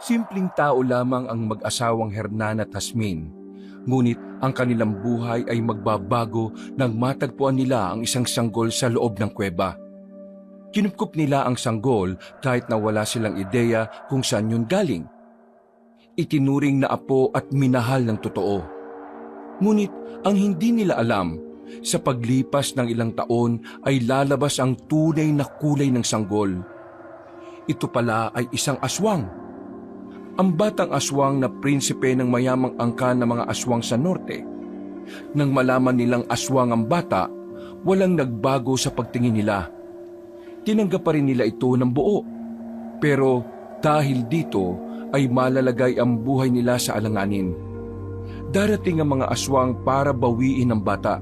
Simpleng tao lamang ang mag-asawang Hernan at Jasmine, ngunit ang kanilang buhay ay magbabago nang matagpuan nila ang isang sanggol sa loob ng kuweba. Kinupkup nila ang sanggol kahit na wala silang ideya kung saan yun galing. Itinuring na apo at minahal ng totoo. Ngunit ang hindi nila alam, sa paglipas ng ilang taon ay lalabas ang tunay na kulay ng sanggol. Ito pala ay isang aswang. Ang batang aswang na prinsipe ng mayamang angkan ng mga aswang sa norte. Nang malaman nilang aswang ang bata, walang nagbago sa pagtingin nila. Tinanggap pa rin nila ito ng buo. Pero dahil dito ay malalagay ang buhay nila sa alanganin. Darating ang mga aswang para bawiin ang bata.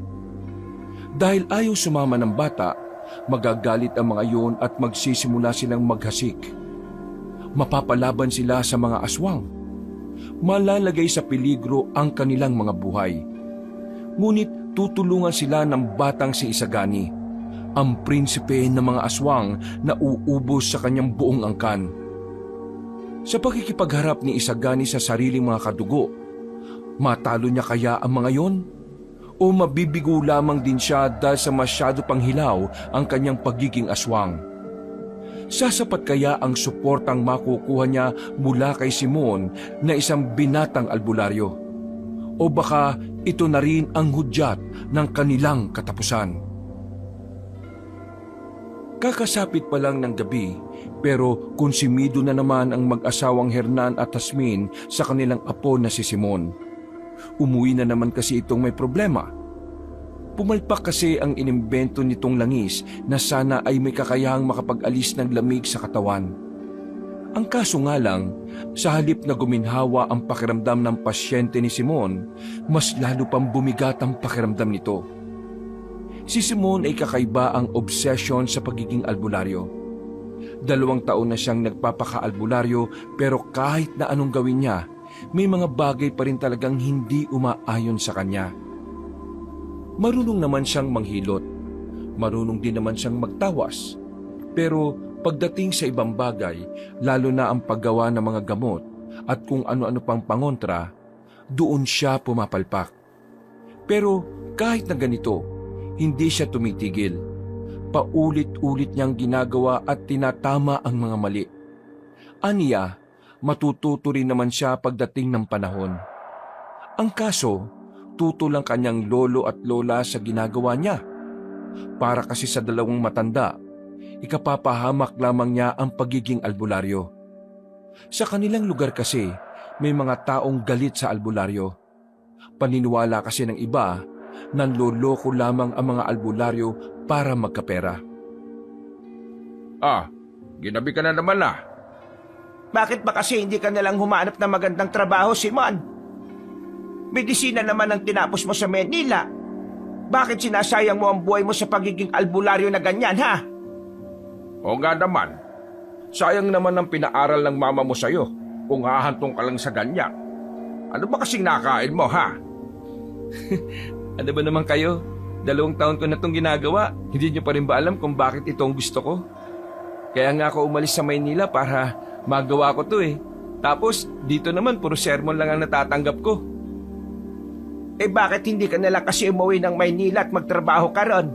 Dahil ayaw sumama ng bata, magagalit ang mga iyon at magsisimula silang maghasik. Mapapalaban sila sa mga aswang. Malalagay sa peligro ang kanilang mga buhay. Ngunit tutulungan sila ng batang si Isagani, ang prinsipe ng mga aswang na uubos sa kanyang buong angkan. Sa pakikipagharap ni Isagani sa sariling mga kadugo, matalo niya kaya ang mga iyon? O mabibigo lamang din siya dahil sa masyado pang hilaw ang kanyang pagiging aswang? Sasapat kaya ang suportang makukuha niya mula kay Simon na isang binatang albularyo? O baka ito na rin ang hudyat ng kanilang katapusan? Kakasapit pa lang ng gabi, pero konsumido na naman ang mag-asawang Hernan at Jasmine sa kanilang apo na si Simon. Umuwi na naman kasi itong may problema. Pumalpak kasi ang inimbento nitong langis na sana ay may kakayahang makapag-alis ng lamig sa katawan. Ang kaso nga lang, sa halip na guminhawa ang pakiramdam ng pasyente ni Simon, mas lalo pang bumigat ang pakiramdam nito. Si Simon ay kakaiba ang obsession sa pagiging albularyo. 2 taon na siyang nagpapaka-albularyo pero kahit na anong gawin niya, may mga bagay pa rin talagang hindi umaayon sa kanya. Marunong naman siyang manghilot, marunong din naman siyang magtawas. Pero pagdating sa ibang bagay, lalo na ang paggawa ng mga gamot at kung ano-ano pang pangontra, doon siya pumapalpak. Pero kahit na ganito, hindi siya tumitigil. Paulit-ulit niyang ginagawa at tinatama ang mga mali. Aniya, matututo rin naman siya pagdating ng panahon. Ang kaso, tutol ang kanyang lolo at lola sa ginagawa niya. Para kasi sa 2 matanda, ikapapahamak lamang niya ang pagiging albularyo. Sa kanilang lugar kasi, may mga taong galit sa albularyo. Paniniwala kasi ng iba, nanloloko lamang ang mga albularyo para magkapera. Ginabi ka na naman ah. Bakit ba kasi hindi ka nalang humanap ng magandang trabaho, Simon? Medisina naman ang tinapos mo sa Manila. Bakit sinasayang mo ang buhay mo sa pagiging albularyo na ganyan, ha? O nga naman, sayang naman ang pinaaral ng mama mo sa'yo kung hahantong ka lang sa ganyan. Ano ba kasing nakain mo, ha? Ano ba naman kayo? 2 taon ko na itong ginagawa. Hindi niyo pa rin ba alam kung bakit ito ang gusto ko? Kaya nga ako umalis sa Maynila para magawa ko to eh. Tapos dito naman puro sermon lang ang natatanggap ko. Bakit hindi ka nalang kasi umuwi ng Maynila at magtrabaho ka ron?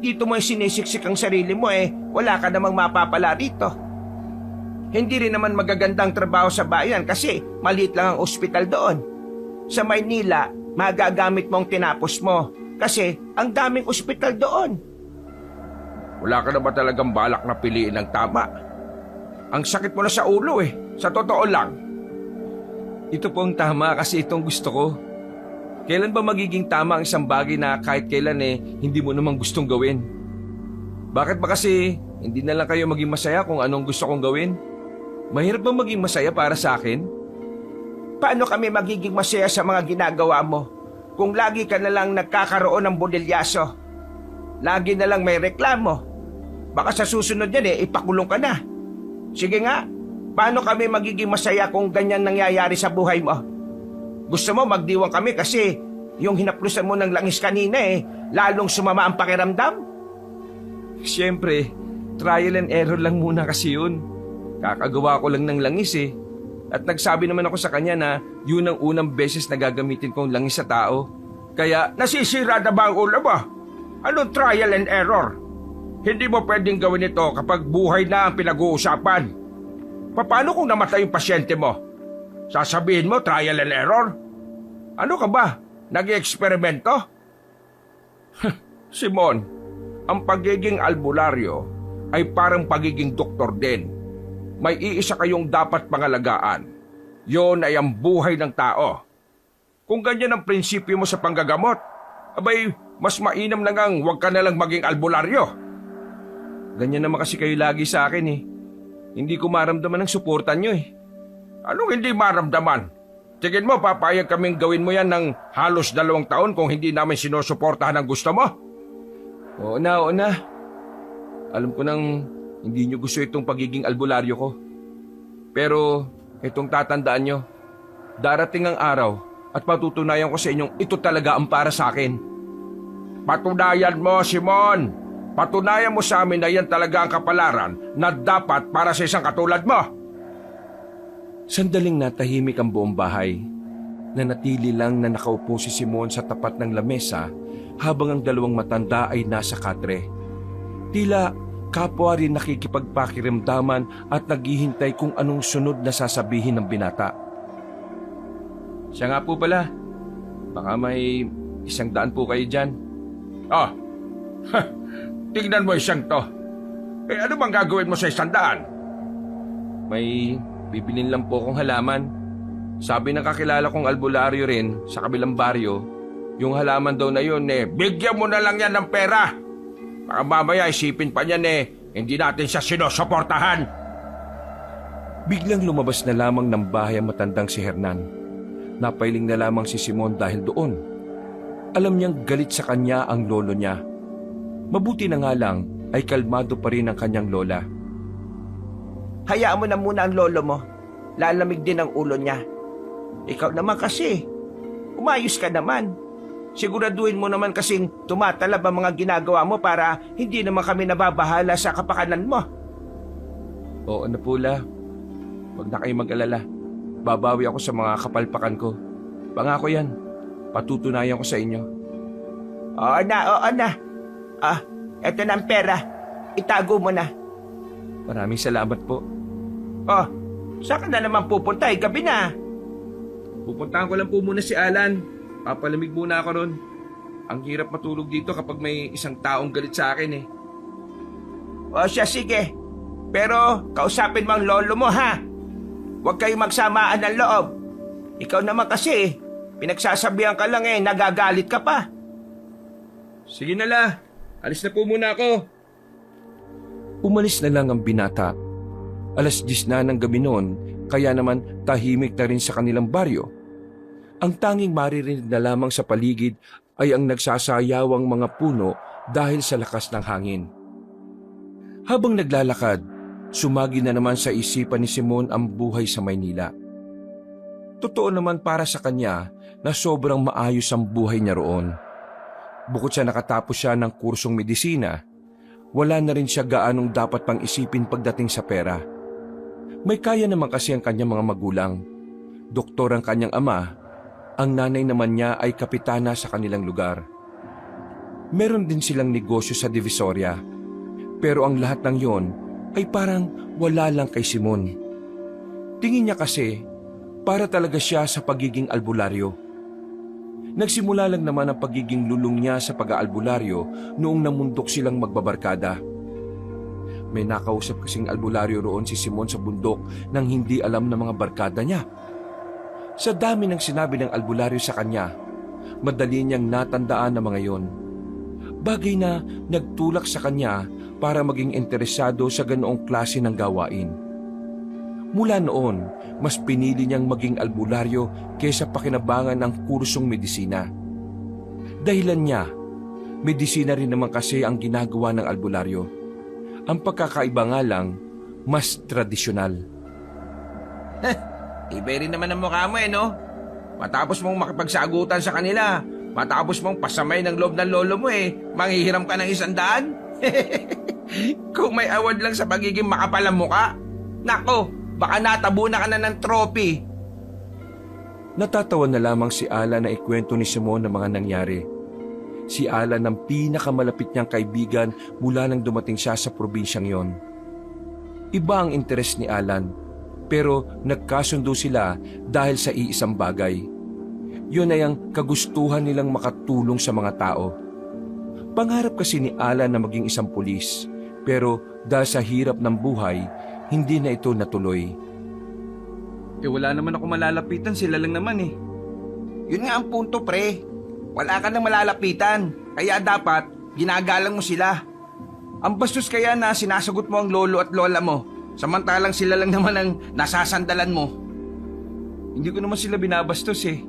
Dito mo sinisiksik ang sarili mo wala ka namang mapapala dito. Hindi rin naman magagandang trabaho sa bayan kasi maliit lang ang ospital doon. Sa Maynila, magagamit mo ang tinapos mo kasi ang daming ospital doon. Wala ka na ba talagang balak na piliin ng tama? Ang sakit mo na sa ulo sa totoo lang. Ito po ang tama kasi itong gusto ko. Kailan ba magiging tama ang isang bagay na kahit kailan hindi mo namang gustong gawin? Bakit ba kasi hindi na lang kayo maging masaya kung anong gusto kong gawin? Mahirap ba maging masaya para sa akin? Paano kami magiging masaya sa mga ginagawa mo kung lagi ka na lang nagkakaroon ng bodilyaso? Lagi na lang may reklamo. Baka sa susunod yan ipakulong ka na. Sige nga, paano kami magiging masaya kung ganyan nangyayari sa buhay mo? Gusto mo magdiwang kami kasi yung hinaplusan mo ng langis kanina lalong sumama ang pakiramdam? Siyempre, trial and error lang muna kasi yun. Kakagawa ko lang ng langis At nagsabi naman ako sa kanya na yun ang unang beses na gagamitin kong langis sa tao. Kaya nasisira na ba ang ulo mo? Anong trial and error? Hindi mo pwedeng gawin ito kapag buhay na ang pinag-uusapan. Paano kung namatay yung pasyente mo? Sasabihin mo trial and error? Ano ka ba? Nag-i-eksperimento? Simon, ang pagiging albularyo ay parang pagiging doktor din. May iisa kayong dapat pangalagaan. Yon ay ang buhay ng tao. Kung ganyan ang prinsipyo mo sa panggagamot, abay, mas mainam na ngang huwag ka nalang maging albularyo. Ganyan naman kasi kayo lagi sa akin eh. Hindi ko maramdaman ang suportan nyo eh. Anong hindi maramdaman? Tingin mo, papayag kaming gawin mo yan ng halos 2 taon kung hindi namin sinusuportahan ang gusto mo? Oo na. Alam ko nang hindi nyo gusto itong pagiging albularyo ko. Pero itong tatandaan nyo, darating ang araw at patutunayan ko sa inyong ito talaga ang para sa akin. Patunayan mo, Simon! Patunayan mo sa amin na yan talaga ang kapalaran na dapat para sa isang katulad mo! Sandaling natahimik ang buong bahay. Nanatili lang na nakaupo si Simon sa tapat ng lamesa habang ang 2 matanda ay nasa katre. Tila kapwa rin nakikipagpakiramdaman at naghihintay kung anong sunod na sasabihin ng binata. Siya nga po pala. Baka may 100 po kayo dyan. Oh, tingnan mo isang to. Ano bang gagawin mo sa 100? May bibilin lang po akong halaman. Sabi ng kakilala kong albularyo rin sa kabilang baryo, yung halaman daw na yun Bigyan mo na lang yan ng pera. Baka mamaya isipin pa niyan hindi natin siya sinusuportahan. Biglang lumabas na lamang ng bahay ang matandang si Hernan. Napailing na lamang si Simon dahil doon. Alam niyang galit sa kanya ang lolo niya. Mabuti na nga lang ay kalmado pa rin ang kanyang lola. Hayaan mo na muna ang lolo mo. Lalamig din ang ulo niya. Ikaw naman kasi. Umayos ka naman. Siguraduhin mo naman kasing tumatalab ang mga ginagawa mo para hindi naman kami nababahala sa kapakanan mo. Oo na pula. Huwag na kayo mag-alala. Babawi ako sa mga kapalpakan ko. Pangako yan. Patutunayan ko sa inyo. Oo na. Eto na ang pera. Itago mo na. Maraming salamat po. Oh, saan ka na naman pupunta? Gabi na. Pupuntahan ko lang po muna si Alan. Papalamig muna ako ron. Ang hirap matulog dito kapag may isang taong galit sa akin eh. O siya, sige. Pero kausapin mo ang lolo mo, ha? Huwag kayong magsamaan ng loob. Ikaw naman kasi, pinagsasabihan ka lang nagagalit ka pa. Sige na la. Alis na po muna ako. Umalis na lang ang binata. 10:00 na ng gabi noon, kaya naman tahimik na rin sa kanilang baryo. Ang tanging maririnig na lamang sa paligid ay ang nagsasayawang mga puno dahil sa lakas ng hangin. Habang naglalakad, sumagi na naman sa isipan ni Simon ang buhay sa Maynila. Totoo naman para sa kanya na sobrang maayos ang buhay niya roon. Bukod sa nakatapos siya ng kursong medisina, wala na rin siya gaanong dapat pang isipin pagdating sa pera. May kaya naman kasi ang kanyang mga magulang. Doktor ang kanyang ama. Ang nanay naman niya ay kapitana sa kanilang lugar. Meron din silang negosyo sa Divisoria. Pero ang lahat ng yon ay parang wala lang kay Simon. Tingin niya kasi para talaga siya sa pagiging albularyo. Nagsimula lang naman ang pagiging lulong niya sa pag-aalbularyo noong namundok silang magbabarkada. May nakausap kasing albularyo roon si Simon sa bundok nang hindi alam ng mga barkada niya. Sa dami ng sinabi ng albularyo sa kanya, madali niyang natandaan ang mga yon. Bagay na nagtulak sa kanya para maging interesado sa ganoong klase ng gawain. Mula noon, mas pinili niyang maging albularyo kaysa pakinabangan ng kursong medisina. Dahilan niya, medisina rin naman kasi ang ginagawa ng albularyo. Ang pagkakaiba nga lang, mas tradisyonal. Iba rin naman ang mukha mo no? Matapos mong makipagsagutan sa kanila, matapos mong pasamay ng loob ng lolo mo manghihiram ka ng 100? Kung may award lang sa pagiging makapal ang mukha, nako, Baka natabunan ka na ng trophy. Natatawa na lamang si Alan na ikwento ni Simon ang mga nangyari. Si Alan ang pinakamalapit niyang kaibigan mula nang dumating siya sa probinsyang yon. Iba ang interes ni Alan, pero nagkasundo sila dahil sa iisang bagay. Yun ay ang kagustuhan nilang makatulong sa mga tao. Pangarap kasi ni Alan na maging isang pulis, pero dahil sa hirap ng buhay, hindi na ito natuloy. Wala naman ako malalapitan, sila lang naman eh. Yun nga ang punto, pre. Wala ka nang malalapitan. Kaya dapat, ginagalang mo sila. Ang bastos kaya na sinasagot mo ang lolo at lola mo, samantalang sila lang naman ang nasasandalan mo. Hindi ko naman sila binabastos eh.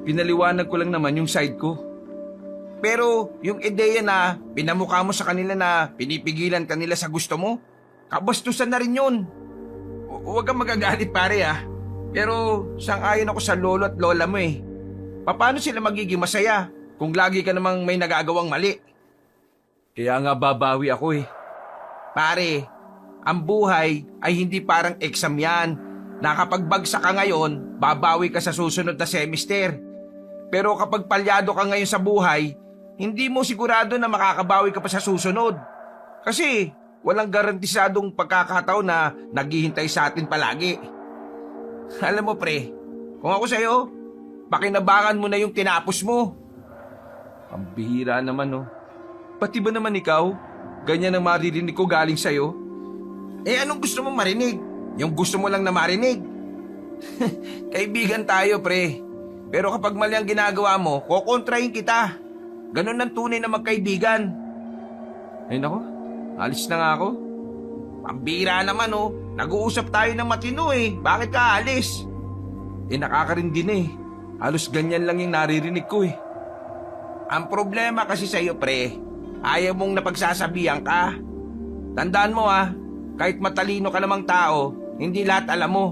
Pinaliwanag ko lang naman yung side ko. Pero yung ideya na pinamukha mo sa kanila na pinipigilan kanila sa gusto mo, kabastusan na rin yun. Huwag kang magagalit, pare ah. Pero sang-ayon ako sa lolo at lola mo eh. Paano sila magiging masaya kung lagi ka namang may nagagawang mali? Kaya nga babawi ako eh. Pare, ang buhay ay hindi parang exam yan. Nakapagbagsak ka ngayon, babawi ka sa susunod na semester. Pero kapag palyado ka ngayon sa buhay, hindi mo sigurado na makakabawi ka pa sa susunod. Kasi walang garantisadong pagkakataon na naghihintay sa atin palagi. Alam mo pre, kung ako sa'yo, pakinabangan mo na yung tinapos mo. Ang bihira naman oh. Pati ba naman ikaw? Ganyan ang maririnig ko galing sa'yo? Anong gusto mong marinig? Yung gusto mo lang na marinig? Kaibigan tayo pre. Pero kapag mali ang ginagawa mo, kukontrahin kita. Ganun ang tunay na magkaibigan. Ay nako, alis na nga ako. Pambira naman oh. Nag-uusap tayo ng matino eh. Bakit ka alis? Nakakarin din eh. Halos ganyan lang yung naririnig ko eh. Ang problema kasi sa'yo pre, ayaw mong napagsasabihan ka. Tandaan mo ah, kahit matalino ka namang tao, hindi lahat alam mo.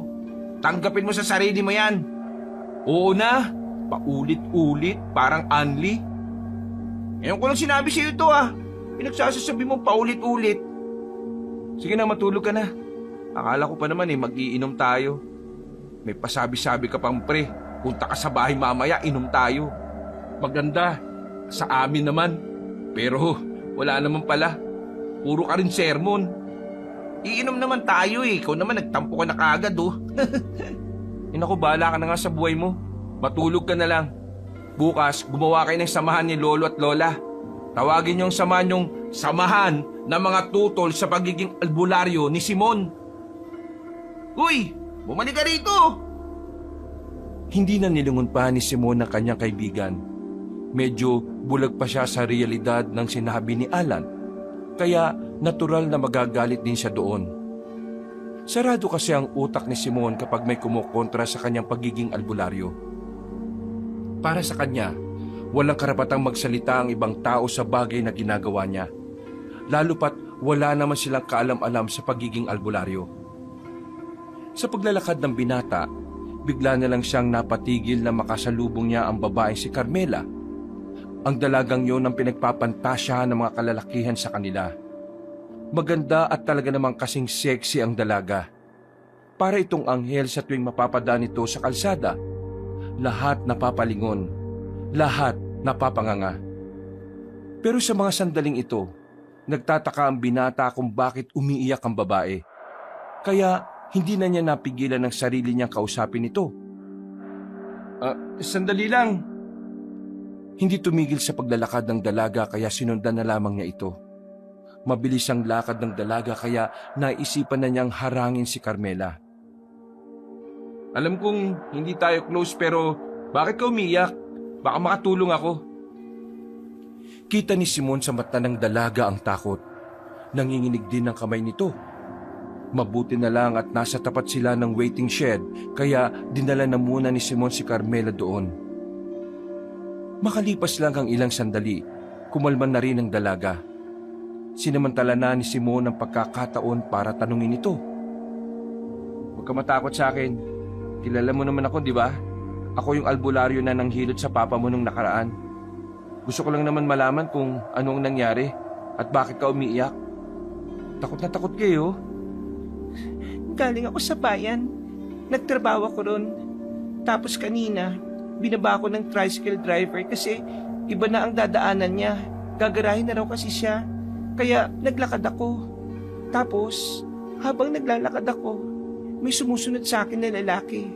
Tanggapin mo sa sarili mo yan. Oo na, paulit-ulit, parang Anli. Ngayon ko lang sinabi sa'yo ito ah. Pinagsasasabi mo paulit-ulit. Sige na, matulog ka na. Akala ko pa naman mag-iinom tayo. May pasabi-sabi ka pang pre. Punta ka sa bahay mamaya, inom tayo. Maganda, sa amin naman. Pero wala naman pala. Puro ka rin sermon. Iinom naman tayo eh. Ikaw naman nagtampo ka na kaagad oh. Naku, bahala ka na nga sa buhay mo. Matulog ka na lang. Bukas, gumawa kayo ng samahan ni lolo at lola. Tawagin yung samahan yung samahan ng mga tutol sa pagiging albularyo ni Simon. Uy, bumalik ka rito. Hindi na nilingon pa ni Simon ang kanyang kaibigan. Medyo bulag pa siya sa realidad ng sinabi ni Alan, kaya natural na magagalit din siya doon. Sarado kasi ang utak ni Simon kapag may kumukontra sa kanyang pagiging albularyo. Para sa kanya, walang karapatang magsalita ang ibang tao sa bagay na ginagawa niya, lalo pat wala naman silang kaalam-alam sa pagiging albularyo. Sa paglalakad ng binata, bigla na lang siyang napatigil na makasalubong niya ang babaeng si Carmela. Ang dalagang yon ang pinagpapantasya ng mga kalalakihan sa kanila. Maganda at talaga namang kasing sexy ang dalaga. Para itong anghel sa tuwing mapapadaan ito sa kalsada. Lahat napapalingon, lahat napapanganga. Pero sa mga sandaling ito, nagtataka ang binata kung bakit umiiyak ang babae. Kaya hindi na niya napigilan ng sarili niyang kausapin ito. Sandali lang. Hindi tumigil sa paglalakad ng dalaga kaya sinundan na lamang niya ito. Mabilis ang lakad ng dalaga kaya naisipan na niyang harangin si Carmela. Alam kong hindi tayo close pero bakit ka umiyak? Baka makatulong ako. Kita ni Simon sa mata ng dalaga ang takot. Nanginginig din ang kamay nito. Mabuti na lang at nasa tapat sila ng waiting shed kaya dinala na muna ni Simon si Carmela doon. Makalipas lang ang ilang sandali, kumalman na rin ang dalaga. Sinamantala na ni Simon ang pagkakataon para tanungin ito. Huwag ka matakot sa akin. Kilala mo naman ako, di ba? Ako yung albularyo na nanghilot sa papa mo nung nakaraan. Gusto ko lang naman malaman kung anong nangyari at bakit ka umiiyak. Takot na takot kayo. galing ako sa bayan. Nagtrabaho ako ron. Tapos kanina, binaba ako ng tricycle driver kasi iba na ang dadaanan niya. Gagarahin na raw kasi siya. Kaya naglakad ako. Tapos, habang naglalakad ako, may sumusunod sa akin na lalaki.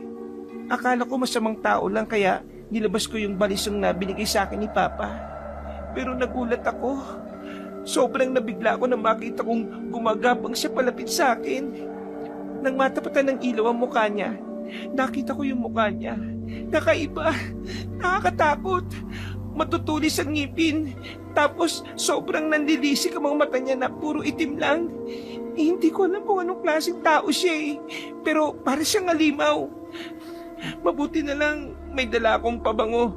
Akala ko masamang tao lang kaya nilabas ko yung balisong na binigay sa akin ni Papa. Pero nagulat ako. Sobrang nabigla ako nang makita kong gumagapang siya palapit sa akin. Nang matapatan ng ilaw ang mukha niya, nakita ko yung mukha niya. Nakaiba, nakakatakot, matutulis ang ngipin. Tapos sobrang nanlilisik ang mga mata niya na puro itim lang. Hindi ko alam kung anong klaseng tao siya eh. Pero para siyang alimaw. Mabuti na lang may dala akong pabango.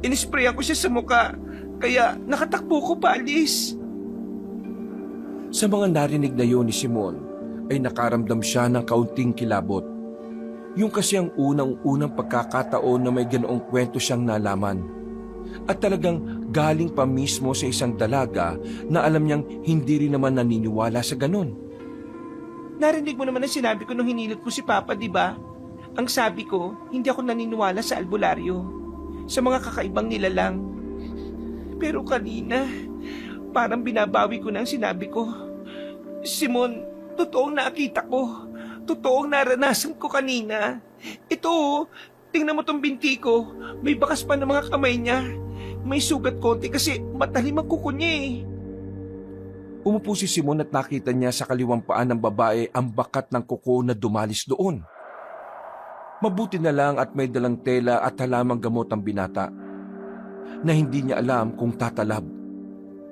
Inispray ko siya sa mukha, kaya nakatakbo ko paalis. Sa mga narinig na yun ni Simon, ay nakaramdam siya ng kaunting kilabot. Yung kasi ang unang-unang pagkakataon na may ganoong kwento siyang nalaman. At talagang galing pa mismo sa isang dalaga na alam niyang hindi rin naman naniniwala sa ganon. Narinig mo naman ang sinabi ko nung hinilot ko si Papa, di ba? Ang sabi ko, hindi ako naniniwala sa albularyo, sa mga kakaibang nilalang. Pero kanina, parang binabawi ko na ang sinabi ko. Simon, totoong nakita ko. Totoong naranasan ko kanina. Ito, tingnan mo tong binti ko. May bakas pa ng mga kamay niya. May sugat konti kasi matalim ang kuko niya eh. Umupo si Simon at nakita niya sa kaliwang paa ng babae ang bakat ng kuko na dumalis doon. Mabuti na lang at may dalang tela at halamang gamot ang binata na hindi niya alam kung tatalab.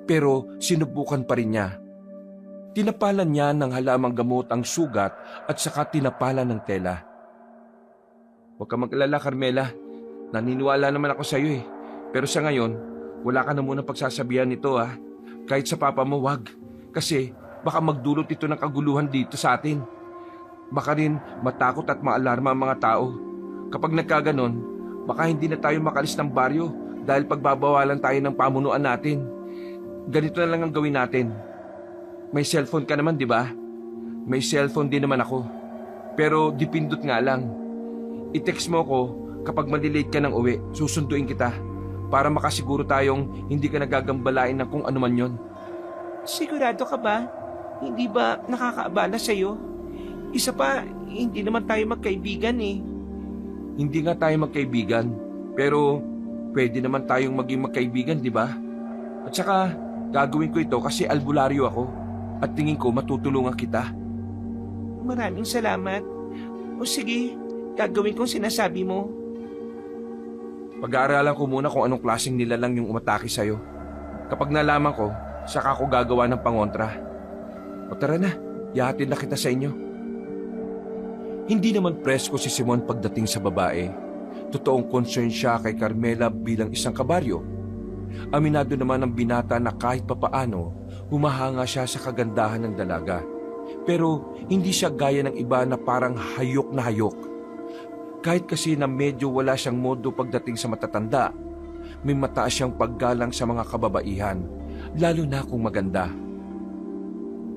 Pero sinubukan pa rin niya. Tinapalan niya ng halamang gamot ang sugat at saka tinapalan ng tela. Huwag ka mag-alala, Carmela. Naniniwala naman ako sa iyo eh. Pero sa ngayon, wala ka na muna pagsasabihan nito ah. Kahit sa papa mo, wag. Kasi baka magdulot ito ng kaguluhan dito sa atin. Baka rin matakot at maalarma ang mga tao. Kapag nagkaganon, baka hindi na tayo makalis ng baryo dahil pagbabawalan tayo ng pamunuan natin. Ganito na lang ang gawin natin. May cellphone ka naman, di ba? May cellphone din naman ako. Pero dipindot nga lang. I-text mo ko kapag malilate ka ng uwi. Susunduin kita para makasiguro tayong hindi ka nagagambalain ng kung ano man yon. Sigurado ka ba? Hindi ba nakakaabala sa'yo? Isa pa, hindi naman tayo magkaibigan eh. Hindi nga tayo magkaibigan, pero pwede naman tayong maging magkaibigan, di ba? At saka, gagawin ko ito kasi albularyo ako at tingin ko matutulungan kita. Maraming salamat. O sige, gagawin kong sinasabi mo. Pag-aaralan ko muna kung anong klaseng nilalang yung umatake sa'yo. Kapag nalaman ko, saka ako gagawa ng pangontra. O tara na, ihahatid na kita sa inyo. Hindi naman presko si Simon pagdating sa babae. Totoong concern siya kay Carmela bilang isang kabaryo. Aminado naman ang binata na kahit papaano, humahanga siya sa kagandahan ng dalaga. Pero hindi siya gaya ng iba na parang hayok na hayok. Kahit kasi na medyo wala siyang modo pagdating sa matatanda, may mataas siyang paggalang sa mga kababaihan, lalo na kung maganda.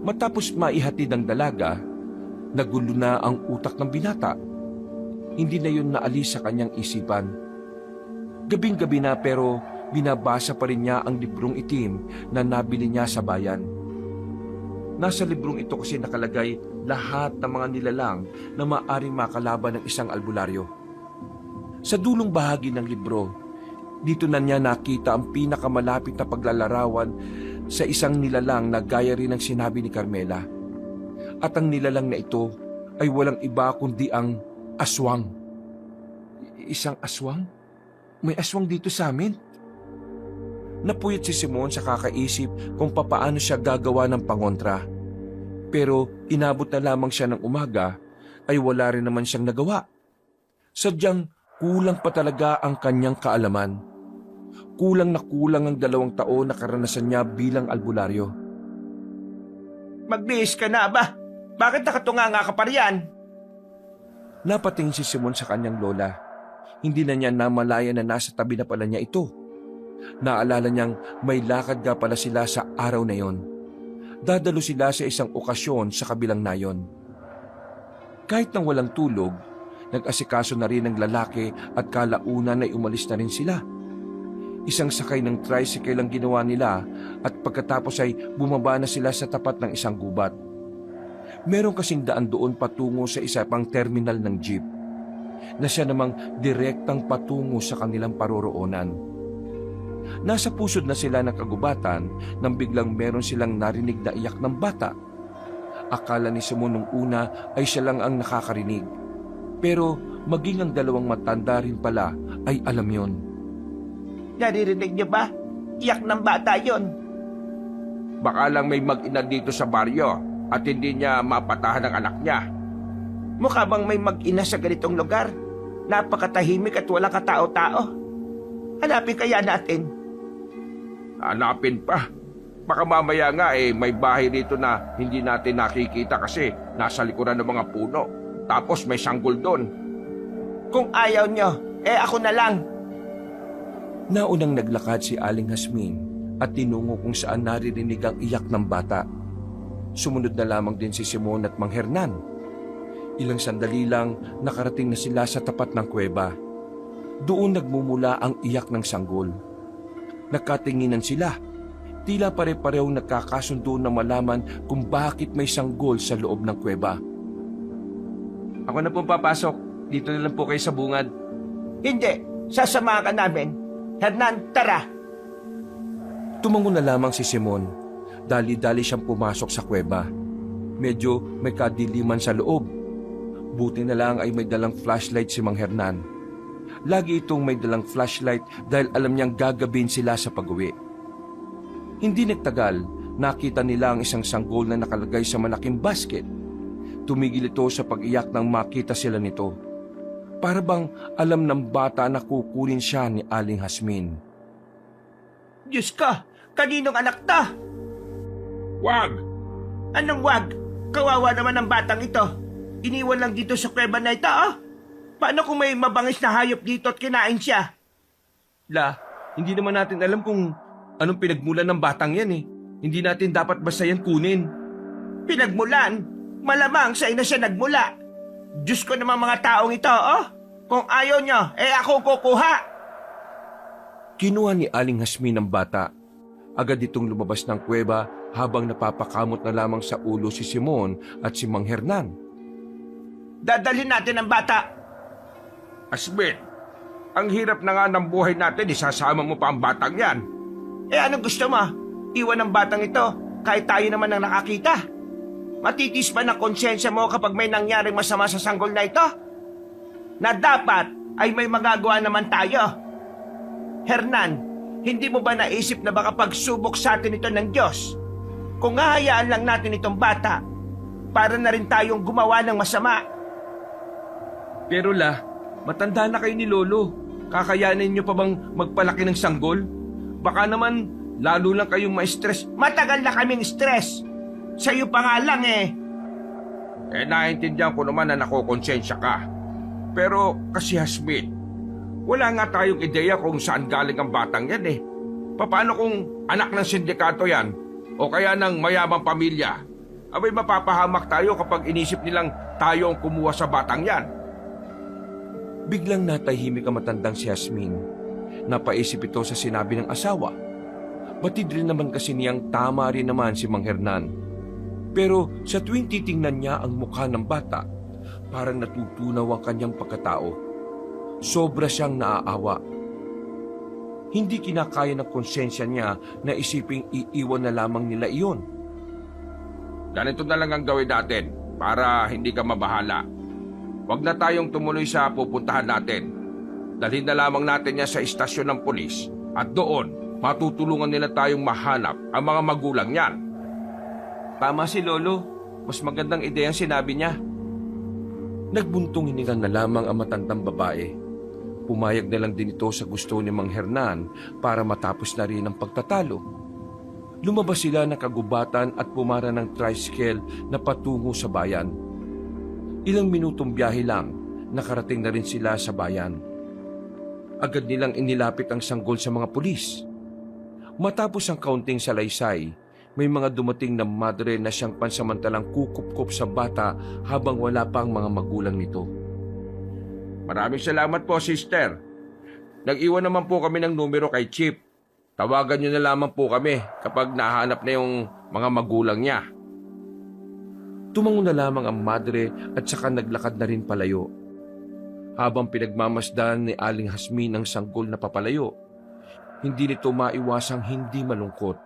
Matapos maihatid ang dalaga, nagulo na ang utak ng binata. Hindi na yun naalis sa kanyang isipan. Gabing-gabi na pero binabasa pa rin niya ang librong itim na nabili niya sa bayan. Nasa librong ito kasi nakalagay lahat ng mga nilalang na maaaring makalaban ng isang albularyo. Sa dulong bahagi ng libro, dito na niya nakita ang pinakamalapit na paglalarawan sa isang nilalang na gaya rin ng sinabi ni Carmela. At ang nilalang na ito ay walang iba kundi ang aswang. Isang aswang? May aswang dito sa amin? Napuyat si Simon sa kakaisip kung papaano siya gagawa ng pangontra. Pero inabot na lamang siya ng umaga ay wala rin naman siyang nagawa. Sadyang kulang pa talaga ang kanyang kaalaman. Kulang na kulang ang 2 taon na karanasan niya bilang albularyo. Magbihis ka na ba? Bakit nakatunganga ka pa riyan? Napatingin si Simon sa kanyang lola. Hindi na niya namalaya na nasa tabi na pala niya ito. Naalala niyang may lakad nga pala sila sa araw na yon. Dadalo sila sa isang okasyon sa kabilang nayon. Kahit nang walang tulog, nag-asikaso na rin ang lalaki at kalaunan ay umalis na rin sila. Isang sakay ng tricycle ang ginawa nila at pagkatapos ay bumaba na sila sa tapat ng isang gubat. Meron kasing daan doon patungo sa isa pang terminal ng jeep na siya namang direktang patungo sa kanilang paroroonan. Nasa pusod na sila ng kagubatan nang biglang meron silang narinig na iyak ng bata. Akala ni Simon nung una ay siya lang ang nakakarinig. Pero maging ang dalawang matanda rin pala ay alam yon. Naririnig niyo ba? Iyak ng bata yon. Baka lang may mag-ina dito sa baryo at hindi niya mapatahan ang anak niya. Mukha bang may mag-ina sa ganitong lugar? Napakatahimik at walang katao-tao. Hanapin kaya natin. Hanapin pa. Baka mamaya nga may bahay dito na hindi natin nakikita kasi nasa likuran ng mga puno. Tapos may sanggol doon. Kung ayaw nyo, ako na lang. Naunang naglakad si Aling Hasmin at tinungo kung saan naririnig ang iyak ng bata. Sumunod na lamang din si Simon at Mang Hernan. Ilang sandali lang nakarating na sila sa tapat ng kuweba. Doon nagmumula ang iyak ng sanggol. Nagkatinginan sila. Tila pare-parehong nagkakasundo na malaman kung bakit may sanggol sa loob ng kuweba. Ako na po papasok. Dito na lang po kayo sa bungad. Hindi, sasamahan ka namin. Hernan, tara. Tumango na lamang si Simon. Dali-dali siyang pumasok sa kuweba. Medyo may kadiliman sa loob. Buti na lang ay may dalang flashlight si Mang Hernan. Lagi itong may dalang flashlight dahil alam niyang gagabin sila sa pag-uwi. Hindi nagtagal, nakita nila ang isang sanggol na nakalagay sa malaking basket. Tumigil ito sa pag-iyak nang makita sila nito. Para bang alam ng bata na kukunin siya ni Aling Hasmin. Diyos ka, kaninong anak ta? Wag! Anong wag? Kawawa naman ang batang ito. Iniwan lang dito sa kuweba na ito, oh. Paano kung may mabangis na hayop dito at kinain siya? La, hindi naman natin alam kung anong pinagmulan ng batang yan eh. Hindi natin dapat basta yan kunin. Pinagmulan? Malamang sa ina siya nagmula. Diyos ko naman mga taong ito, oh. Kung ayaw nyo, ako kukuha. Kinuha ni Aling Hasmin ang bata. Agad itong lumabas ng kuweba habang napapakamot na lamang sa ulo si Simon at si Mang Hernan. Dadalhin natin ang bata. Hasmin, ang hirap na nga ng buhay natin, isasama mo pa ang batang yan. Anong gusto mo? Iwan ang batang ito kahit tayo naman ang nakakita. Matitis ba ng konsensya mo kapag may nangyaring masama sa sanggol na ito? Na dapat ay may magagawa naman tayo. Hernan, hindi mo ba naisip na baka pagsubok sa atin ito ng Diyos? Kung hahayaan lang natin itong bata, para na rin tayong gumawa ng masama. Pero la, matanda na kayo ni Lolo. Kakayanin niyo pa bang magpalaki ng sanggol? Baka naman lalo lang kayong ma-stress. Matagal na kaming stress. Sa'yo pa nga lang Naiintindihan ko naman na nakokonsensya ka. Pero kasi Hasmin, wala nga tayong ideya kung saan galing ang batang yan eh. Paano kung anak ng sindikato yan o kaya ng mayamang pamilya? Abay mapapahamak tayo kapag inisip nilang tayo ang kumuha sa batang yan. Biglang natahimik ang matandang si Hasmin. Napaisip ito sa sinabi ng asawa. Batid rin naman kasi niyang tama rin naman si Mang Hernan. Pero sa tuwing titingnan niya ang mukha ng bata, parang natutunaw ang kanyang pagkatao. Sobra siyang naaawa. Hindi kinakaya ng konsensya niya na isiping iiwan na lamang nila iyon. Ganito na lang ang gawin natin para hindi ka mabahala. Huwag na tayong tumuloy sa pupuntahan natin. Dalhin na lamang natin niya sa istasyon ng pulis at doon matutulungan nila tayong mahanap ang mga magulang niyan. Tama si Lolo. Mas magandang ideya ang sinabi niya. Nagbuntong hininga na lamang ang matandang babae. Pumayag na lang din ito sa gusto ni Mang Hernan para matapos na rin ang pagtatalo. Lumabas sila ng kagubatan at pumara ng tricycle na patungo sa bayan. Ilang minutong biyahe lang, nakarating na rin sila sa bayan. Agad nilang inilapit ang sanggol sa mga pulis. Matapos ang kaunting salaysay, may mga dumating na madre na siyang pansamantalang kukup-kup sa bata habang wala pa ang mga magulang nito. Maraming salamat po, sister. Nag-iwan naman po kami ng numero kay Chip. Tawagan niyo na lamang po kami kapag nahanap na yung mga magulang niya. Tumango na lamang ang madre at saka naglakad na rin palayo. Habang pinagmamasdan ni Aling Hasmin ang sanggol na papalayo, hindi nito maiwasang hindi malungkot.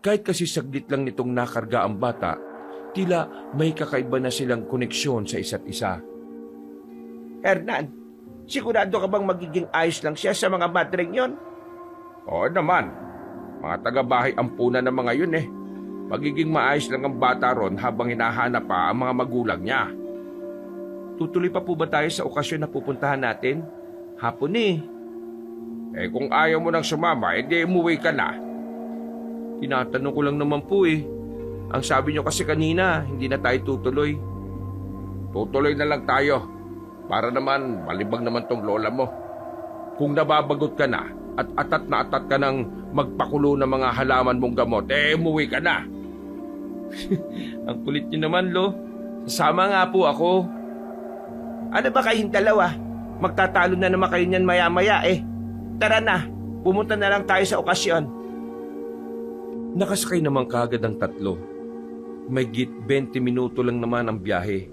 Kahit kasi saglit lang nitong nakarga ang bata, tila may kakaiba na silang koneksyon sa isa't isa. Hernan, sigurado ka bang magiging ayos lang siya sa mga madreng yon? Oo naman. Mga taga-bahay ampunan ng mga yun eh. Magiging maayos lang ang bata ron habang hinahanap pa ang mga magulang niya. Tutuloy pa po ba tayo sa okasyon na pupuntahan natin? Hapon eh. Eh kung ayaw mo nang sumama, edi umuwi ka na. Tinatanong ko lang naman po eh. Ang sabi niyo kasi kanina, hindi na tayo tutuloy. Tutuloy na lang tayo. Para naman, malibang naman tong lola mo. Kung nababagot ka na at atat ka ng magpakulo ng mga halaman mong gamot, eh umuwi ka na. Ang kulit niyo naman, Lo. Sasama nga po ako. Ano ba kayong dalawa? Magtatalo na naman kayo niyan maya-maya eh. Tara na, pumunta na lang tayo sa okasyon. Nakasakay naman kaagad ang tatlo. May 20 minuto lang naman ang biyahe.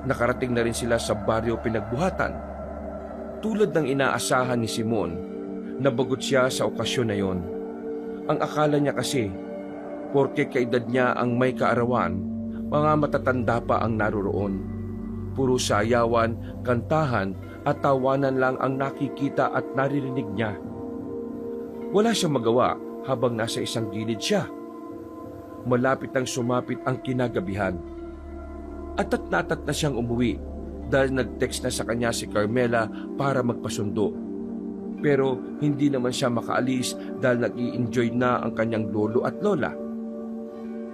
Nakarating na rin sila sa baryo pinagbuhatan. Tulad ng inaasahan ni Simon, nabagot siya sa okasyon na yon. Ang akala niya kasi, porke kaedad niya ang may kaarawan, mga matatanda pa ang naroroon. Puro sayawan, kantahan at tawanan lang ang nakikita at naririnig niya. Wala siyang magawa habang nasa isang gilid siya. Malapit nang sumapit ang kinagabihan. Atat na siyang umuwi dahil nag-text na sa kanya si Carmela para magpasundo. Pero hindi naman siya makaalis dahil nag-i-enjoy na ang kanyang lolo at lola.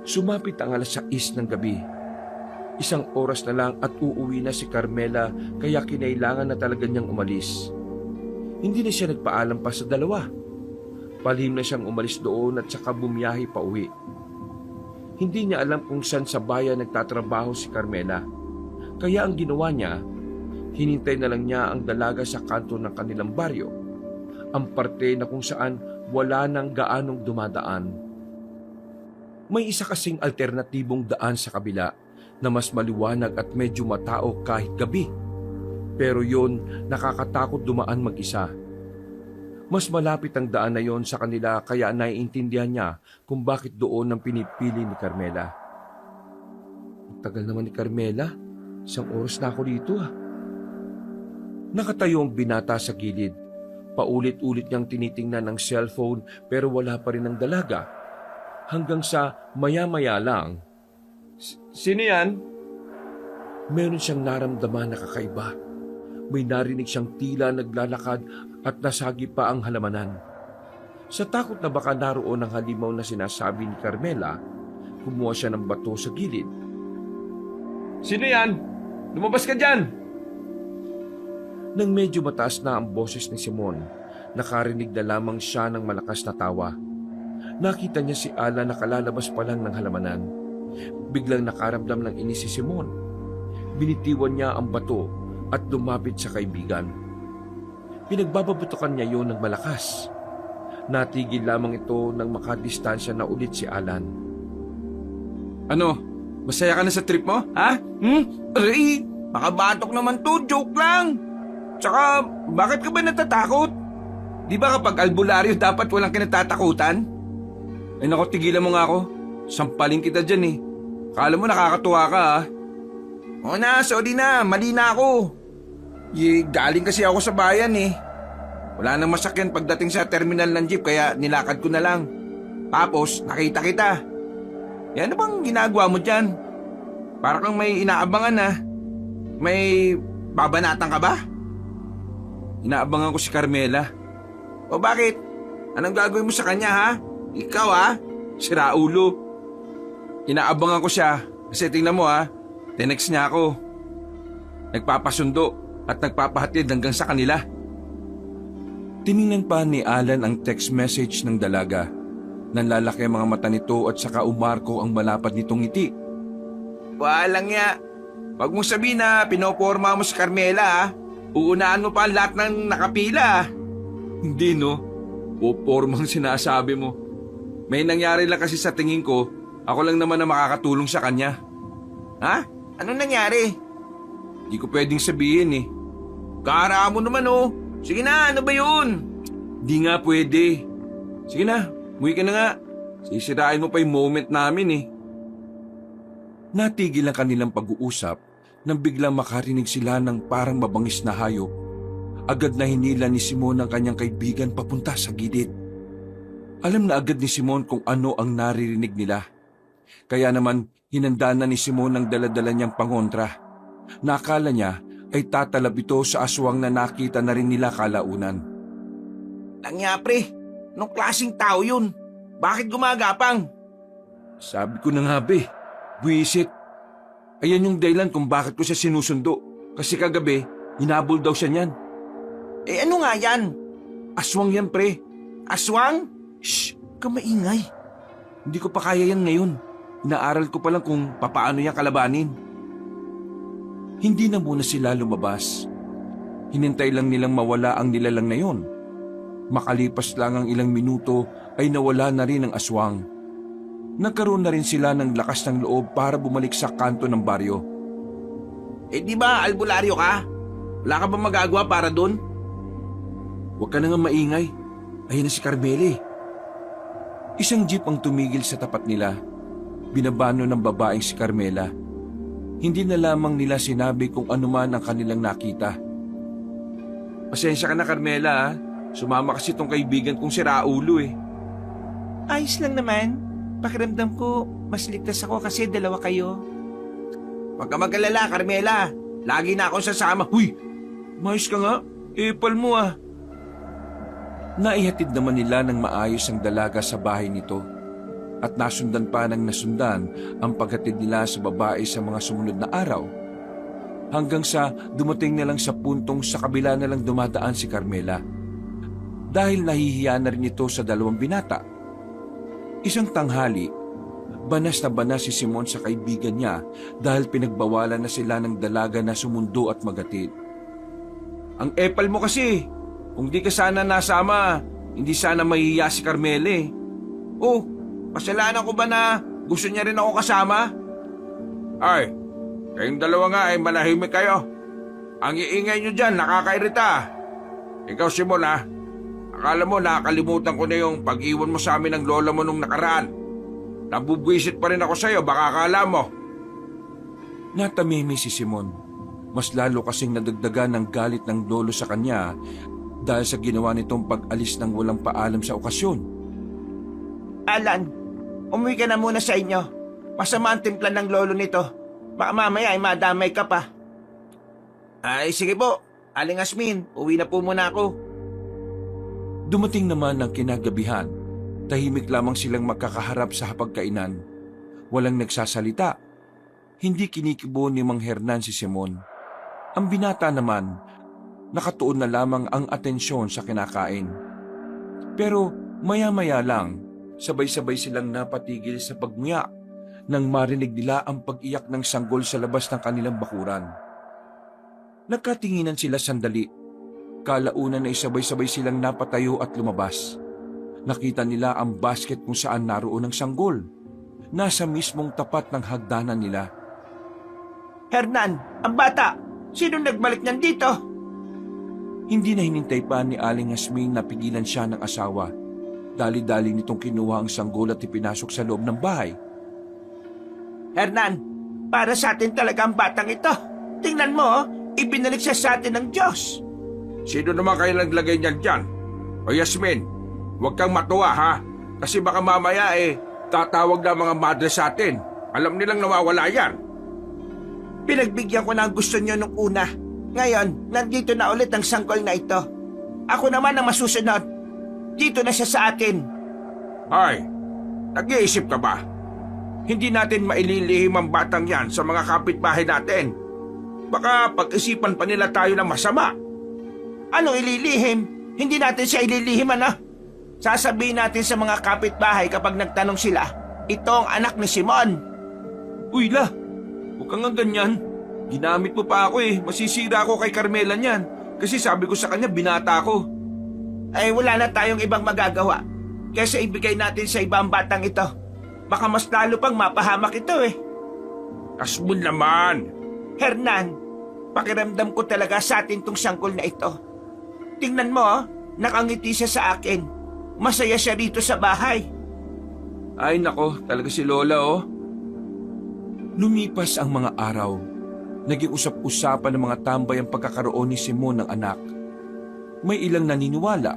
Sumapit ang 6:00 ng gabi. 1 oras na lang at uuwi na si Carmela kaya kinailangan na talaga niyang umalis. Hindi na siya nagpaalam pa sa dalawa. Palihim na siyang umalis doon at saka bumiyahe pa uwi. Hindi niya alam kung saan sa bayan nagtatrabaho si Carmela. Kaya ang ginawa niya, hinintay na lang niya ang dalaga sa kanto ng kanilang baryo. Ang parte na kung saan wala nang gaanong dumadaan. May isa kasing alternatibong daan sa kabila na mas maliwanag at medyo matao kahit gabi. Pero yon, nakakatakot dumaan mag-isa. Mas malapit ang daan na yon sa kanila kaya naiintindihan niya kung bakit doon ang pinipili ni Carmela. Ang tagal naman ni Carmela. 1 oras na ako dito ah. Nakatayo ang binata sa gilid. Paulit-ulit niyang tinitingnan ng cellphone pero wala pa rin ang dalaga. Hanggang sa maya-maya lang. Sino yan? Meron siyang naramdaman na kakaiba. May narinig siyang tila naglalakad at nasagi pa ang halamanan. Sa takot na baka naroon ang halimaw na sinasabi ni Carmela, kumuha siya ng bato sa gilid. Sino yan? Lumabas ka dyan! Nang medyo mataas na ang boses ni Simon, nakarinig na lamang siya ng malakas na tawa. Nakita niya si Ala na kalalabas pa lang ng halamanan. Biglang nakaramdam ng inis si Simon. Binitiwan niya ang bato at lumapit sa kaibigan. Pinagbababutukan niya yon ng malakas. Natigil lamang ito nang makadistansya na ulit si Alan. Ano? Masaya ka na sa trip mo? Ha? Aray, makabatok naman to, joke lang. Tsaka, bakit ka ba natatakot? Di ba kapag albularyo dapat walang kinatatakutan? Ay nako, tigilan mo nga ako. Sampaling kita dyan eh. Kala mo nakakatuwa ka ha? O na, sorry na, mali na ako. Galing kasi ako sa bayan eh. Wala nang masakyan pagdating sa terminal ng jeep kaya nilakad ko na lang. Tapos, nakita kita. Ano bang ginagawa mo dyan? Para kang may inaabangan na. May babanatan ka ba? Inaabangan ko si Carmela. O bakit? Anong gagawin mo sa kanya ha? Ikaw ha? Siraulo. Inaabangan ko siya kasi tingnan mo ha, tinext niya ako. Nagpapasundo at nagpapahatid hanggang sa kanila. Tiningnan pa ni Alan ang text message ng dalaga. Nanlalaki ang mga mata nito at saka umarko ang malapad nitong ngiti. Walang ya. Wag mong sabihin na pinoporma mo si Carmela ha. Uunaan mo pa ang lahat ng nakapila. Hindi no, popormang sinasabi mo. May nangyari lang kasi sa tingin ko, ako lang naman na makakatulong sa kanya. Ha? Anong nangyari? Di ko pwedeng sabihin eh. Kara mo naman oh. Sige na, ano ba yun? Di nga pwede. Sige na, umuwi ka na nga. Sisirain mo pa yung moment namin eh. Natigil ang kanilang pag-uusap nang biglang makarinig sila ng parang mabangis na hayop. Agad na hinila ni Simon ang kanyang kaibigan papunta sa gilid. Alam na agad ni Simon kung ano ang naririnig nila. Kaya naman hinanda na ni Simon ang daladala niyang pangontra. Nakala niya ay tatalab ito sa aswang na nakita na rin nila kalaunan. Langya pre, anong klaseng tao yun? Bakit gumagapang? Sabi ko na nga be, buwisit. Ayan yung dahilan kung bakit ko siya sinusundo. Kasi kagabi, hinabol daw siya niyan. Eh ano nga yan? Aswang yan pre. Aswang? Shh, kamaingay. Hindi ko pa kaya yan ngayon. Inaaral ko pa lang kung papaano yan kalabanin. Hindi na muna sila lumabas. Hinintay lang nilang mawala ang nilalang na yon. Makalipas lang ang ilang minuto ay nawala na rin ang aswang. Nagkaroon na rin sila ng lakas ng loob para bumalik sa kanto ng baryo. Eh di ba albularyo ka? Wala ka ba magagawa para dun? Huwag ka na nga maingay. Ayun na si Carmela. Isang jeep ang tumigil sa tapat nila. Binabano ng babaeng si Carmela. Hindi na lamang nila sinabi kung ano man ang kanilang nakita. Pasensya ka na Carmela ha. Sumama kasi tong kaibigan kong si Raulo eh. Ayos lang naman. Pakiramdam ko, mas ligtas ako kasi dalawa kayo. Huwag ka mag-alala, Carmela. Lagi na akong sasama. Huy! Mayos ka nga. Epal mo ah. Naihatid naman nila ng maayos ang dalaga sa bahay nito. At nasundan pa ng nasundan ang paghatid nila sa babae sa mga sumunod na araw. Hanggang sa dumating na lang sa puntong sa kabila na lang dumadaan si Carmela. Dahil nahihiya na rin ito sa dalawang binata. Isang tanghali, banas na banas si Simon sa kaibigan niya dahil pinagbawalan na sila ng dalaga na sumundo at magatid. Ang epal mo kasi. Kung di ka sana nasama, hindi sana mahihiya si Carmela eh. Oh, kasalanan ko ba na gusto niya rin ako kasama? Ay, kayong dalawa nga ay manahimik kayo. Ang iingay nyo dyan, nakakairita. Ikaw Simon ha, akala mo nakakalimutan ko na yung pag-iwan mo sa amin ng lola mo nung nakaraan. Nabubwisit pa rin ako sa'yo, baka akala mo. Natamimi si Simon. Mas lalo kasing nadagdagan ng galit ng lolo sa kanya dahil sa ginawa nitong pag-alis ng walang paalam sa okasyon. Alan, umuwi ka na muna sa inyo. Masama ang timpla ng lolo nito. Baka mamaya ay madamay ka pa. Ay, sige po. Aling Asmin, uwi na po muna ako. Dumating naman ang kinagabihan. Tahimik lamang silang magkakaharap sa hapagkainan. Walang nagsasalita. Hindi kinikibo ni Mang Hernan si Simon. Ang binata naman, nakatuon na lamang ang atensyon sa kinakain. Pero maya-maya lang, sabay-sabay silang napatigil sa pagmuya nang marinig nila ang pag-iyak ng sanggol sa labas ng kanilang bakuran. Nagkatinginan sila sandali. Kalaunan ay sabay-sabay silang napatayo at lumabas. Nakita nila ang basket kung saan naroon ang sanggol. Nasa mismong tapat ng hagdanan nila. Hernan, ang bata! Sino nagbalik niyan dito? Hindi na hinintay pa ni Aling Asming na pigilan siya ng asawa. Dali-dali nitong kinuha ang sanggol at ipinasok sa loob ng bahay. Hernan, para sa atin talaga ang batang ito. Tingnan mo, ibinalik siya sa atin ng Diyos. Sino naman kayo naglagay niyan dyan? O Yasmin, huwag kang matuwa ha. Kasi baka mamaya tatawag na mga madre sa atin. Alam nilang nawawala yan. Pinagbigyan ko na ang gusto niyo nung una. Ngayon, nandito na ulit ang sanggol na ito. Ako naman ang masusunod. Dito na siya sa atin. Ay, nag-iisip ka ba? Hindi natin maililihim ang batang yan sa mga kapitbahay natin. Baka pag-isipan pa nila tayo ng masama. Anong ililihim? Hindi natin siya ililihim, ano? Sasabihin natin sa mga kapitbahay kapag nagtanong sila, ito ang anak ni Simon. Uy, La! Huwag kang nga ganyan. Ginamit mo pa ako eh. Masisira ako kay Carmela niyan. Kasi sabi ko sa kanya, binata ko. Ay wala na tayong ibang magagawa. Kesa ibigay natin sa ibang batang ito. Baka mas lalo pang mapahamak ito eh. Hasmon naman. Hernan, pakiramdam ko talaga sa atin tong sanggol na ito. Tingnan mo, nakangiti siya sa akin. Masaya siya rito sa bahay. Ay nako, talaga si Lola oh. Lumipas ang mga araw. Naging usap-usapan ng mga tambay ang pagkakaroon ni Simon ng anak. May ilang naniniwala,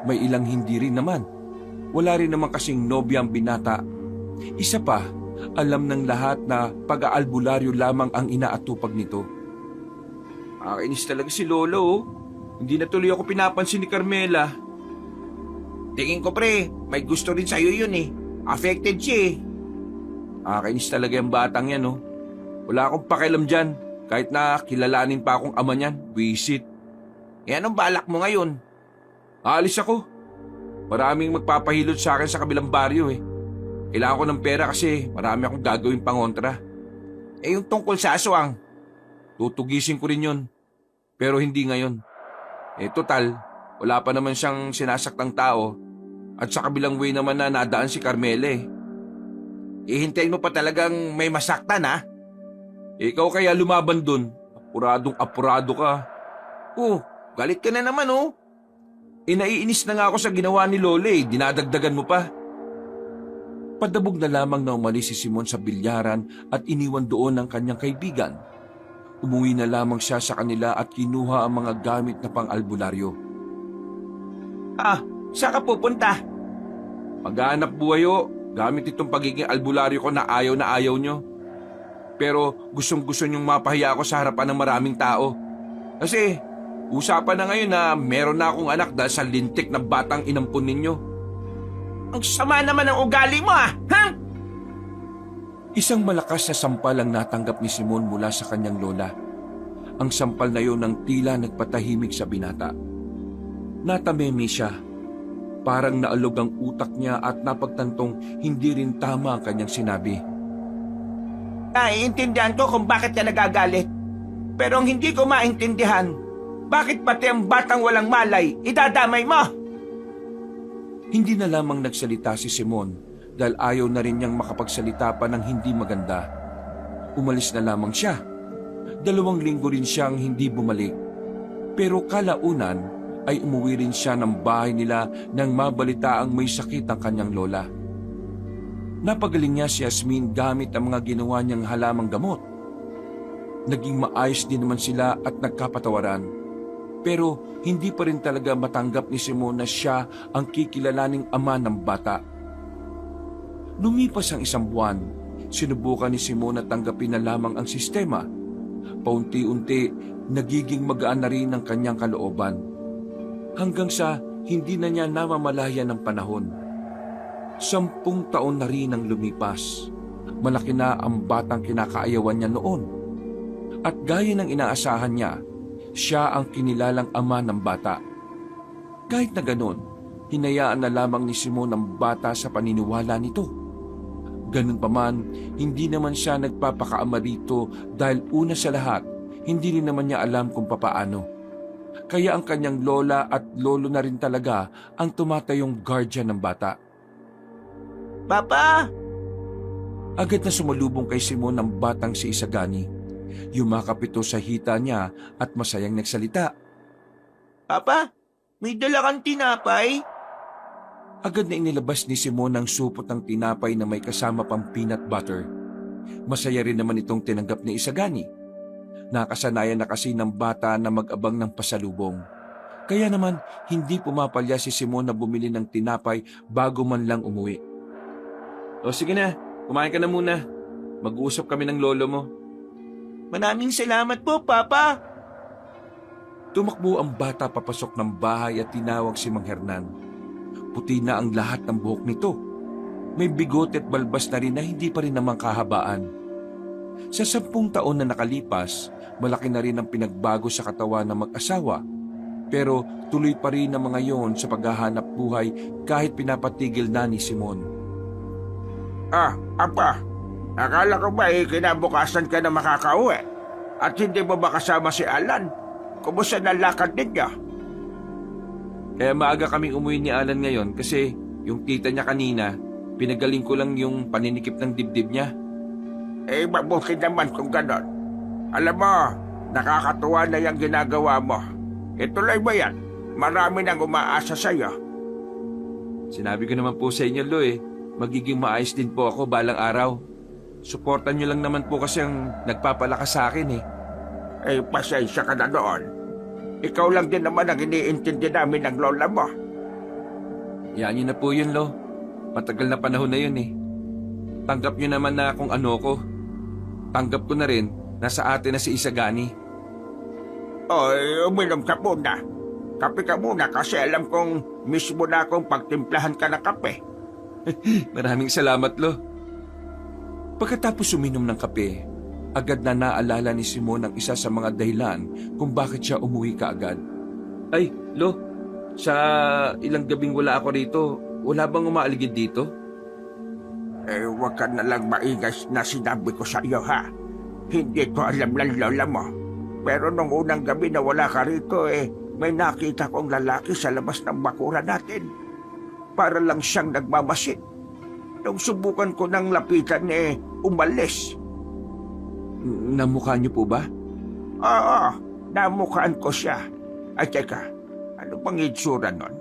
may ilang hindi rin naman. Wala rin naman kasing nobya ang binata. Isa pa, alam ng lahat na pag-aalbularyo lamang ang inaatupag nito. Nakakainis talaga si Lola oh. Hindi na tuloy ako pinapansin ni Carmela. Tingin ko pre, may gusto rin sa'yo yun eh. Affected siya eh. Nakakainis talaga yung batang yan oh. Wala akong pakialam dyan. Kahit na kilalanin pa akong ama niyan, visit. Eh anong balak mo ngayon? Aalis ako. Maraming magpapahilot sa akin sa kabilang baryo eh. Kailangan ko ng pera kasi marami akong gagawin pangontra. Eh yung tungkol sa aswang. Tutugisin ko rin yun. Pero hindi ngayon. Eh total, wala pa naman siyang sinasaktang tao. At sa kabilang way naman na nadaan si Carmela eh. Ihintayin mo pa talagang may masaktan ha? Ikaw kaya lumaban dun. Apuradong-apurado ka. Oh, galit ka na naman oh. Naiinis na nga ako sa ginawa ni Lola eh. Dinadagdagan mo pa. Padabog na lamang na umalis si Simon sa bilyaran at iniwan doon ang kanyang kaibigan. Umuwi na lamang siya sa kanila at kinuha ang mga gamit na pang-albularyo. Ah, saan ka pupunta? Maghanap buhay o. Gamit itong pagiging albularyo ko na ayaw nyo. Pero gustong-gusto nyong mapahiya ako sa harapan ng maraming tao. Kasi usapan na ngayon na meron na akong anak dahil sa lintik na batang inampun ninyo. Ang sama naman ng ugali mo ah! Ha? Isang malakas na sampal ang natanggap ni Simon mula sa kanyang lola. Ang sampal na yun ang tila nagpatahimik sa binata. Natamemi siya. Parang naalog ang utak niya at napagtantong hindi rin tama ang kanyang sinabi. Naiintindihan ko kung bakit ka nagagalit. Pero ang hindi ko maintindihan, bakit pati ang batang walang malay, idadamay mo? Hindi na lamang nagsalita si Simon dahil ayaw na rin niyang makapagsalita pa ng hindi maganda. Umalis na lamang siya. 2 linggo rin siyang hindi bumalik. Pero kalaunan ay umuwi rin siya ng bahay nila nang mabalita ang may sakit ang kanyang lola. Napagaling niya si Yasmin gamit ang mga ginawa niyang halamang gamot. Naging maayos din naman sila at nagkapatawaran. Pero hindi pa rin talaga matanggap ni Simon na siya ang kikilalaning ama ng bata. Lumipas ang 1 buwan, sinubukan ni Simon na tanggapin na lamang ang sistema. Paunti-unti, nagiging magaan na rin ang kanyang kalooban. Hanggang sa hindi na niya namamalayan ng panahon. 10 taon na rin ang lumipas. Malaki na ang batang kinakaayawan niya noon. At gaya ng inaasahan niya, siya ang kinilalang ama ng bata. Kahit na ganon, hinayaan na lamang ni Simon ang bata sa paniniwala nito. Ganun pa man, hindi naman siya nagpapakaama dito dahil una sa lahat, hindi rin naman niya alam kung papaano. Kaya ang kanyang lola at lolo na rin talaga ang tumatayong guardian ng bata. Papa! Agad na sumalubong kay Simon ang batang si Isagani. Yumakap ito sa hita niya at masayang nagsalita. Papa, may dala kang tinapay? Agad na inilabas ni Simon ang supot ng tinapay na may kasama pang peanut butter. Masaya rin naman itong tinanggap ni Isagani. Nakasanayan na kasi ng bata na mag-abang ng pasalubong. Kaya naman hindi pumapalya si Simon na bumili ng tinapay bago man lang umuwi. O sige na, kumain ka na muna. Mag-uusap kami ng lolo mo. Maraming salamat po, Papa. Tumakbo ang bata papasok ng bahay at tinawag si Mang Hernan. Puti na ang lahat ng buhok nito. May bigote at balbas na rin na hindi pa rin naman kahabaan. Sa 10 taon na nakalipas, malaki na rin ang pinagbago sa katawan ng mag-asawa. Pero tuloy pa rin ang mga yon sa paghahanap buhay kahit pinapatigil na ni Simon. Apa, akala ko ba kinabukasan ka na makakauwi? At hindi mo ba kasama si Alan? Kumusta na lakad ninyo? Kaya maaga kaming umuwi ni Alan ngayon kasi yung tita niya kanina, pinagaling ko lang yung paninikip ng dibdib niya. Mabuti naman kung ganon. Alam mo, nakakatuwa na yung ginagawa mo. Ituloy mo yan. Marami nang umaasa sa'yo. Sinabi ko naman po sa inyo, Lo magiging maayos din po ako balang araw. Suportan niyo lang naman po kasi ang nagpapalakas sa akin Pasensya ka na doon. Ikaw lang din naman ang iniintindi namin ng lola mo. Yan niyo na po yun, Lo. Matagal na panahon na yun Tanggap niyo naman na kung ano ko. Tanggap ko na rin na sa atin na si Isagani. Uminom ka muna. Kape ka muna kasi alam kong mismo na akong pagtimplahan ka ng kape. Maraming salamat, Lo. Pagkatapos uminom ng kape, agad na naalala ni Simon ang isa sa mga dahilan kung bakit siya umuwi kaagad. Ay, Lo, sa ilang gabing wala ako rito, wala bang umaaligid dito? Huwag ka na lang maingay na sinabi ko sa iyo, ha? Hindi ko alam ng lola mo. Pero nung unang gabi na wala ka rito, may nakita kong lalaki sa labas ng bakuran natin. Para lang siyang nagmamasid. Nung subukan ko ng lapitan, umalis. Namukha niyo po ba? Oo, namukhaan ko siya. Ay, teka, ano bang itsura nun?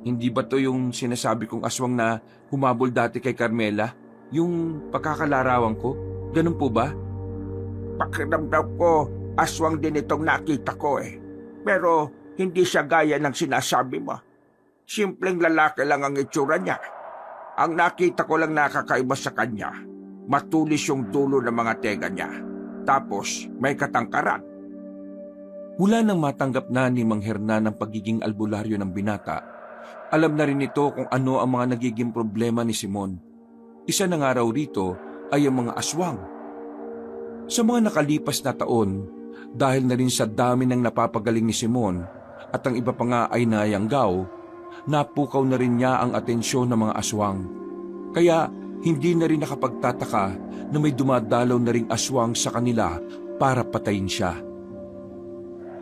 Hindi ba to yung sinasabi kong aswang na humabol dati kay Carmela? Yung pagkakalarawan ko? Ganun po ba? Pakiramdam ko, aswang din itong nakita ko Pero hindi siya gaya ng sinasabi mo. Simpleng lalaki lang ang itsura niya. Ang nakita ko lang nakakaiba sa kanya, matulis yung dulo ng mga tenga niya. Tapos may katangkaran. Mula nang matanggap na ni Mang Hernan ang pagiging albularyo ng binata, alam na rin nito kung ano ang mga nagiging problema ni Simon. Isa na nga raw rito ay ang mga aswang. Sa mga nakalipas na taon, dahil na rin sa dami ng napapagaling ni Simon at ang iba pa nga ay nayanggaw, napukaw na rin niya ang atensyon ng mga aswang. Kaya hindi na rin nakapagtataka na may dumadalaw na ring aswang sa kanila para patayin siya.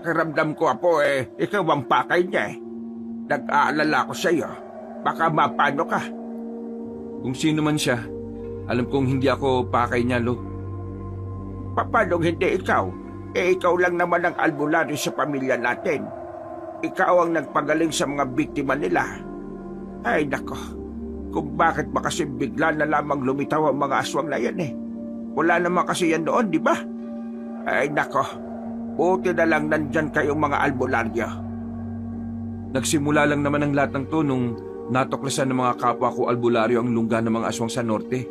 Karamdam ko, Apo, ikaw ang pakay niya Nag-aalala ko sa iyo. Baka mapano ka. Kung sino man siya, alam kong hindi ako pakay niya, Lo. Paano hindi ikaw? Ikaw lang naman ang albularyo sa pamilya natin. Ikaw ang nagpagaling sa mga biktima nila. Ay nako, kung bakit ba kasi bigla na lamang lumitaw ang mga aswang na yan Wala naman kasi yan noon, di ba? Ay nako, buti na lang nandyan kayong mga albularyo. Nagsimula lang naman ang lahat ng to nung natuklasan ng mga kapwa ko albularyo ang lungga ng mga aswang sa norte.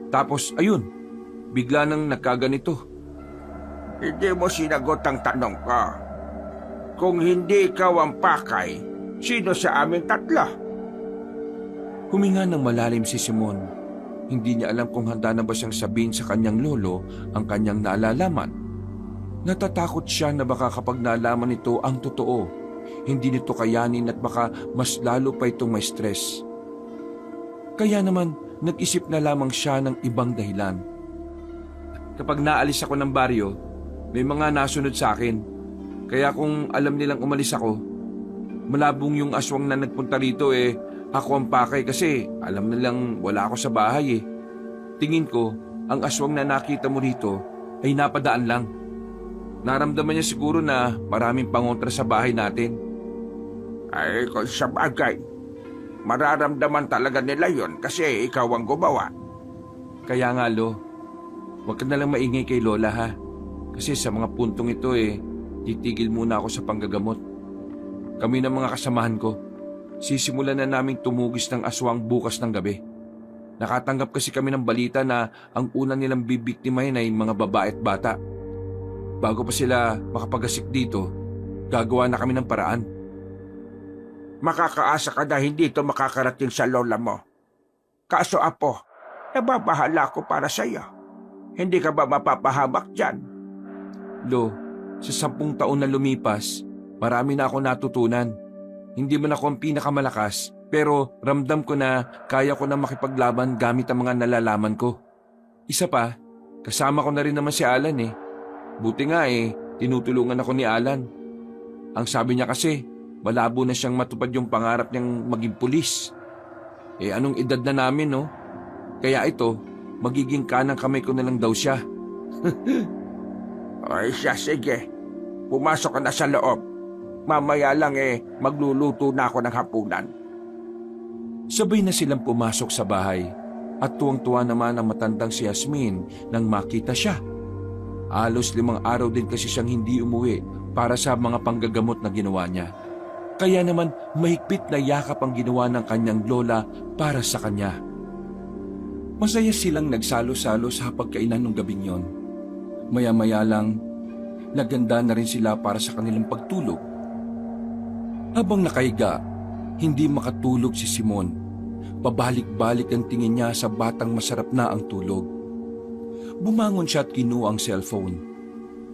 Tapos, ayun, bigla nang nagkaganito. Hindi mo sinagot ang tanong ko. Kung hindi ikaw ang pakay, sino sa aming tatlo? Huminga ng malalim si Simon. Hindi niya alam kung handa na ba siyang sabihin sa kanyang lolo ang kanyang naalalaman. Natatakot siya na baka kapag nalaman nito ang totoo, hindi nito kayanin at baka mas lalo pa itong may stress. Kaya naman, nag-isip na lamang siya ng ibang dahilan. Kapag naalis ako ng baryo, may mga nasunod sa akin. Kaya kung alam nilang umalis ako, malabong yung aswang na nagpunta rito ako ang pakay kasi alam nilang wala ako sa bahay Tingin ko, ang aswang na nakita mo rito ay napadaan lang. Naramdaman niya siguro na maraming pangontra sa bahay natin. Ay, kung sa bagay, mararamdaman talaga nila yon kasi ikaw ang gumawa. Kaya nga, Lo, huwag ka nalang maingay kay Lola, ha? Kasi sa mga puntong ito titigil muna ako sa panggagamot. Kami ng mga kasamahan ko, sisimulan na naming tumugis ng aswang bukas ng gabi. Nakatanggap kasi kami ng balita na ang una nilang bibiktimahin ay mga babae at bata. Bago pa sila makapagasik dito, gagawa na kami ng paraan. Makakaasa ka na hindi ito makakarating sa lola mo. Kaso Apo, nababahala ko para sa iyo. Hindi ka ba mapapahamak dyan? Lo, sa 10 taon na lumipas, Marami na ako natutunan. Hindi man ako ang pinakamalakas, pero ramdam ko na kaya ko na makipaglaban gamit ang mga nalalaman ko. Isa pa, kasama ko na rin naman si Alan eh. Buti nga tinutulungan ako ni Alan. Ang sabi niya kasi, malabo na siyang matupad yung pangarap niyang maging pulis. Anong edad na namin, no? Kaya ito, magiging kanang kamay ko na lang daw siya. Ay siya, sige. Pumasok ka na sa loob. Mamaya lang magluluto na ako ng hapunan. Sabay na silang pumasok sa bahay at tuwang-tuwa naman ang matandang si Yasmin nang makita siya. Halos 5 araw din kasi siyang hindi umuwi para sa mga panggagamot na ginawa niya. Kaya naman mahigpit na yakap ang ginawa ng kanyang lola para sa kanya. Masaya silang nagsalo-salo sa hapagkainan ng gabing yon. Maya-maya lang, naganda na rin sila para sa kanilang pagtulog. Habang nakahiga, hindi makatulog si Simon. Pabalik-balik ang tingin niya sa batang masarap na ang tulog. Bumangon siya at kinuha ang cellphone.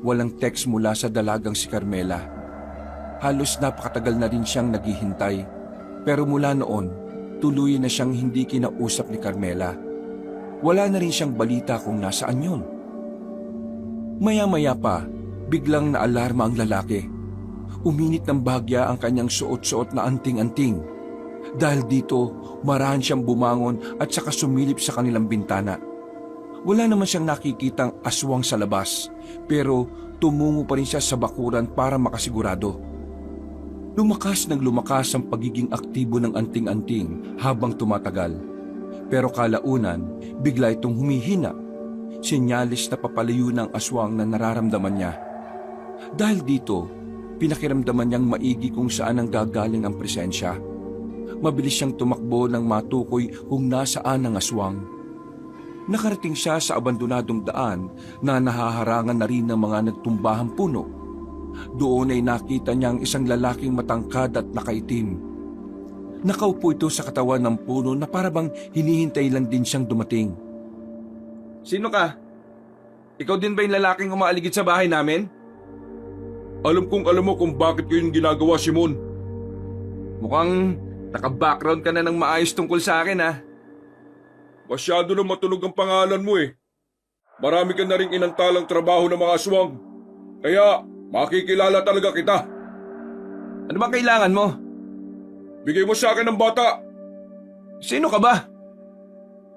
Walang text mula sa dalagang si Carmela. Halos napakatagal na rin siyang naghihintay. Pero mula noon, tuluyan na siyang hindi kinausap ni Carmela. Wala na rin siyang balita kung nasaan yun. Maya-maya pa, biglang naalarma ang lalaki. Uminit ng bahagya ang kanyang suot-suot na anting-anting. Dahil dito, marahan siyang bumangon at saka sumilip sa kanilang bintana. Wala naman siyang nakikitang aswang sa labas, pero tumungo pa rin siya sa bakuran para makasigurado. Lumakas ng lumakas ang pagiging aktibo ng anting-anting habang tumatagal. Pero kalaunan, bigla itong humihina. Senyalis na papalayo ng aswang na nararamdaman niya. Dahil dito, pinakiramdaman niyang maigi kung saan ang gagaling ang presensya. Mabilis siyang tumakbo nang matukoy kung nasaan ang aswang. Nakarating siya sa abandonadong daan na nahaharangan na rin ng mga nagtumbahang puno. Doon ay nakita niya ang isang lalaking matangkad at nakaitim. Nakaupo ito sa katawan ng puno na parabang hinihintay lang din siyang dumating. Sino ka? Ikaw din ba yung lalaking umaaligid sa bahay namin? Alam kong alam mo kung bakit ko yung ginagawa, Simon. Mukhang naka-background ka na ng maayos tungkol sa akin, ha? Masyado na matunog ang pangalan mo eh. Marami ka na rin inantalang trabaho ng mga aswang. Kaya makikilala talaga kita. Ano ba kailangan mo? Bigay mo sa akin ng bata. Sino ka ba?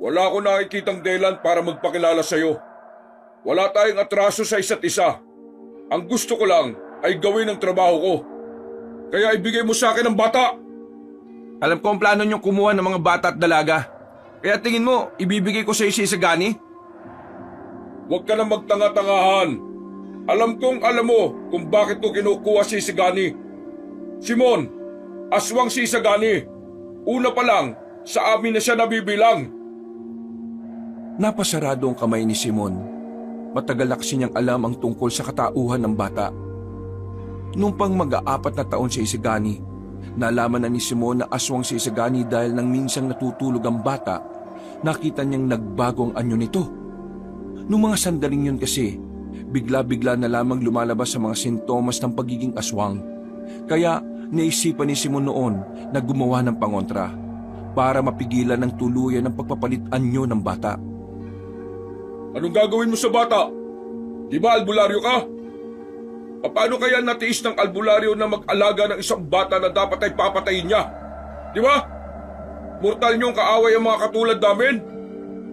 Wala akong nakikitang dahilan para magpakilala sa'yo. Wala tayong atraso sa isa't isa. Ang gusto ko lang ay gawin ang trabaho ko. Kaya ibigay mo sa akin ang bata. Alam ko ang plano niyong kumuha ng mga bata at dalaga. Kaya tingin mo, ibibigay ko sa iyo si Isagani? Huwag ka na magtanga-tangahan. Alam kong alam mo kung bakit ko kinukuha si Isagani. Simon, aswang si Isagani. Una pa lang, sa amin na siya nabibilang. Napasarado ang kamay ni Simon. Matagal na kasi niyang alam ang tungkol sa katauhan ng bata. Noong pang mag-4 na taon si Isagani, nalaman na ni Simon na aswang si Isagani dahil nang minsang natutulog ang bata, nakita niyang nagbago ang anyo nito. Noong mga sandaling yun kasi, bigla-bigla na lamang lumalabas sa mga sintomas ng pagiging aswang. Kaya naisipan ni Simon noon na gumawa ng pangontra para mapigilan ng tuluyan ang pagpapalit anyo ng bata. Anong gagawin mo sa bata? Di ba albularyo ka? Paano kaya natiis ng albularyo na mag-alaga ng isang bata na dapat ay papatayin niya? Di ba? Mortal niyong kaaway ang mga katulad namin?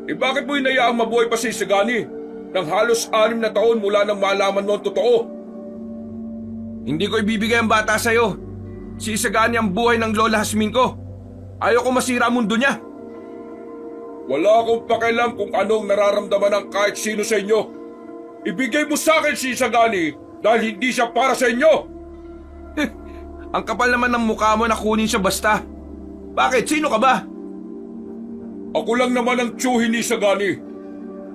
Bakit mo hinayaang mabuhay pa si Isagani nang halos 6 na taon mula nang malaman mo ang totoo? Hindi ko ibibigay ang bata sa'yo. Si Isagani ang buhay ng Lola Hasmin ko. Ayaw ko masira ang mundo niya. Wala akong pakialam kung anong nararamdaman ng kahit sino sa inyo. Ibigay mo sa akin si Isagani dahil hindi siya para sa inyo. Ang kapal naman ng mukha mo na kunin siya basta. Bakit? Sino ka ba? Ako lang naman ang tiyuhin ni Isagani.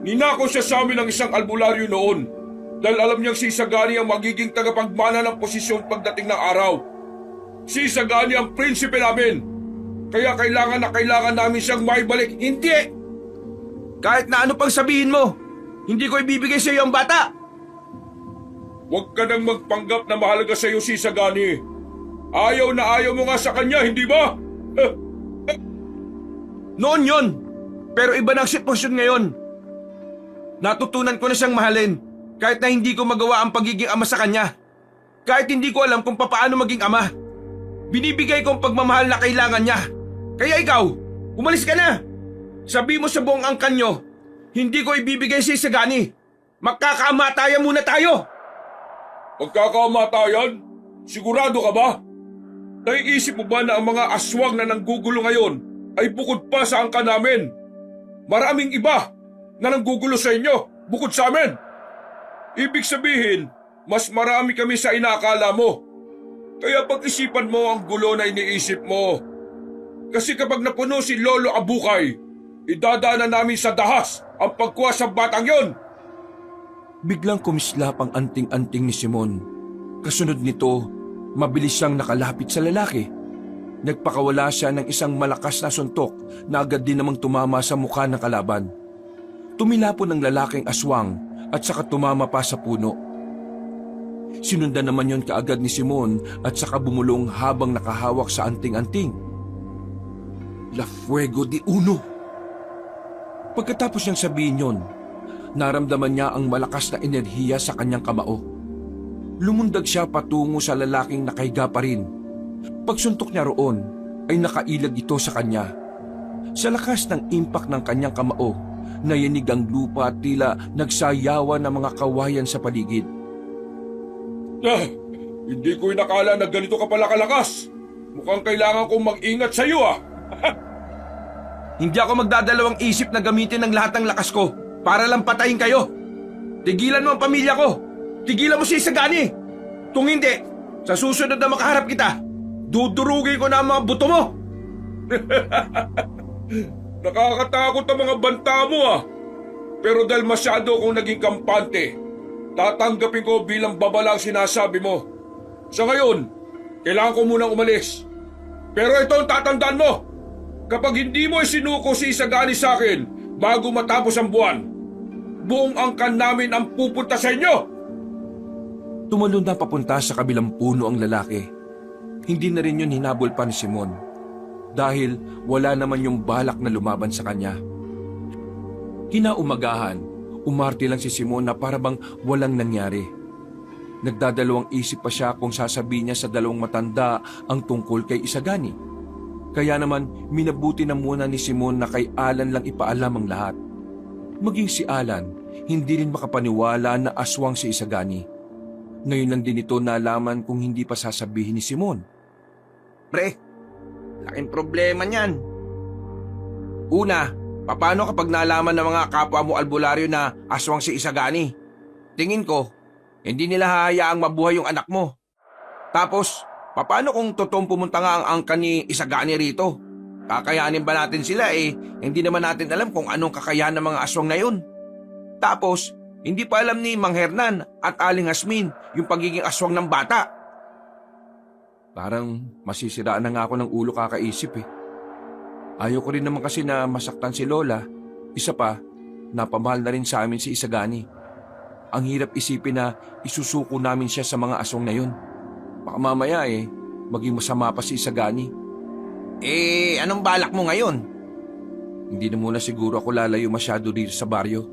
Ninakaw siya sa amin ng isang albularyo noon dahil alam niyang si Isagani ang magiging tagapagmana ng posisyon pagdating ng araw. Si Isagani ang prinsipe namin. Kaya kailangan na kailangan namin siyang maibalik. Hindi! Kahit na ano pang sabihin mo, hindi ko ibibigay sa iyo ang bata. Huwag ka nang magpanggap na mahalaga sa iyo si Isagani. Ayaw na ayaw mo nga sa kanya, hindi ba? Noon yon, pero iba na ang sitwasyon ngayon. Natutunan ko na siyang mahalin kahit na hindi ko magawa ang pagiging ama sa kanya. Kahit hindi ko alam kung paano maging ama. Binibigay ko ang pagmamahal na kailangan niya. Kaya ikaw, umalis ka na. Sabi mo sa buong angkan nyo, hindi ko ibibigay si Isagani. Magkakaamatayan muna tayo. Pagkakamatayan? Sigurado ka ba? Naiisip mo ba na ang mga aswang na nanggugulo ngayon ay bukod pa sa angkan namin? Maraming iba na nanggugulo sa inyo bukod sa amin. Ibig sabihin, mas marami kami sa inakala mo. Kaya pag-isipan mo ang gulo na iniisip mo. Kasi kapag napuno si Lolo Abukay, idadaanan namin sa dahas ang pagkuha sa batang yon. Biglang kumislap ang anting-anting ni Simon. Kasunod nito, mabilis siyang nakalapit sa lalaki. Nagpakawala siya ng isang malakas na suntok na agad din namang tumama sa mukha ng kalaban. Tumilapon ng lalaking aswang at saka tumama pa sa puno. Sinundan naman yon kaagad ni Simon at saka bumulong habang nakahawak sa anting-anting. La Fuego de Uno! Pagkatapos niyang sabihin yon, naramdaman niya ang malakas na enerhiya sa kanyang kamao. Lumundag siya patungo sa lalaking nakahiga pa rin. Pagsuntok niya roon, ay nakailag ito sa kanya. Sa lakas ng impact ng kanyang kamao, nayanig ang lupa at tila nagsayawan ng mga kawayan sa paligid. Hindi ko inakala na ganito ka pala kalakas. Mukhang kailangan kong mag-ingat sa iyo Hindi ako magdadalawang isip na gamitin ang lahat ng lakas ko para lang patayin kayo. Tigilan mo ang pamilya ko. Tigilan mo si Isagani. Kung hindi, sa susunod na makaharap kita, dudurugin ko na ang mga buto mo. Nakakatakot ang mga banta mo Pero dahil masyado akong naging kampante, tatanggapin ko bilang babala ang sinasabi mo. Sa ngayon, kailangan ko munang umalis. Pero ito ang tatandaan mo. Kapag hindi mo isinuko si Isagani sa akin bago matapos ang buwan, buong angkan namin ang pupunta sa inyo. Tumalon na papunta sa kabilang puno ang lalaki. Hindi na rin yun hinabol pa ni Simon dahil wala naman yung balak na lumaban sa kanya. Kinaumagahan, umarte lang si Simon na parabang walang nangyari. Nagdadalawang isip pa siya kung sasabihin niya sa dalawang matanda ang tungkol kay Isagani. Kaya naman minabuti na muna ni Simon na kay Alan lang ipaalam ang lahat. Maging si Alan, hindi rin makapaniwala na aswang si Isagani. Ngayon lang din ito nalaman kung hindi pa sasabihin ni Simon. Pre, laking problema niyan. Una, paano kapag nalaman ng mga kapwa mo albularyo na aswang si Isagani? Tingin ko, hindi nila hahayaang mabuhay yung anak mo. Tapos, paano kung totoong pumunta nga ang angkan ni Isagani rito? Kakayanin ba natin sila hindi naman natin alam kung anong kakayahan ng mga aswang na yun. Tapos, hindi pa alam ni Mang Hernan at Aling Asmin yung pagiging aswang ng bata. Parang masisiraan na nga ako ng ulo kakaisip Ayaw ko rin naman kasi na masaktan si Lola. Isa pa, napamahal na rin sa amin si Isagani. Ang hirap isipin na isusuko namin siya sa mga aswang na yun. Baka mamaya maging masama pa si Isagani. Anong balak mo ngayon? Hindi na muna siguro ako lalayo masyado dito sa baryo.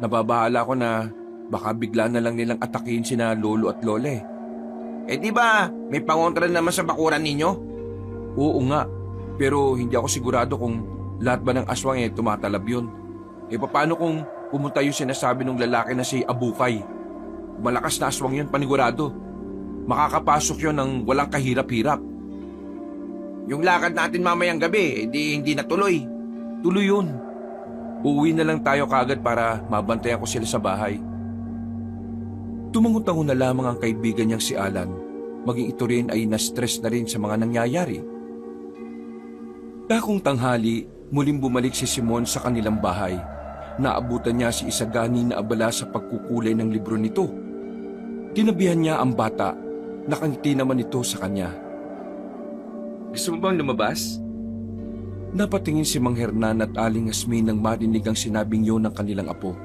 Nababahala ko na baka bigla na lang nilang atakin sina lolo at lola Di ba may pangontra naman sa bakuran ninyo? Oo nga, pero hindi ako sigurado kung lahat ba ng aswang tumatalab yun. Paano kung pumunta yung sinasabi ng lalaki na si Abukay? Malakas na aswang yun, panigurado. Makakapasok yun ng walang kahirap-hirap. Yung lakad natin mamayang gabi, hindi natuloy. Tuloy yun. Uuwi na lang tayo kaagad para mabantayan ko sila sa bahay. Tumangot-tango na lamang ang kaibigan niyang si Alan. Maging ito rin ay na-stress na rin sa mga nangyayari. Dakong tanghali, muling bumalik si Simon sa kanilang bahay. Naabutan niya si Isagani na abala sa pagkukulay ng libro nito. Tinabihan niya ang bata. Nakangiti naman ito sa kanya. Gusto mo bang lumabas? Napatingin si Mang Hernan at Aling Asmin nang marinig ang sinabing yun ng kanilang apo.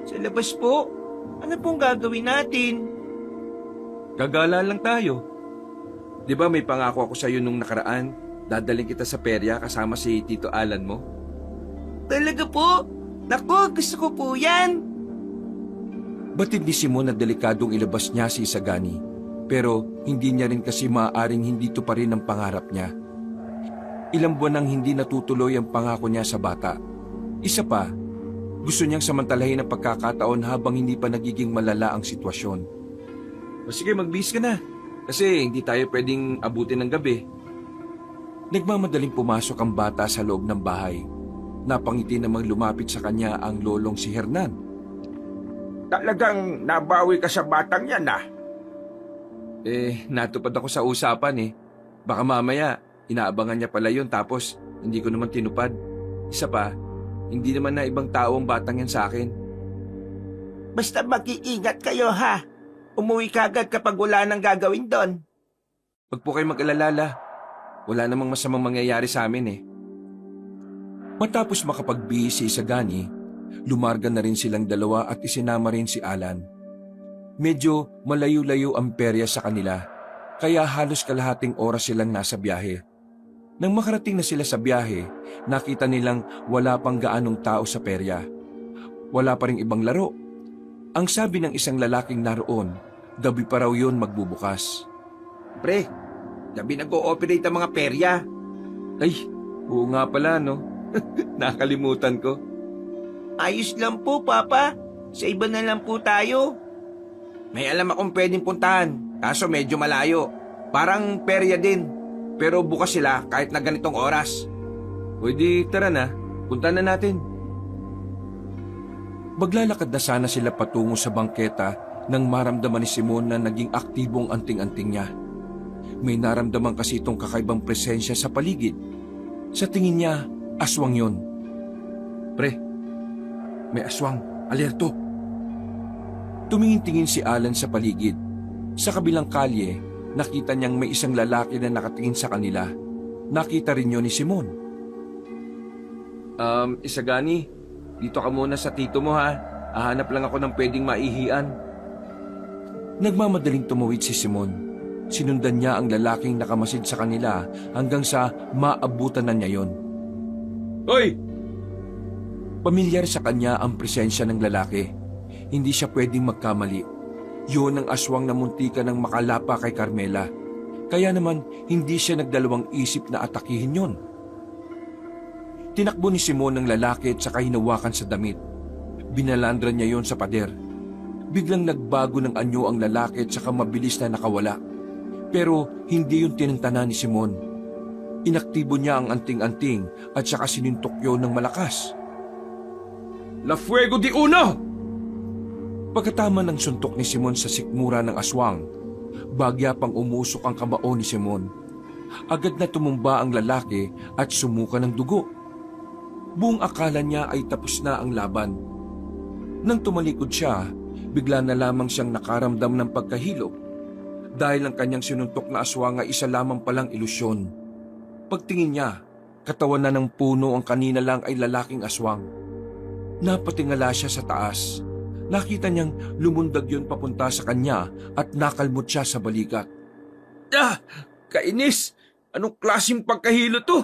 Sa labas po, Ano pong gagawin natin? Gagala lang tayo. Di ba may pangako ako sa'yo nung nakaraan? Dadaling kita sa perya kasama si Tito Alan mo. Talaga po? Naku, gusto ko po yan. Batid ni Simon na delikadong ilabas niya si Isagani, pero hindi niya rin kasi maaaring hindi tuparin ang pangarap niya. Ilang buwan nang hindi natutuloy ang pangako niya sa bata. Isa pa, gusto niyang samantalahin ang pagkakataon habang hindi pa nagiging malala ang sitwasyon. O sige, magbihis ka na. Kasi hindi tayo pwedeng abutin ng gabi. Nagmamadaling pumasok ang bata sa loob ng bahay. Napangiti namang lumapit sa kanya ang lolong si Hernan. Talagang nabawi ka sa batang yan ah. Natupad ako sa usapan eh. Baka mamaya, inaabangan niya pala yun tapos hindi ko naman tinupad. Isa pa, hindi naman na ibang tao ang batang yan sa akin. Basta mag-iingat kayo ha. Umuwi ka agad kapag wala nang gagawin doon. Wag po kayo mag-alalala. Wala namang masamang mangyayari sa amin eh. Matapos makapagbihis si Isagani, lumarga na rin silang dalawa at isinama rin si Alan. Medyo malayo-layo ang perya sa kanila, kaya halos kalahating oras silang nasa biyahe. Nang makarating na sila sa biyahe, nakita nilang wala pang gaanong tao sa perya. Wala pa ring ibang laro. Ang sabi ng isang lalaking naroon, gabi pa raw yun magbubukas. Pre, gabi nag-ooperate ang mga perya. Ay, oo nga pala no. Nakalimutan ko. Ayos lang po, Papa. Sa iba na lang po tayo. May alam akong pwedeng puntahan, kaso medyo malayo. Parang perya din. Pero bukas sila kahit na ganitong oras. Pwede tara na, punta na natin. Maglalakad na sana sila patungo sa bangketa nang maramdaman ni Simon na naging aktibong anting-anting niya. May naramdaman kasi itong kakaibang presensya sa paligid. Sa tingin niya, aswang yon. Pre, may aswang, alerto. Tumingin-tingin si Alan sa paligid. Sa kabilang kalye, nakita niyang may isang lalaki na nakatingin sa kanila. Nakita rin yun ni Simon. Isagani, dito ka muna sa tito mo ha. Hahanap lang ako ng pwedeng maihian. Nagmamadaling tumawid si Simon. Sinundan niya ang lalaking nakamasid sa kanila hanggang sa maabutan na niya yon. Hoy! Pamilyar sa kanya ang presensya ng lalaki. Hindi siya pwedeng magkamali. Yun ang aswang na muntika ng makalapa kay Carmela. Kaya naman hindi siya nagdalawang isip na atakihin yon. Tinakbo ni Simon ng lalaki at saka hinawakan sa damit. Binalandra niya yon sa pader. Biglang nagbago ng anyo ang lalaki at saka mabilis na nakawala. Pero hindi yun tinintana ni Simon. Inaktibo niya ang anting-anting at saka sinintok yun ng malakas. La Fuego di Uno! Pagkatama ng suntok ni Simon sa sikmura ng aswang, bagya pang umusok ang kamao ni Simon. Agad na tumumba ang lalaki at sumuka ng dugo. Buong akala niya ay tapos na ang laban. Nang tumalikod siya, bigla na lamang siyang nakaramdam ng pagkahilo. Dahil ang kanyang sinuntok na aswang ay isa lamang palang ilusyon. Pagtingin niya, katawan na ng puno ang kanina lang ay lalaking aswang. Napatingala siya sa taas. Nakita niyang lumundag yun papunta sa kanya at nakalmot siya sa balikat. Kainis! Anong klaseng pagkahilo to?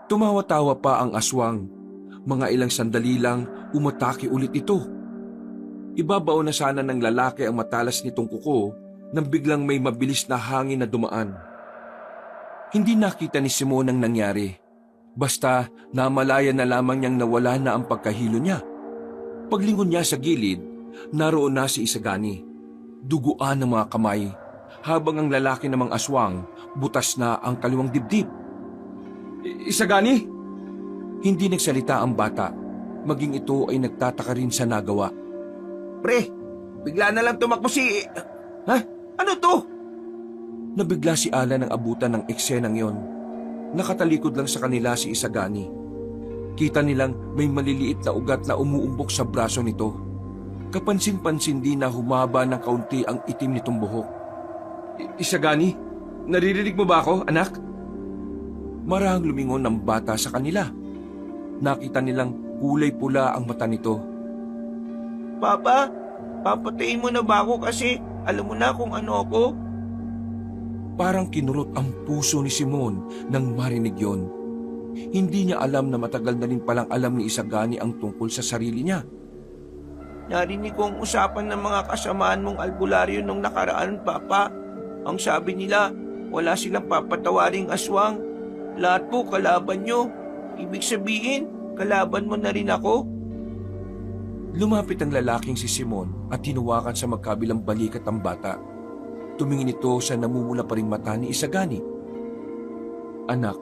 Tumawa-tawa pa ang aswang. Mga ilang sandali lang, umatake ulit ito. Ibabaw na sana ng lalaki ang matalas nitong kuko nang biglang may mabilis na hangin na dumaan. Hindi nakita ni Simon ang nangyari. Basta namalaya na lamang niyang nawala na ang pagkahilo niya. Paglingon niya sa gilid, naroon na si Isagani. Duguan ng mga kamay, habang ang lalaki namang aswang, butas na ang kaliwang dibdib. Isagani? Hindi nagsalita ang bata, maging ito ay nagtataka rin sa nagawa. Pre, bigla na lang tumakbo si... Ha? Ano to? Nabigla si Alan ng abutan ng eksenang yon. Nakatalikod lang sa kanila si Isagani. Kita nilang may maliliit na ugat na umuumbok sa braso nito. Kapansin-pansin din na humaba ng kaunti ang itim nitong buhok. Isagani, naririnig mo ba ako, anak? Marahang lumingon ng bata sa kanila. Nakita nilang kulay pula ang mata nito. Papa, papatayin mo na ba ako kasi alam mo na kung ano ako? Parang kinurot ang puso ni Simon nang marinig yon. Hindi niya alam na matagal na rin palang alam ni Isagani ang tungkol sa sarili niya. Narinig ko ang usapan ng mga kasamaan mong albularyo nung nakaraan, Papa. Ang sabi nila, wala silang papatawaring aswang. Lahat po kalaban nyo. Ibig sabihin, kalaban mo na rin ako? Lumapit ang lalaking si Simon at tinuwakan sa magkabilang balikat ang bata. Tumingin ito sa namumula pa ring mata ni Isagani. Anak,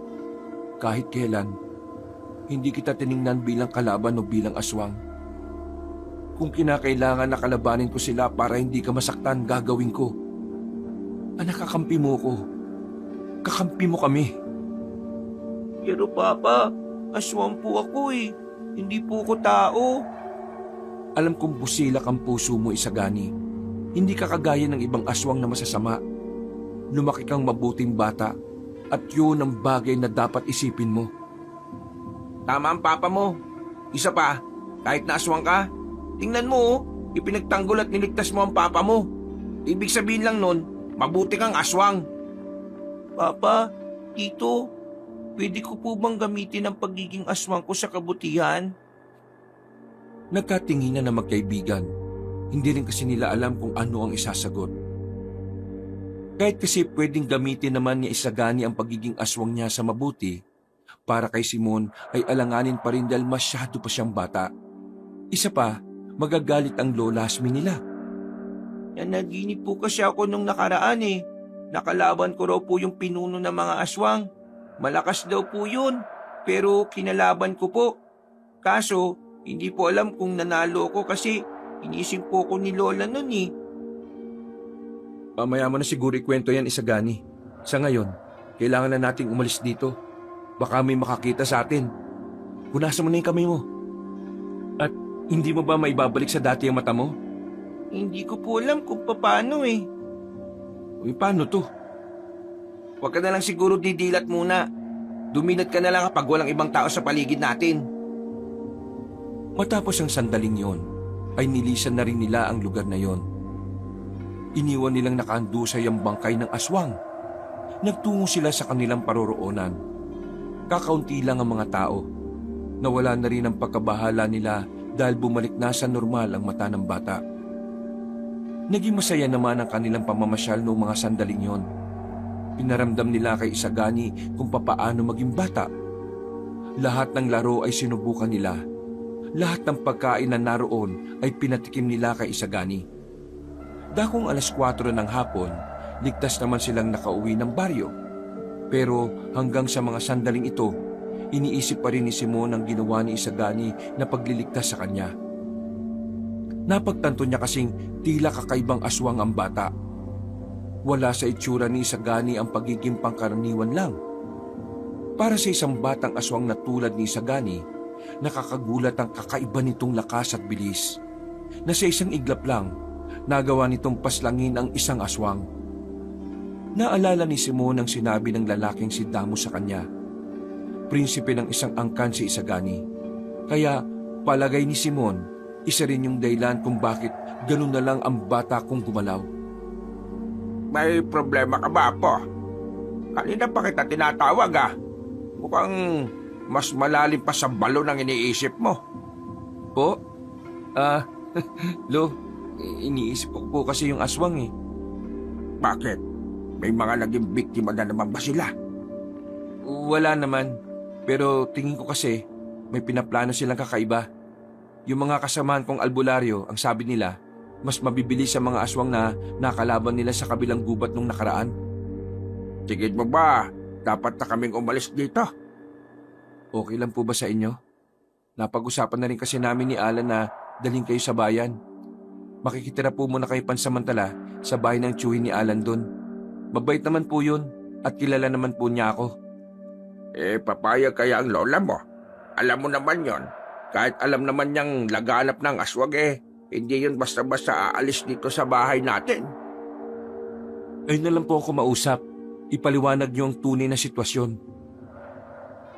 kahit kailan, hindi kita tiningnan bilang kalaban o bilang aswang. Kung kinakailangan na kalabanin ko sila para hindi ka masaktan, gagawin ko. Anak, kakampi mo ko. Kakampi mo kami. Pero Papa, aswang po ako eh. Hindi po ako tao. Alam kong busilak ang puso mo, Isagani. Hindi ka kagaya ng ibang aswang na masasama. Lumaki kang mabuting bata at yun ang bagay na dapat isipin mo. Tama ang Papa mo. Isa pa, kahit na aswang ka, tingnan mo oh, ipinagtanggol at niligtas mo ang Papa mo. Ibig sabihin lang nun, mabuti kang aswang. Papa, Tito, pwede ko po bang gamitin ang pagiging aswang ko sa kabutihan? Nagkatinginan na magkaibigan. Hindi rin kasi nila alam kung ano ang isasagot. Kahit kasi pwedeng gamitin naman ni Isagani ang pagiging aswang niya sa mabuti, para kay Simon ay alanganin pa rin dahil masyado pa siyang bata. Isa pa, magagalit ang lola Asmi nila. Nanaginip po kasi ako nung nakaraan eh. Nakalaban ko raw po yung pinuno ng mga aswang. Malakas daw po yun, pero kinalaban ko po. Kaso, hindi po alam kung nanalo ko kasi inisip po ko ni Lola nun eh. Mamaya mo na siguro ikwento yan, Isagani. Sa ngayon, kailangan na nating umalis dito. Baka may makakita sa atin. Punasan mo na yung kamay mo. At hindi mo ba maibabalik sa dati ang mata mo? Hindi ko po alam kung paano eh. Uy, paano to? Huwag ka na lang siguro didilat muna. Duminat ka na lang kapag walang ibang tao sa paligid natin. Matapos ang sandaling yon, ay nilisan na rin nila ang lugar na yon. Iniwan nilang nakaandusay ang bangkay ng aswang. Nagtungo sila sa kanilang paroroonan. Kakaunti lang ang mga tao. Nawala na rin ang pagkabahala nila dahil bumalik na sa normal ang mata ng bata. Naging masaya naman ang kanilang pamamasyal noong mga sandaling yon. Pinaramdam nila kay Isagani kung papaano maging bata. Lahat ng laro ay sinubukan nila. Lahat ng pagkain na naroon ay pinatikim nila kay Isagani. Dakong 4:00 ng hapon, ligtas naman silang nakauwi ng baryo. Pero hanggang sa mga sandaling ito, iniisip pa rin ni Simon ang ginawa ni Isagani na pagliligtas sa kanya. Napagtanto niya kasing tila kakaibang aswang ang bata. Wala sa itsura ni Isagani ang pagiging pangkaraniwan lang. Para sa isang batang aswang na tulad ni Isagani, nakakagulat ang kakaiba nitong lakas at bilis. Na sa isang iglap lang, nagawa nitong paslangin ang isang aswang. Naalala ni Simon ang sinabi ng lalaking si Damo sa kanya. Prinsipe ng isang angkan si Isagani. Kaya palagay ni Simon, isa rin yung dahilan kung bakit ganun na lang ang bata kong gumalaw. May problema ka ba, Apo? Kanina pa kita tinatawag Mukhang mas malalim pa sa balon ang iniisip mo. Po? Lo, iniisip ko po kasi yung aswang eh. Bakit? May mga naging biktima na naman ba sila? Wala naman. Pero tingin ko kasi may pinaplano silang kakaiba. Yung mga kasamaan kong albularyo, ang sabi nila, mas mabibili sa mga aswang na nakalaban nila sa kabilang gubat nung nakaraan. Tigid mo ba? Dapat na kaming umalis dito. Okay lang po ba sa inyo? Napag-usapan na rin kasi namin ni Alan na dalhin kayo sa bayan. Makikitira po muna kayo pansamantala sa bahay ng tiyuhin ni Alan doon. Mabait naman po yun at kilala naman po niya ako. Papayag kaya ang lola mo? Alam mo naman yon. Kahit alam naman niyang laganap ng aswag hindi yun basta-basta aalis dito sa bahay natin. Ayun na lang po ako mausap. Ipaliwanag niyo ang tunay na sitwasyon.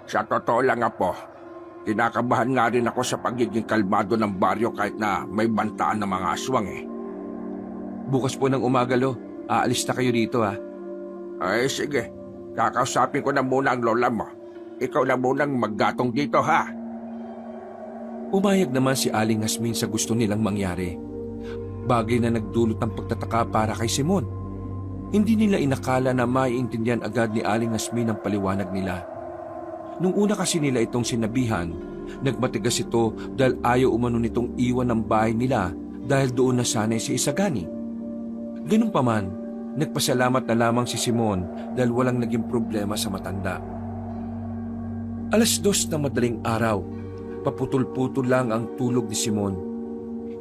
Sa totoo lang, Apo, Kinakabahan nga rin ako sa pagiging kalmado ng baryo kahit na may bantaan ng mga aswang eh. Bukas po ng umaga, Lo. Aalis na kayo dito, ha? Ay sige, kakausapin ko na muna ang lola mo. Ikaw na munang maggatong dito ha. Umayag naman si Aling Hasmin sa gusto nilang mangyari. Bagay na nagdulot ng pagtataka para kay Simon. Hindi nila inakala na maiintindihan agad ni Aling Hasmin ang paliwanag nila. Nung una kasi nila itong sinabihan, nagmatigas ito dahil ayaw umano nitong iwan ng bahay nila dahil doon na sanay si Isagani. Ganun pa man, nagpasalamat na lamang si Simon dahil walang naging problema sa matanda. 2:00 ng madaling araw, paputol-putol lang ang tulog ni Simon.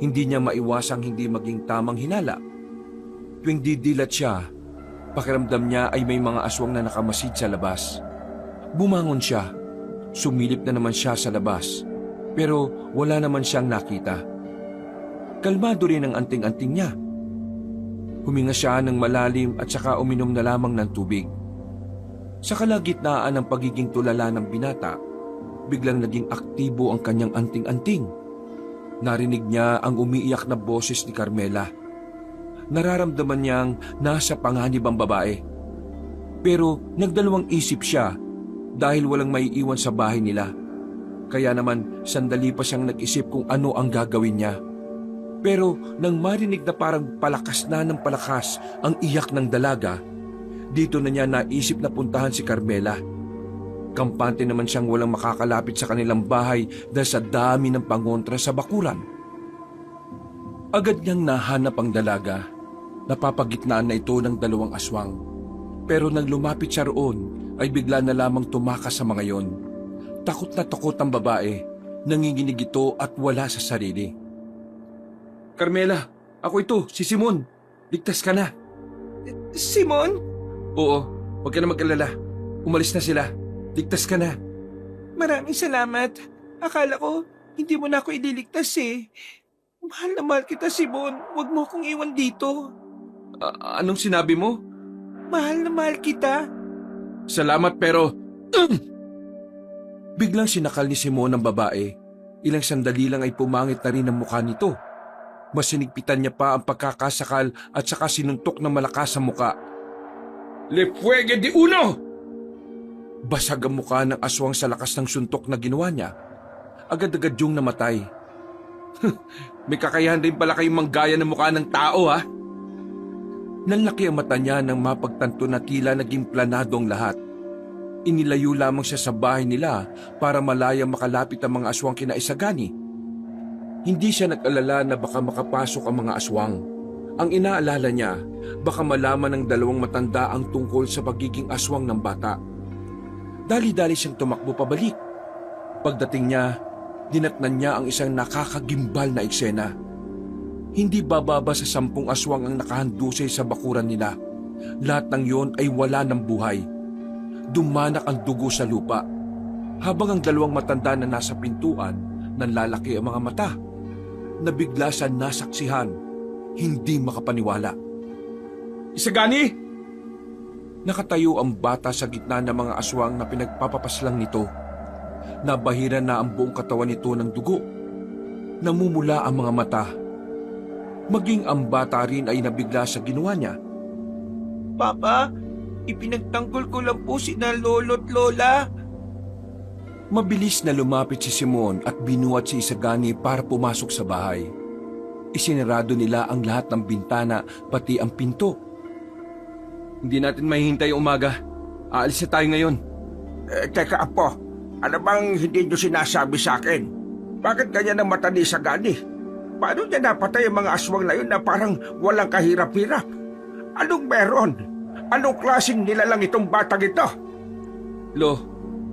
Hindi niya maiwasang hindi maging tamang hinala. Tuwing didilat siya, pakiramdam niya ay may mga aswang na nakamasid sa labas. Bumangon siya. Sumilip na naman siya sa labas. Pero wala naman siyang nakita. Kalmado rin ang anting-anting niya. Huminga siya ng malalim at saka uminom na lamang ng tubig. Sa kalagitnaan ng pagiging tulala ng binata, biglang naging aktibo ang kanyang anting-anting. Narinig niya ang umiiyak na boses ni Carmela. Nararamdaman niyang nasa panganib ang babae. Pero nagdalawang isip siya dahil walang maiiwan sa bahay nila. Kaya naman sandali pa siyang nag-isip kung ano ang gagawin niya. Pero nang marinig na parang palakas na ng palakas ang iyak ng dalaga, dito na niya naisip na puntahan si Carmela. Kampante naman siyang walang makakalapit sa kanilang bahay dahil sa dami ng pangontra sa bakuran. Agad niyang nahanap ang dalaga. Napapagitnaan na ito ng 2 aswang. Pero nang lumapit siya roon, ay bigla na lamang tumakas sa mga yon. Takot na takot ang babae, nanginginig ito at wala sa sarili. Carmela, ako ito, si Simon. Ligtas ka na. Simon? Oo, huwag ka na mag-alala. Umalis na sila. Ligtas ka na. Maraming salamat. Akala ko, hindi mo na ako ililigtas eh. Mahal na mahal kita, Simon. Huwag mo akong iwan dito. Anong sinabi mo? Mahal na mahal kita. Salamat pero... Biglang sinakal ni Simon ang babae. Ilang sandali lang ay pumangit na rin ang mukha nito. Masinigpitan niya pa ang pagkakasakal at saka sinuntok ng malakas ang muka. Le fuegue de uno! Basag ang mukha ng aswang sa lakas ng suntok na ginawa niya. Agad-agad yung namatay. May kakayahan rin pala kayong manggaya ng mukha ng tao, ha? Nanlaki ang mata niya nang mapagtanto na tila naging planado ang lahat. Inilayo lamang siya sa bahay nila para malayang makalapit ang mga aswang kina Isagani. Hindi siya nag-alala na baka makapasok ang mga aswang. Ang inaalala niya, baka malaman ng 2 matanda ang tungkol sa pagiging aswang ng bata. Dali-dali siyang tumakbo pabalik. Pagdating niya, dinatnan niya ang isang nakakagimbal na eksena. Hindi bababa sa 10 aswang ang nakahandusay sa bakuran nila. Lahat ng yon ay wala ng buhay. Dumanak ang dugo sa lupa. Habang ang 2 matanda na nasa pintuan, nanlalaki ang mga mata. Nabigla sa nasaksihan, hindi makapaniwala. Isagani! Nakatayo ang bata sa gitna ng mga aswang na pinagpapapaslang nito. Nabahira na ang buong katawan nito ng dugo. Namumula ang mga mata. Maging ang bata rin ay nabigla sa ginawa niya. Papa, ipinagtanggol ko lang po sina lolo't lola. Mabilis na lumapit si Simon at binuhat si Isagani para pumasok sa bahay. Isinarado nila ang lahat ng bintana pati ang pinto. Hindi natin mahihintay ang umaga. Aalis na tayo ngayon. Teka apo, ano bang hindi nyo sinasabi sa akin? Bakit ganyan ang mata ni Isagani? Paano niya napatay ang mga aswang na yun na parang walang kahirap-hirap? Anong meron? Anong klaseng nilalang itong batang ito? Lo,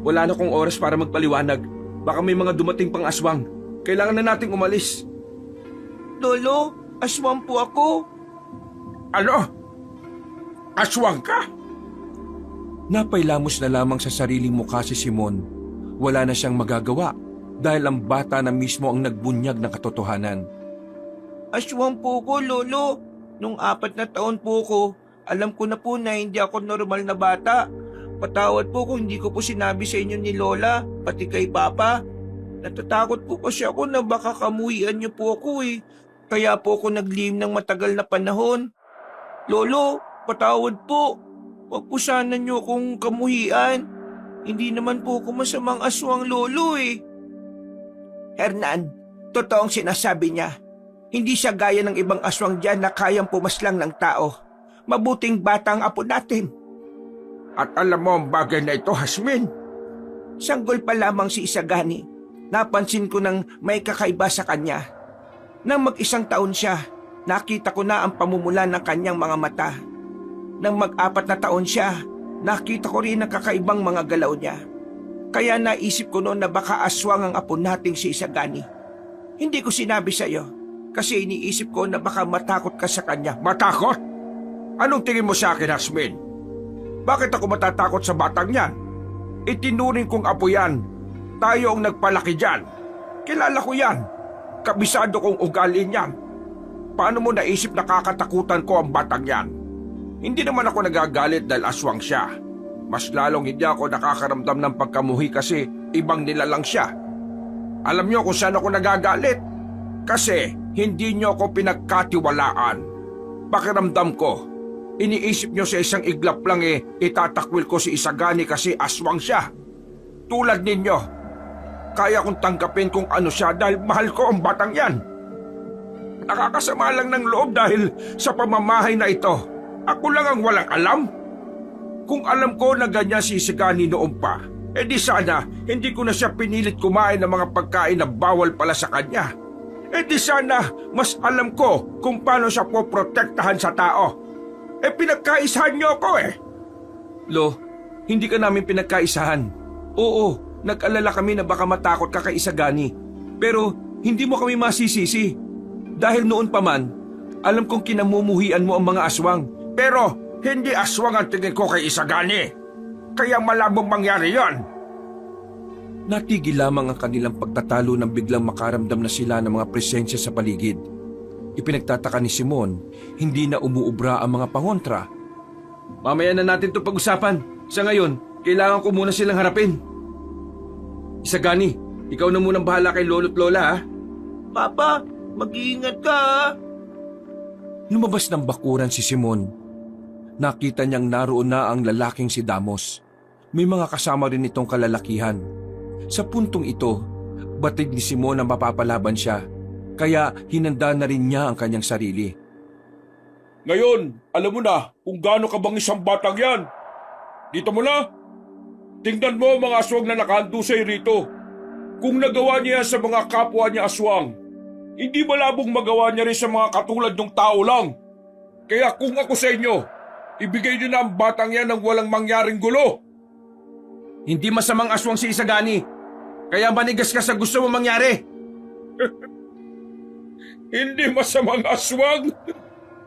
wala na kong oras para magpaliwanag. Baka may mga dumating pang aswang. Kailangan na nating umalis. Lolo, aswang po ako. Ano? Aswang ka? Napailamos na lamang sa sariling mukha si Simon. Wala na siyang magagawa dahil ang bata na mismo ang nagbunyag ng katotohanan. Aswang po ko, Lolo. Nung 4 na taon po ko, alam ko na po na hindi ako normal na bata. Patawad po kung hindi ko po sinabi sa inyo ni Lola, pati kay Papa. Natatakot po kasi ako na baka kamuhian niyo po ako eh. Kaya po ako naglihim ng matagal na panahon. Lolo, patawad po. Huwag po sana niyo akong kamuhian. Hindi naman po ako masamang aswang, Lolo eh. Hernan, totoong sinasabi niya. Hindi siya gaya ng ibang aswang dyan na kayang pumaslang ng tao. Mabuting bata ang apo natin. At alam mo ang bagay na ito, Hasmin? Sanggol pa lamang si Isagani. Napansin ko nang may kakaiba sa kanya. Nang mag-1 taon siya, nakita ko na ang pamumula ng kanyang mga mata. Nang mag-4 na taon siya, nakita ko rin ang kakaibang mga galaw niya. Kaya naisip ko noon na baka aswang ang apo nating si Isagani. Hindi ko sinabi sa iyo kasi iniisip ko na baka matakot ka sa kanya. Matakot? Anong tingin mo sa akin, Hasmin? Bakit ako matatakot sa batang yan? Itinuring kong apo yan. Tayo ang nagpalaki dyan. Kilala ko yan. Kabisado kong ugali niyan. Paano mo naisip na kakatakutan ko ang batang yan? Hindi naman ako nagagalit dahil aswang siya. Mas lalong hindi ako nakakaramdam ng pagkamuhi kasi ibang nilalang siya. Alam niyo kung saan ako nagagalit? Kasi hindi niyo ako pinagkatiwalaan. Pakiramdam ko, iniisip niyo sa isang iglap lang itatakwil ko si Isagani kasi aswang siya. Tulad ninyo, kaya kong tanggapin kung ano siya dahil mahal ko ang batang yan. Nakakasama lang ng loob dahil sa pamamahay na ito. Ako lang ang walang alam. Kung alam ko na ganyan si Isagani noon pa, di sana hindi ko na siya pinilit kumain ng mga pagkain na bawal pala sa kanya. Di sana mas alam ko kung paano siya poprotektahan sa tao. Pinagkaisahan niyo ako Lo, hindi ka namin pinagkaisahan. Oo, nag-alala kami na baka matakot ka kay Isagani. Pero hindi mo kami masisisi. Dahil noon pa man, alam kong kinamumuhian mo ang mga aswang. Pero hindi aswang ang tingin ko kay Isagani. Kaya malabong mangyari yon. Natigil lamang ang kanilang pagtatalo nang biglang makaramdam na sila ng mga presensya sa paligid. Ipinagtataka ni Simon, hindi na umuubra ang mga pangontra. Mamaya na natin ito pag-usapan. Sa ngayon, kailangan ko muna silang harapin. Isagani, ikaw na munang bahala kay lolo't lola ha. Papa, mag-iingat ka ha. Lumabas ng bakuran si Simon. Nakita niyang naroon na ang lalaking si Damos. May mga kasama rin itong kalalakihan. Sa puntong ito, batid ni Simon na mapapalaban siya, kaya hinanda na rin niya ang kanyang sarili. Ngayon, alam mo na kung gaano ka bang isang batang yan. Dito mo na. Tingnan mo mga aswang na nakahandusay rito. Kung nagawa niya sa mga kapwa niya aswang, hindi malabong magawa niya rin sa mga katulad ng tao lang. Kaya kung ako sa inyo, ibigay niyo na ang batang yan ng walang mangyaring gulo. Hindi masamang aswang si Isagani. Kaya manigas ka sa gusto mo mangyari. Hindi masamang aswang.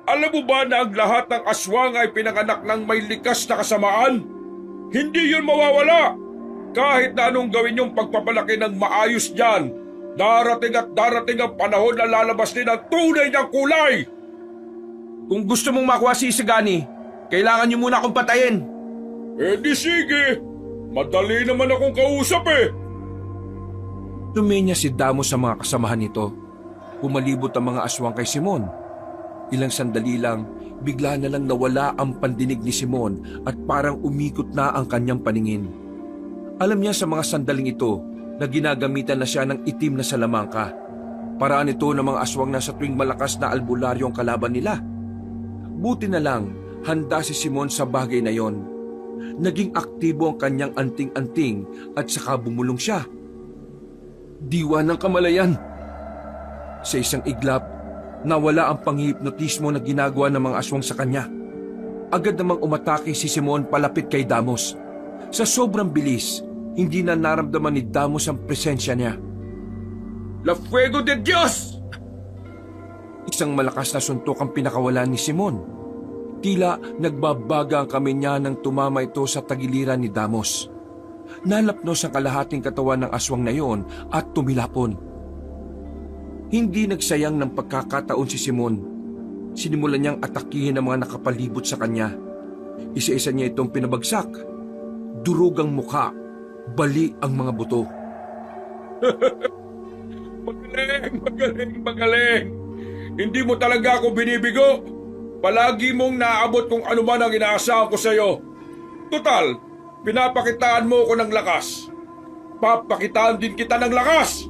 Alam mo ba na ang lahat ng aswang ay pinanganak ng may likas na kasamaan? Hindi yun mawawala. Kahit na anong gawin yung pagpapalaki ng maayos dyan, darating at darating ang panahon na lalabas din ang tunay niyang kulay. Kung gusto mong makuha si Isagani, kailangan niyo muna akong patayin. Di sige. Madali naman akong kausap Tumenya si Damos sa mga kasamahan nito. Pumalibot ang mga aswang kay Simon. Ilang sandali lang, bigla na lang nawala ang pandinig ni Simon at parang umikot na ang kanyang paningin. Alam niya sa mga sandaling ito na ginagamitan na siya ng itim na salamangka. Paraan ito ng mga aswang na sa tuwing malakas na albularyo ang kalaban nila. Buti na lang, handa si Simon sa bagay na yon. Naging aktibo ang kanyang anting-anting at saka bumulong siya. Diwa ng kamalayan! Sa isang iglap, nawala ang panghihipnotismo na ginagawa ng mga aswang sa kanya. Agad namang umatake si Simon palapit kay Damos. Sa sobrang bilis, hindi na naramdaman ni Damos ang presensya niya. La Fuego de Dios! Isang malakas na suntok ang pinakawalan ni Simon. Tila nagbabaga ang kamay niya nang tumama ito sa tagiliran ni Damos. Nalapnos ang kalahating katawan ng aswang na iyon at tumilapon. Hindi nagsayang ng pagkakataon si Simon. Sinimulan niyang atakihin ang mga nakapalibot sa kanya. Isa-isa niya itong pinabagsak. Durog ang mukha, bali ang mga buto. Magaling, magaling, magaling. Hindi mo talaga ako binibigo. Palagi mong naaabot kung ano man ang inaasahan ko sa'yo. Total, pinapakitaan mo ko ng lakas. Papakitaan din kita ng lakas.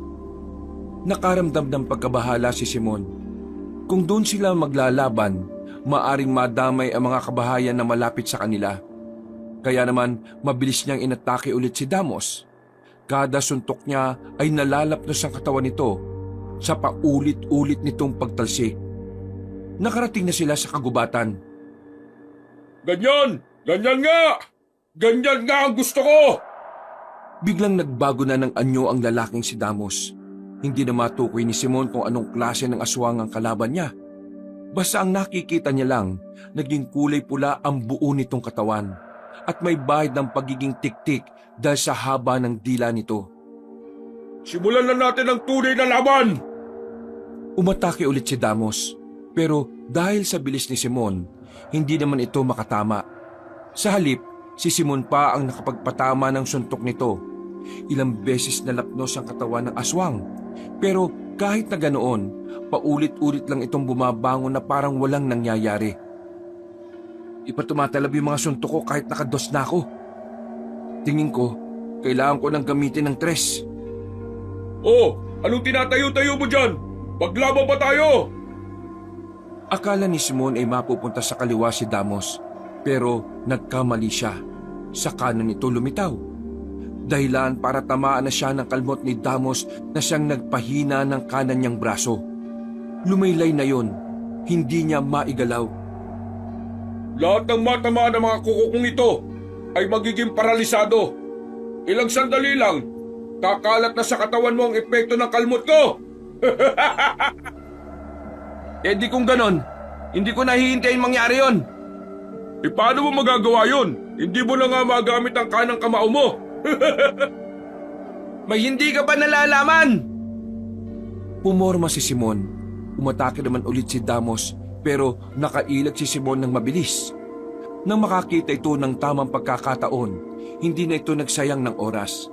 Nakaramdam ng pagkabahala si Simon. Kung doon sila maglalaban, maaring madamay ang mga kabahayan na malapit sa kanila. Kaya naman, mabilis niyang inatake ulit si Damos. Kada suntok niya ay nalalapnos ang katawan nito sa paulit-ulit nitong pagtalsik. Nakarating na sila sa kagubatan. Ganyan! Ganyan nga! Ganyan nga ang gusto ko! Biglang nagbago na ng anyo ang lalaking si Damos. Hindi na matukoy ni Simon kung anong klase ng aswang ang kalaban niya. Basta ang nakikita niya lang, naging kulay pula ang buo nitong katawan at may bahid ng pagiging tiktik dahil sa haba ng dila nito. Simulan na natin ang tunay na laban! Umatake ulit si Damos, pero dahil sa bilis ni Simon, hindi naman ito makatama. Sa halip, si Simon pa ang nakapagpatama ng suntok nito. Ilang beses nalapnos ang katawan ng aswang, pero kahit na ganoon, paulit-ulit lang itong bumabangon na parang walang nangyayari. Di pa tumatalab yung mga suntok ko kahit nakados na ako. Tingin ko, kailangan ko nang gamitin ng tres. Oh, anong tinatayo-tayo mo dyan? Paglaban pa tayo! Akala ni Simon ay mapupunta sa kaliwa si Damos, pero nagkamali siya. Sa kanan ito lumitaw. Dahilan para tamaan na siya ng kalmot ni Damos na siyang nagpahina ng kanan niyang braso. Lumaylay na yon, hindi niya maigalaw. Lahat ng matamaan ng mga kukukong ito ay magiging paralisado. Ilang sandali lang, kakalat na sa katawan mo ang epekto ng kalmot ko! Di kung ganon, hindi ko nahihintayin mangyari yon. Paano mo magagawa yun? Hindi mo na nga magamit ang kanang kamao mo. May hindi ka ba nalalaman? Pumorma si Simon. Umatake naman ulit si Damos, pero nakailag si Simon ng mabilis. Nang makakita ito ng tamang pagkakataon, hindi na ito nagsayang ng oras.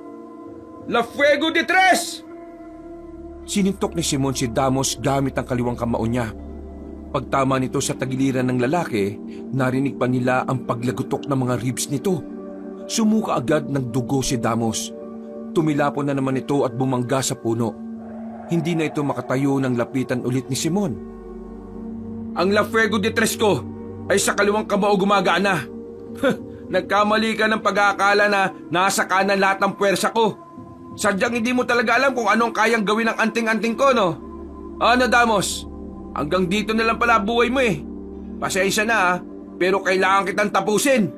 La Fuego de Tres! Sinintok ni Simon si Damos gamit ang kaliwang kamao niya. Pagtama nito sa tagiliran ng lalaki, narinig pa nila ang paglagutok ng mga ribs nito. Sumuka agad ng dugo si Damos. Tumilapon na naman ito at bumangga sa puno. Hindi na ito makatayo nang lapitan ulit ni Simon. Ang La Fuego de Tres ko ay sa kaliwang kamao gumagana. Nagkamali ka ng pag-aakala na nasa kanan lahat ng puwersa ko. Sadyang hindi mo talaga alam kung anong kayang gawin ng anting-anting ko, no? Ano, Damos? Hanggang dito na lang pala buhay mo eh. Pasensya na pero kailangan kitang tapusin.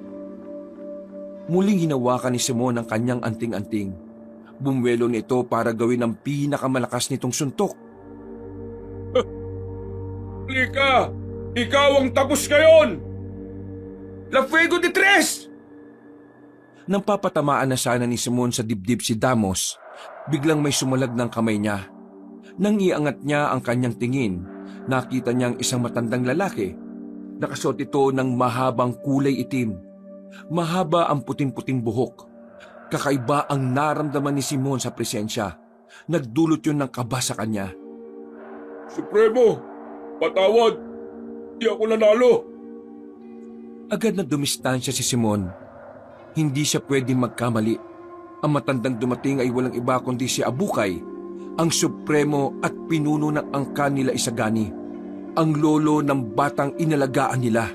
Muling hinawakan ni Simon ang kanyang anting-anting. Bumwelo nito para gawin ang pinakamalakas nitong suntok. Halika! Ikaw ang tapos ngayon! La Fuego de Tres! Nang papatamaan na sana ni Simon sa dibdib si Damos, biglang may sumalag ng kamay niya. Nang iangat niya ang kanyang tingin, nakita niyang isang matandang lalaki. Nakasuot ito ng mahabang kulay itim. Mahaba ang puting-puting buhok. Kakaiba ang naramdaman ni Simon sa presensya. Nagdulot yun ng kaba sa kanya. Supremo, patawad. Di ako nanalo. Agad na dumistansya si Simon. Hindi siya pwedeng magkamali. Ang matandang dumating ay walang iba kundi si Abukay, ang supremo at pinuno ng angkan nila Isagani, ang lolo ng batang inalagaan nila.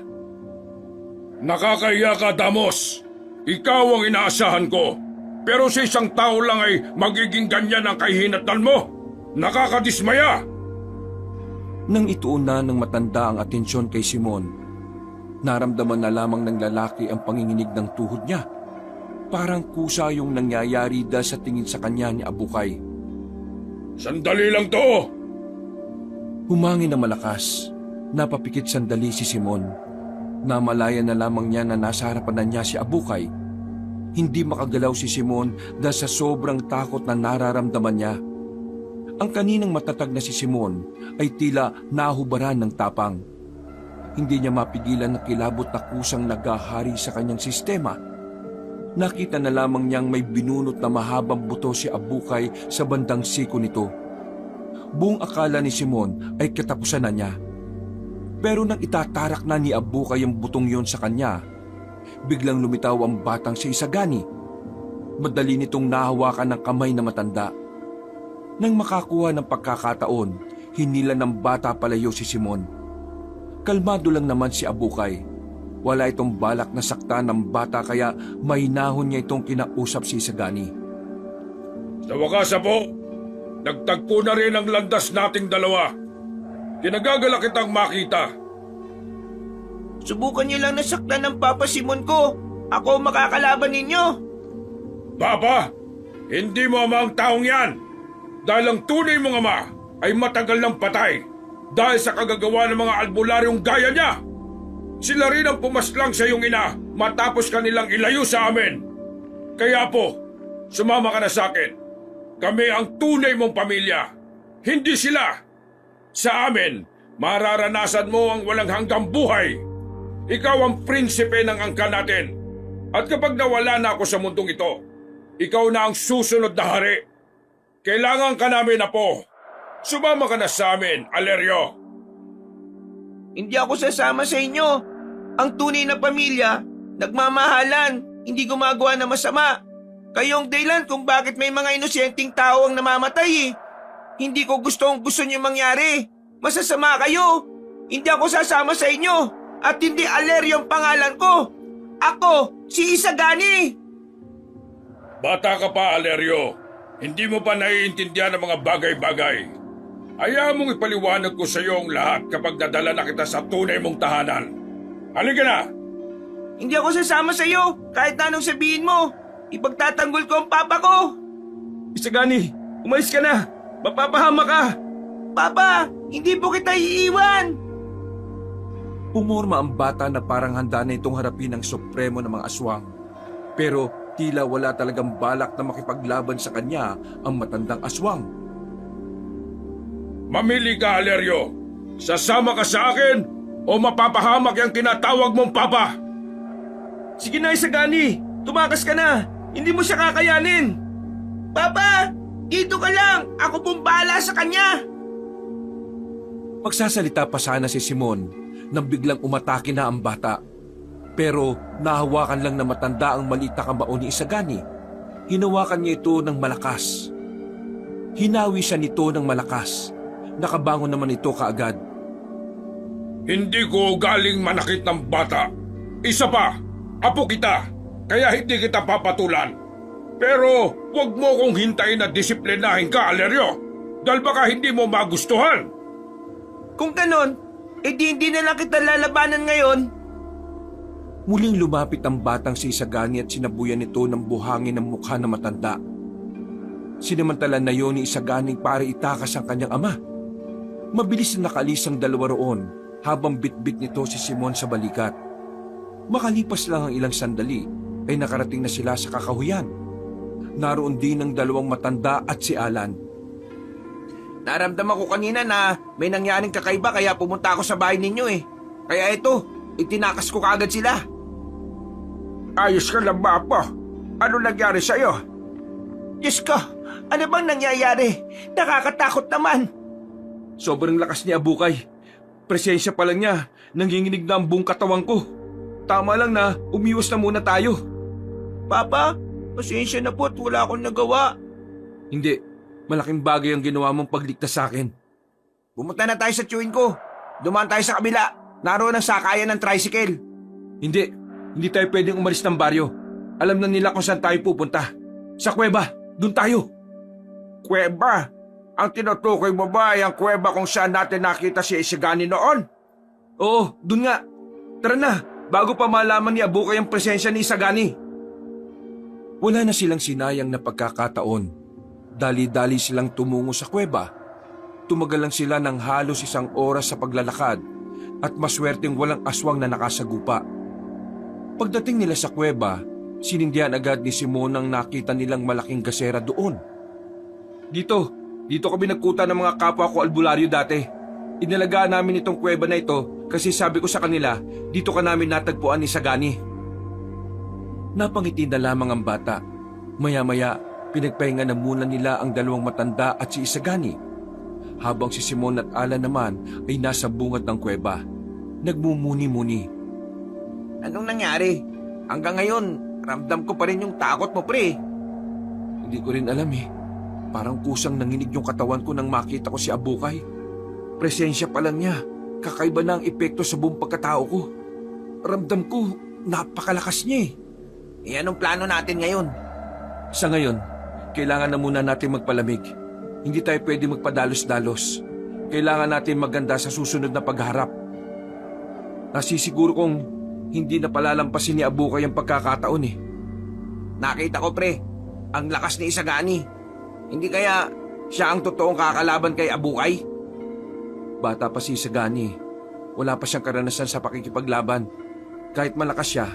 Nakakahiya ka, Damos. Ikaw ang inaasahan ko. Pero sa isang tao lang ay magiging ganyan ang kahinatnan mo. Nakakadismaya. Nang ituon na ng matanda ang atensyon kay Simon, naramdaman na lamang ng lalaki ang panginginig ng tuhod niya. Parang kusa yung nangyayari dahil sa tingin sa kanya ni Abukay. Sandali lang to. Humangin na malakas. Napapikit sandali si Simon. Namalayan na lamang niya na nasa harapan na niya si Abukay. Hindi makagalaw si Simon dahil sa sobrang takot na nararamdaman niya. Ang kaninang matatag na si Simon ay tila nahubaran ng tapang. Hindi niya mapigilan na kilabot na kusang nagahari sa kanyang sistema. Nakita na lamang niyang may binunot na mahabang buto si Abukay sa bandang siko nito. Buong akala ni Simon ay katapusan na niya. Pero nang itatarak na ni Abukay ang butong yon sa kanya, biglang lumitaw ang batang si Isagani. Madali nitong nahawakan ng kamay na matanda. Nang makakuha ng pagkakataon, hinila ng bata palayo si Simon. Kalmado lang naman si Abukay. Wala itong balak na saktan ng bata kaya mahinahon niya itong kinausap si Isagani. Sa wakas, Apo, nagtagpo na rin ang landas nating dalawa. Kinagagala kitang makita. Subukan niyo lang nasaktan ng Papa Simon ko. Ako ang makakalaban ninyo. Papa, hindi mo ama ang taong yan. Dahil ang tunay mong ama ay matagal ng patay dahil sa kagagawa ng mga albularyong gaya niya. Sila rin ang pumaslang sa iyong ina matapos kanilang ilayo sa amin. Kaya po, sumama ka na sa akin. Kami ang tunay mong pamilya, hindi sila. Sa amin, mararanasan mo ang walang hanggang buhay. Ikaw ang prinsipe ng angkan natin. At kapag nawala na ako sa mundong ito, ikaw na ang susunod na hari. Kailangan ka namin, Apo. Sumama ka na sa amin, Alerio. Hindi ako sasama sa inyo. Ang tunay na pamilya, nagmamahalan, hindi gumagawa ng masama. Kayong dahilan kung bakit may mga inosenteng tao ang namamatay eh. Hindi ko gusto niyo mangyari. Masasama kayo. Hindi ako sasama sa inyo. At hindi Alerio ang pangalan ko. Ako, si Isagani. Bata ka pa, Alerio. Hindi mo pa naiintindihan ang mga bagay-bagay. Ayaw mong ipaliwanag ko sa iyo ang lahat kapag nadala na kita sa tunay mong tahanan. Halika na! Hindi ako sasama sa iyo kahit na anong sabihin mo. Ipagtatanggol ko ang papa ko. Isagani, umalis ka na! Mapapahama ka! Papa, hindi po kita iiwan. Pumorma ang bata na parang handa na itong harapin ang supremo ng mga aswang. Pero tila wala talagang balak na makipaglaban sa kanya ang matandang aswang. Mamili ka, Alerio. Sasama ka sa akin o mapapahamak yung tinatawag mong papa. Sige na, Isagani! Tumakas ka na! Hindi mo siya kakayanin! Papa, dito ka lang. Ako pong bahala sa kanya. Magsasalita pa sana si Simon nang biglang umatake na ang bata. Pero nahawakan lang na matanda ang maliit na kamao ni Isagani. Hinawakan niya ito ng malakas. Hinawi siya nito ng malakas. Nakabangon naman ito kaagad. Hindi ko galing manakit ng bata. Isa pa, apo kita, kaya hindi kita papatulan. Pero huwag mo kong hintayin na disiplinahin ka, Alerio. Dahil baka hindi mo magustuhan. Kung ganon, edi hindi na lang kita lalabanan ngayon. Muling lumapit ang batang si Isagani at sinabuyan nito ng buhangin ng mukha na matanda. Sinamantala na yon ni Isagani para itakas ang kanyang ama. Mabilis na nakalis ang dalawa roon habang bitbit nito si Simon sa balikat. Makalipas lang ang ilang sandali ay nakarating na sila sa kakahuyan. Naroon din ang dalawang matanda at si Alan. Naramdaman ko kanina na may nangyaring kakaiba kaya pumunta ako sa bahay ninyo eh. Kaya ito, itinakas ko kaagad sila. Ayos ka lang ba, Apo? Ano nangyari sa'yo? Diyos ko, ano bang nangyayari? Nakakatakot naman. Sobrang lakas ni Abukay. Presensya pa lang niya, nanginginig na ang buong katawan ko. Tama lang na umiwas na muna tayo. Papa, pasensya na po at wala akong nagawa. Hindi, malaking bagay ang ginawa mong pagligtas sa akin. Pumunta na tayo sa tiyuin ko. Dumaan tayo sa kabila. Naroon ang sakayan ng tricycle. Hindi tayo pwedeng umalis ng baryo. Alam na nila kung saan tayo pupunta. Sa kuweba, doon tayo. Kuweba? Ang tinutukoy mo ba ay ang kuweba kung saan natin nakita si Isagani noon? Oo, doon nga. Tara na, bago pa malaman ni Abukay ang presensya ni Isagani. Wala na silang sinayang na pagkakataon. Dali-dali silang tumungo sa kuweba. Tumagal lang sila ng halos 1 oras sa paglalakad at maswerteng walang aswang na nakasagupa. Pagdating nila sa kuweba, sinindihan agad ni Simon ang nakita nilang malaking gasera doon. Dito kami nagkuta ng mga kapwa ko albularyo dati. Inalagaan namin itong kuweba na ito kasi sabi ko sa kanila, dito ka namin natagpuan ni Isagani. Napangiti na lamang ang bata. Maya-maya, pinagpahinga na muna nila ang dalawang matanda at si Isagani. Habang si Simon at Alan naman ay nasa bungad ng kuweba. Nagmumuni-muni. Anong nangyari? Hanggang ngayon, ramdam ko pa rin yung takot mo, pre. Hindi ko rin alam eh. Parang kusang nanginig yung katawan ko nang makita ko si Abukay. Presensya pa lang niya. Kakaiba na ang epekto sa buong pagkatao ko. Ramdam ko, napakalakas niya eh. Anong plano natin ngayon? Sa ngayon, kailangan na muna natin magpalamig. Hindi tayo pwede magpadalos-dalos. Kailangan natin maganda sa susunod na pagharap. Nasisiguro kong hindi na palalampasin ni Abukay ang pagkakataon eh. Nakita ko, pre. Ang lakas ni Isagani. Hindi kaya siya ang totoong kakalaban kay Abukay? Bata pa si Isagani. Wala pa siyang karanasan sa pakikipaglaban. Kahit malakas siya,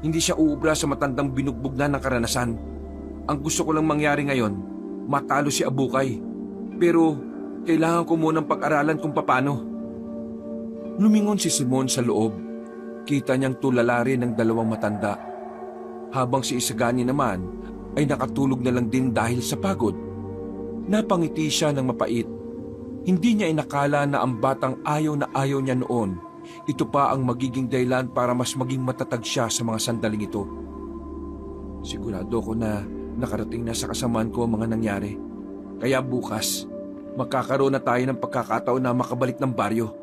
hindi siya uubra sa matandang binugbog na ng karanasan. Ang gusto ko lang mangyari ngayon, matalo si Abukay. Pero kailangan ko munang pag-aralan kung paano. Lumingon si Simon sa loob. Kita niyang tulala rin ng dalawang matanda. Habang si Isagani naman ay nakatulog na lang din dahil sa pagod. Napangiti siya ng mapait. Hindi niya inakala na ang batang ayaw na ayaw niya noon, ito pa ang magiging dahilan para mas maging matatag siya sa mga sandaling ito. Sigurado ko na nakarating na sa kasamaan ko ang mga nangyari. Kaya bukas, magkakaroon na tayo ng pagkakataon na makabalik ng baryo.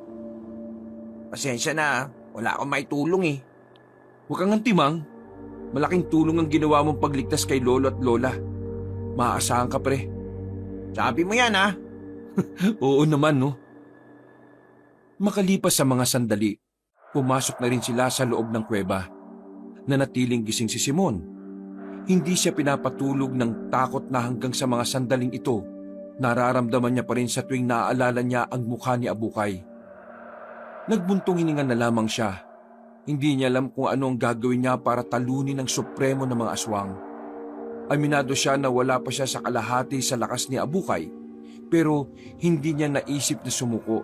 Pasensya na, wala akong maitulong eh. Huwag kang antimang. Malaking tulong ang ginawa mong pagligtas kay lolo at lola. Maaasahan ka, pre. Sabi mo yan, ha? Oo naman, no? Makalipas sa mga sandali, pumasok na rin sila sa loob ng kuweba. Nanatiling gising si Simon. Hindi siya pinapatulog ng takot na hanggang sa mga sandaling ito, nararamdaman niya pa rin sa tuwing naaalala niya ang mukha ni Abukay. Nagbuntong hininga na lamang siya. Hindi niya alam kung ano ang gagawin niya para talunin ang supremo ng mga aswang. Aminado siya na wala pa siya sa kalahati sa lakas ni Abukay, pero hindi niya naisip na sumuko.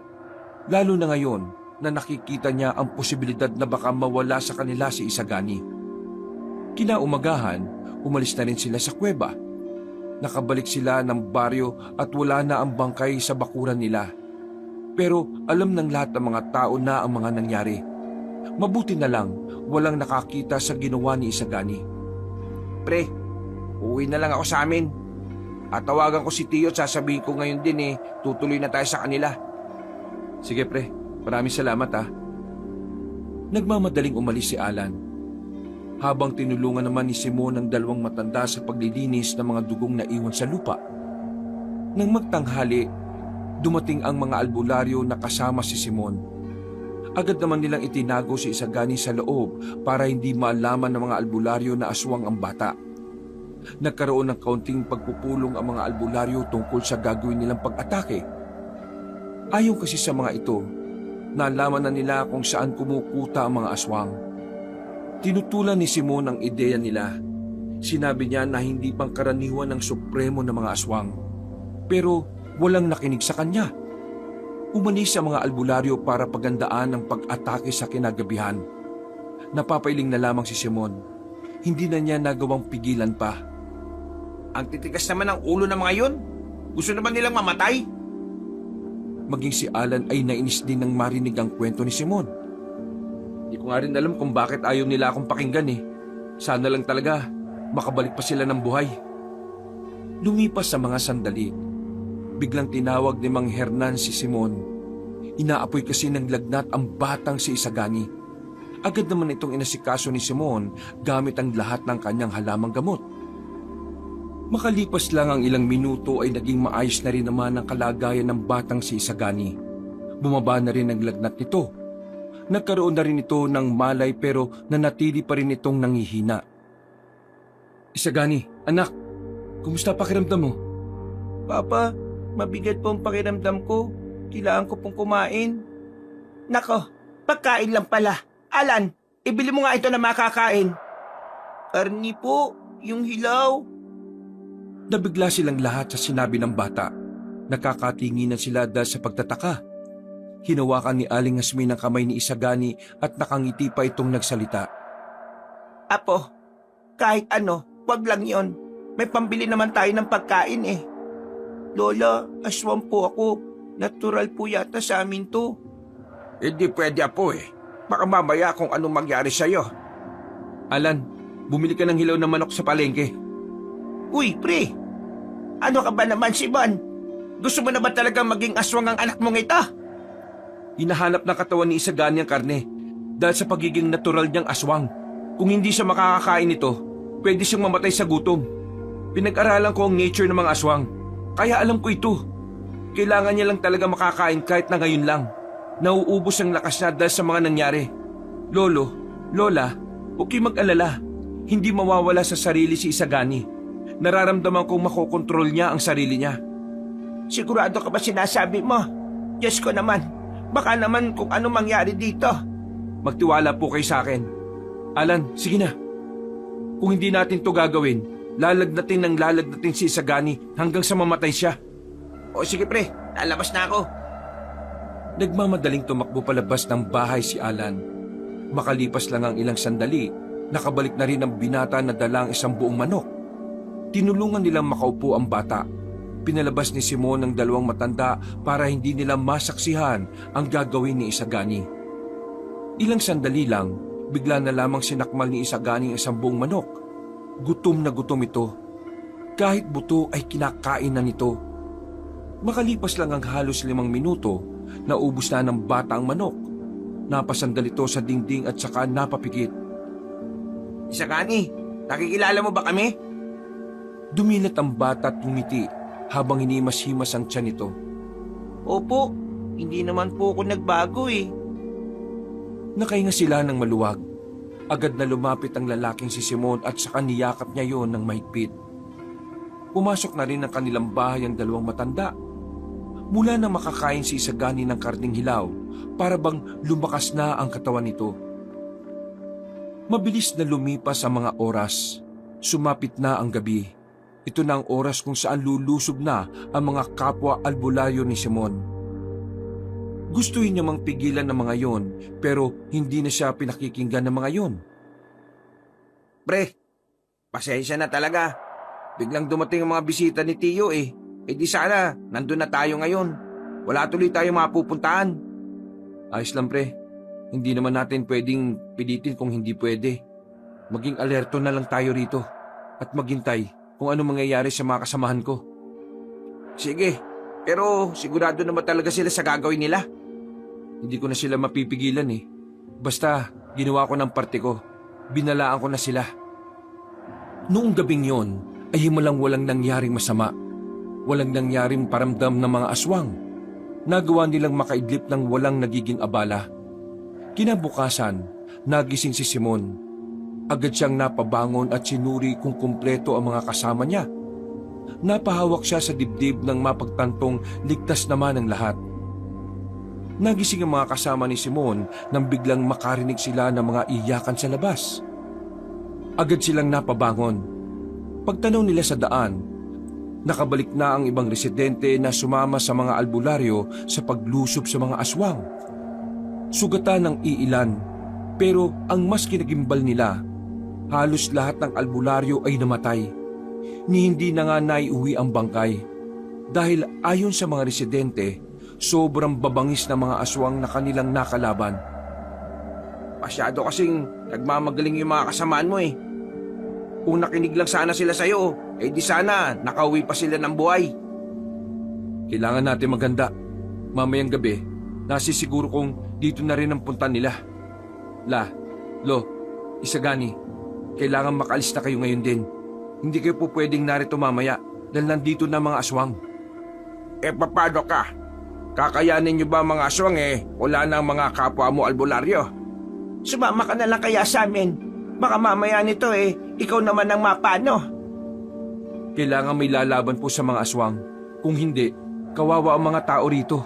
Lalo na ngayon na nakikita niya ang posibilidad na baka mawala sa kanila si Isagani. Kinaumagahan, umalis na rin sila sa kuweba. Nakabalik sila ng baryo at wala na ang bangkay sa bakuran nila. Pero alam ng lahat ng mga tao na ang mga nangyari. Mabuti na lang walang nakakita sa ginawa ni Isagani. Pre, uwi na lang ako sa amin. At tawagan ko si Tio at sasabihin ko ngayon din tutuloy na tayo sa kanila. Sige pre, maraming salamat ha. Nagmamadaling umalis si Alan. Habang tinulungan naman ni Simon ang dalawang matanda sa paglilinis ng mga dugong naiwan sa lupa. Nang magtanghali, dumating ang mga albularyo na kasama si Simon. Agad naman nilang itinago si Isagani sa loob para hindi malaman ng mga albularyo na aswang ang bata. Nagkaroon ng kaunting pagpupulong ang mga albularyo tungkol sa gagawin nilang pag-atake. Ayon kasi sa mga ito, nalaman na nila kung saan kumukuta ang mga aswang. Tinutulan ni Simon ang ideya nila. Sinabi niya na hindi pangkaraniwan ng supremo ng mga aswang. Pero walang nakinig sa kanya. Umalis sa mga albularyo para pagandaan ang pag-atake sa kinagabihan. Napapailing na lamang si Simon. Hindi na niya nagawang pigilan pa. Ang titigas naman ng ulo ng mga yun. Gusto naman nilang mamatay. Maging si Alan ay nainis din nang marinig ang kwento ni Simon. Hindi ko nga rin alam kung bakit ayaw nila akong pakinggan eh. Sana lang talaga makabalik pa sila ng buhay. Lumipas sa mga sandali. Biglang tinawag ni Mang Hernan si Simon. Inaapoy kasi ng lagnat ang batang si Isagani. Agad naman itong inasikaso ni Simon gamit ang lahat ng kanyang halamang gamot. Makalipas lang ang ilang minuto ay naging maayos na rin naman ang kalagayan ng batang si Isagani. Bumaba na rin ang lagnat nito. Nagkaroon na rin ito ng malay pero nanatili pa rin itong nangihina. Isagani, anak, kumusta pakiramdam mo? Papa, mabigat po ang pakiramdam ko. Kailangan ko pong kumain. Nako, pagkain lang pala. Alan, ibili mo nga ito na makakain. Karni po, yung hilaw. Nabigla silang lahat sa sinabi ng bata. Nakakatinginan sila dahil sa pagtataka. Hinawakan ni Aling Asmin ang kamay ni Isagani at nakangiti pa itong nagsalita. Apo, Kahit ano, wag lang yon. May pambili naman tayo ng pagkain eh. Lola, aswang po ako. Natural po yata sa amin to. Hindi pwede, Apo eh. Baka mamaya kung anong mangyari sa'yo. Alan, bumili ka ng hilaw na manok sa palengke. Uy, pre! Ano ka ba naman, Simon? Gusto mo na ba talagang maging aswang ang anak mong ito? Hinahanap ng katawan ni Isagani ang karne dahil sa pagiging natural niyang aswang. Kung hindi siya makakakain nito, pwede siyang mamatay sa gutom. Pinag-aralan ko ang nature ng mga aswang, kaya alam ko ito. Kailangan niya lang talaga makakain kahit na ngayon lang. Nauubos ang lakas niya dahil sa mga nangyari. Lolo, Lola, huwag kayong mag-alala. Hindi mawawala sa sarili si Isagani. Nararamdaman kong makokontrol niya ang sarili niya. Sigurado ka ba sinasabi mo? Diyos ko naman, baka naman kung ano mangyari dito. Magtiwala po kayo sa akin. Alan, sige na. Kung hindi natin to gagawin, lalagnatin si Isagani hanggang sa mamatay siya. O sige pre, lalabas na ako. Nagmamadaling tumakbo palabas ng bahay si Alan. Makalipas lang ang ilang sandali, nakabalik na rin ang binata na dalang isang buong manok. Tinulungan nilang makaupo ang bata. Pinalabas ni Simon ang dalawang matanda para hindi nila masaksihan ang gagawin ni Isagani. Ilang sandali lang, bigla na lamang sinakmal ni Isagani ang isang buong manok. Gutom na gutom ito. Kahit buto ay kinakain na nito. Makalipas lang ang halos 5 minuto, naubos na ng bata ang manok. Napasandal ito sa dingding at saka napapikit. Isagani, nakikilala mo ba kami? Dumilat ang bata at ngumiti habang hinimas-himas ang tiyan nito. Opo, hindi naman po ako nagbago eh. Nakahinga sila ng maluwag. Agad na lumapit ang lalaking si Simon at saka niyakap niya yon ng mahigpit. Pumasok na rin ng kanilang bahay ang dalawang matanda. Mula na makakain si Isagani ng karning hilaw, para bang lumakas na ang katawan nito. Mabilis na lumipas ang mga oras. Sumapit na ang gabi. Ito na ang oras kung saan lulusob na ang mga kapwa albularyo ni Simon. Gustuhin niya mang pigilan ng mga yon, pero hindi na siya pinakikinggan ng mga yon. Pre, pasensya na talaga. Biglang dumating ang mga bisita ni Tio eh. Eh di sana, nandun na tayo ngayon. Wala tuloy tayo mapupuntahan. Ayos lang pre, hindi naman natin pwedeng pilitin kung hindi pwede. Maging alerto na lang tayo rito at maghintay kung ano mangyayari sa mga kasamahan ko. Sige, pero sigurado naman talaga sila sa gagawin nila. Hindi ko na sila mapipigilan eh. Basta ginawa ko ng parte ko, binalaan ko na sila. Noong gabing yon ay himalang-walang nangyaring masama. Walang nangyaring paramdam ng mga aswang. Nagawa nilang makaidlip ng walang nagiging abala. Kinabukasan, nagising si Simon. Agad siyang napabangon at sinuri kung kumpleto ang mga kasama niya. Napahawak siya sa dibdib ng mapagtantong ligtas naman ang lahat. Nagising ang mga kasama ni Simon nang biglang makarinig sila ng mga iyakan sa labas. Agad silang napabangon. Pagtanaw nila sa daan, nakabalik na ang ibang residente na sumama sa mga albularyo sa paglusob sa mga aswang. Sugatan ng iilan, pero ang mas kinagimbal nila, halos lahat ng albularyo ay namatay. Ni hindi na nga naiuwi ang bangkay. Dahil ayon sa mga residente, sobrang babangis na mga aswang na kanilang nakalaban. Masyado kasing nagmamagaling yung mga kasamaan mo eh. Kung nakinig lang sana sila sa'yo, eh di sana nakauwi pa sila ng buhay. Kailangan natin maghanda. Mamayang gabi, nasisiguro kong dito na rin ang punta nila. Lo, Isagani, kailangan makaalis na kayo ngayon din. Hindi kayo po pwedeng narito mamaya dahil nandito na mga aswang. Eh paano ka? Kakayanin niyo ba mga aswang eh? Wala na ang mga kapwa mo albularyo. Sumama ka na lang kaya sa amin. Baka mamaya nito eh, ikaw naman ang mapano. Kailangan may lalaban po sa mga aswang. Kung hindi, kawawa ang mga tao rito.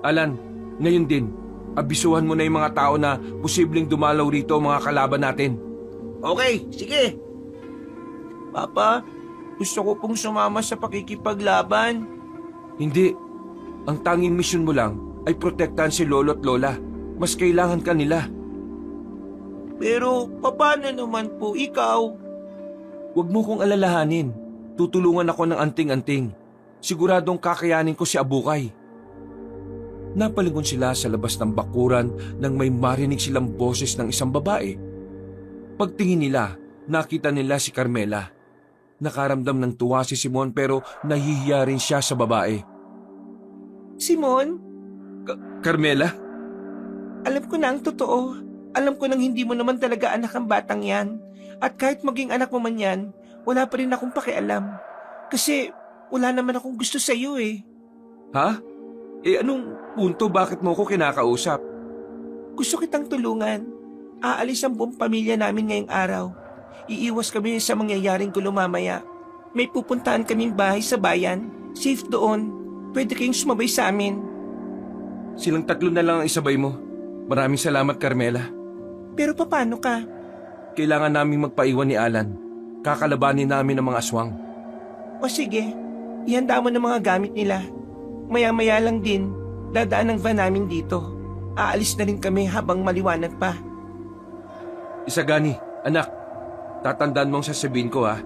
Alan, ngayon din, abisuhan mo na yung mga tao na posibleng dumalaw rito mga kalaban natin. Okay, sige. Papa, gusto ko pong sumama sa pakikipaglaban. Hindi. Ang tanging misyon mo lang ay protektahan si Lolo at Lola. Mas kailangan ka nila. Pero paano naman po ikaw? Huwag mo kong alalahanin. Tutulungan ako ng anting-anting. Siguradong kakayanin ko si Abukay. Napalingon sila sa labas ng bakuran nang may marinig silang boses ng isang babae. Pagtingin nila, nakita nila si Carmela. Nakaramdam ng tuwa si Simon pero nahihiya rin siya sa babae. Simon, Carmela? alam ko na ang totoo. Alam ko nang hindi mo naman talaga anak ang batang yan. At kahit maging anak mo man yan, wala pa rin akong pakialam. Kasi wala naman akong gusto sa iyo eh. Ha? Anong punto bakit mo ko kinakausap? Gusto kitang tulungan. Aalis ang buong pamilya namin ngayong araw. Iiwas kami sa mangyayaring gulo mamaya. May pupuntahan kaming bahay sa bayan. Safe doon. Pwede kayong sumabay sa amin. Silang tatlo na lang ang isabay mo. Maraming salamat, Carmela. Pero paano ka? Kailangan naming magpaiwan ni Alan. Kakalabanin namin ang mga aswang. O sige, ihanda mo ng mga gamit nila. Maya-maya lang din, dadaan ang van namin dito. Aalis na rin kami habang maliwanag pa. Isagani, anak, tatandaan mong sasabihin ko ha.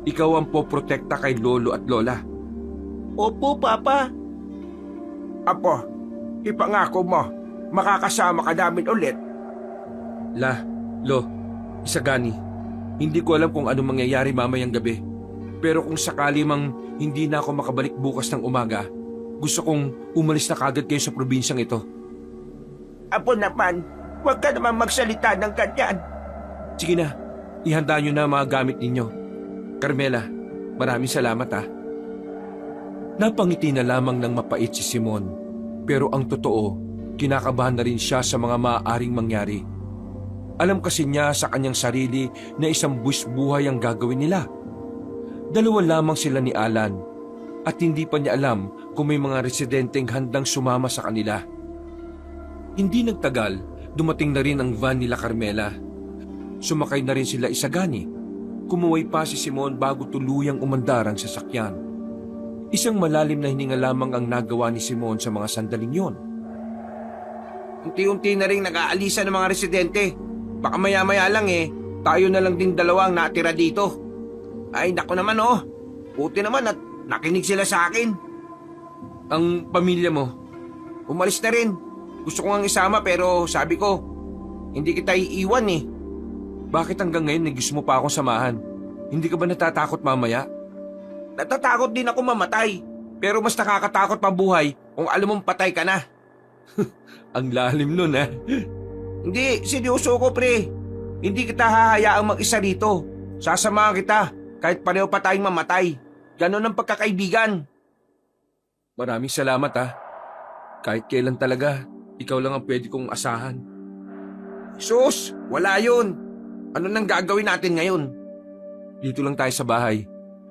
Ikaw ang poprotekta kay Lolo at Lola. Opo, Papa. Apo, ipangako mo, makakasama ka namin ulit. Lo, Isagani, hindi ko alam kung anong mangyayari mamayang gabi. Pero kung sakali mang hindi na ako makabalik bukas ng umaga, gusto kong umalis na kagad kayo sa probinsyang ito. Apo naman, huwag ka naman magsalita ng ganyan. Sige na, ihanda nyo na ang mga gamit ninyo. Carmela, maraming salamat ha. Napangiti na lamang ng mapait si Simon. Pero ang totoo, kinakabahan na rin siya sa mga maaaring mangyari. Alam kasi niya sa kanyang sarili na isang buwis buhay ang gagawin nila. Dalawa lamang sila ni Alan at hindi pa niya alam kung may mga residenteng handang sumama sa kanila. Hindi nagtagal, dumating na rin ang van nila Carmela. Sumakay na rin sila Isagani. Kumuway pa si Simon bago tuluyang umandar ang sasakyan. Isang malalim na hininga lamang ang nagawa ni Simon sa mga sandaling yon. Unti-unti na rin nag-aalisa ng mga residente. Baka maya-maya lang tayo na lang din dalawang natira dito. Ay, naku naman Buti naman at nakinig sila sa akin. Ang pamilya mo? Umalis na rin. Gusto ko ngang isama pero sabi ko, hindi kita iiwan Bakit hanggang ngayon gusto mo pa akong samahan? Hindi ka ba natatakot mamaya? Natatakot din ako mamatay. Pero mas nakakatakot mabuhay kung alam mong patay ka na. Ang lalim nun Hindi, seryoso ko pre. Hindi kita hahayaang mag-isa rito. Sasamahan kita kahit pareho pa tayong mamatay. Ganon ang pagkakaibigan. Maraming salamat Kahit kailan talaga, ikaw lang ang pwede kong asahan. Sus, wala yun. Ano nang gagawin natin ngayon? Dito lang tayo sa bahay.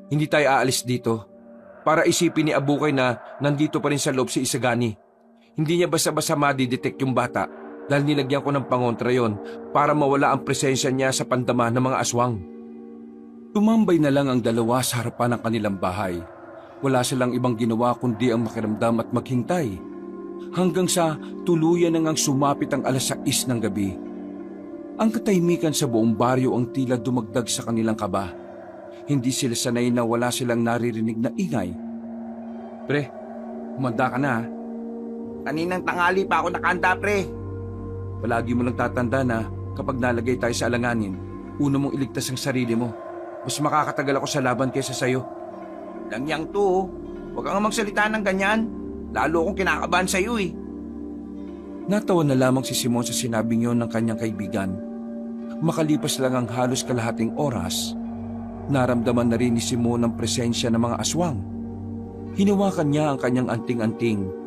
Hindi tayo aalis dito. Para isipin ni Abukay na nandito pa rin sa loob si Isagani. Hindi niya basta-basta madidetect yung bata dahil nilagyan ko ng pangontra yon para mawala ang presensya niya sa pandama ng mga aswang. Tumambay na lang ang dalawa sa harapan ng kanilang bahay. Wala silang ibang ginawa kundi ang makiramdam at maghintay. Hanggang sa tuluyan na ngang sumapit ang 6:00 ng gabi. Ang katahimikan sa buong baryo ang tila dumagdag sa kanilang kaba. Hindi sila sanay na wala silang naririnig na ingay. Pre, humanda ka na Kaninang tanghali pa ako nakahanda pre. Palagi mo lang tatanda na kapag nalagay tayo sa alanganin, una mong iligtas ang sarili mo. Mas makakatagal ako sa laban kaysa sa'yo. Langyang to Huwag kang magsalita ng ganyan. Lalo akong kinakabahan sa'yo Natawa na lamang si Simon sa sinabing yon ng kanyang kaibigan. Makalipas lang ang halos kalahating oras, naramdaman na rin ni Simon ang presensya ng mga aswang. Hinawakan niya ang kanyang anting-anting.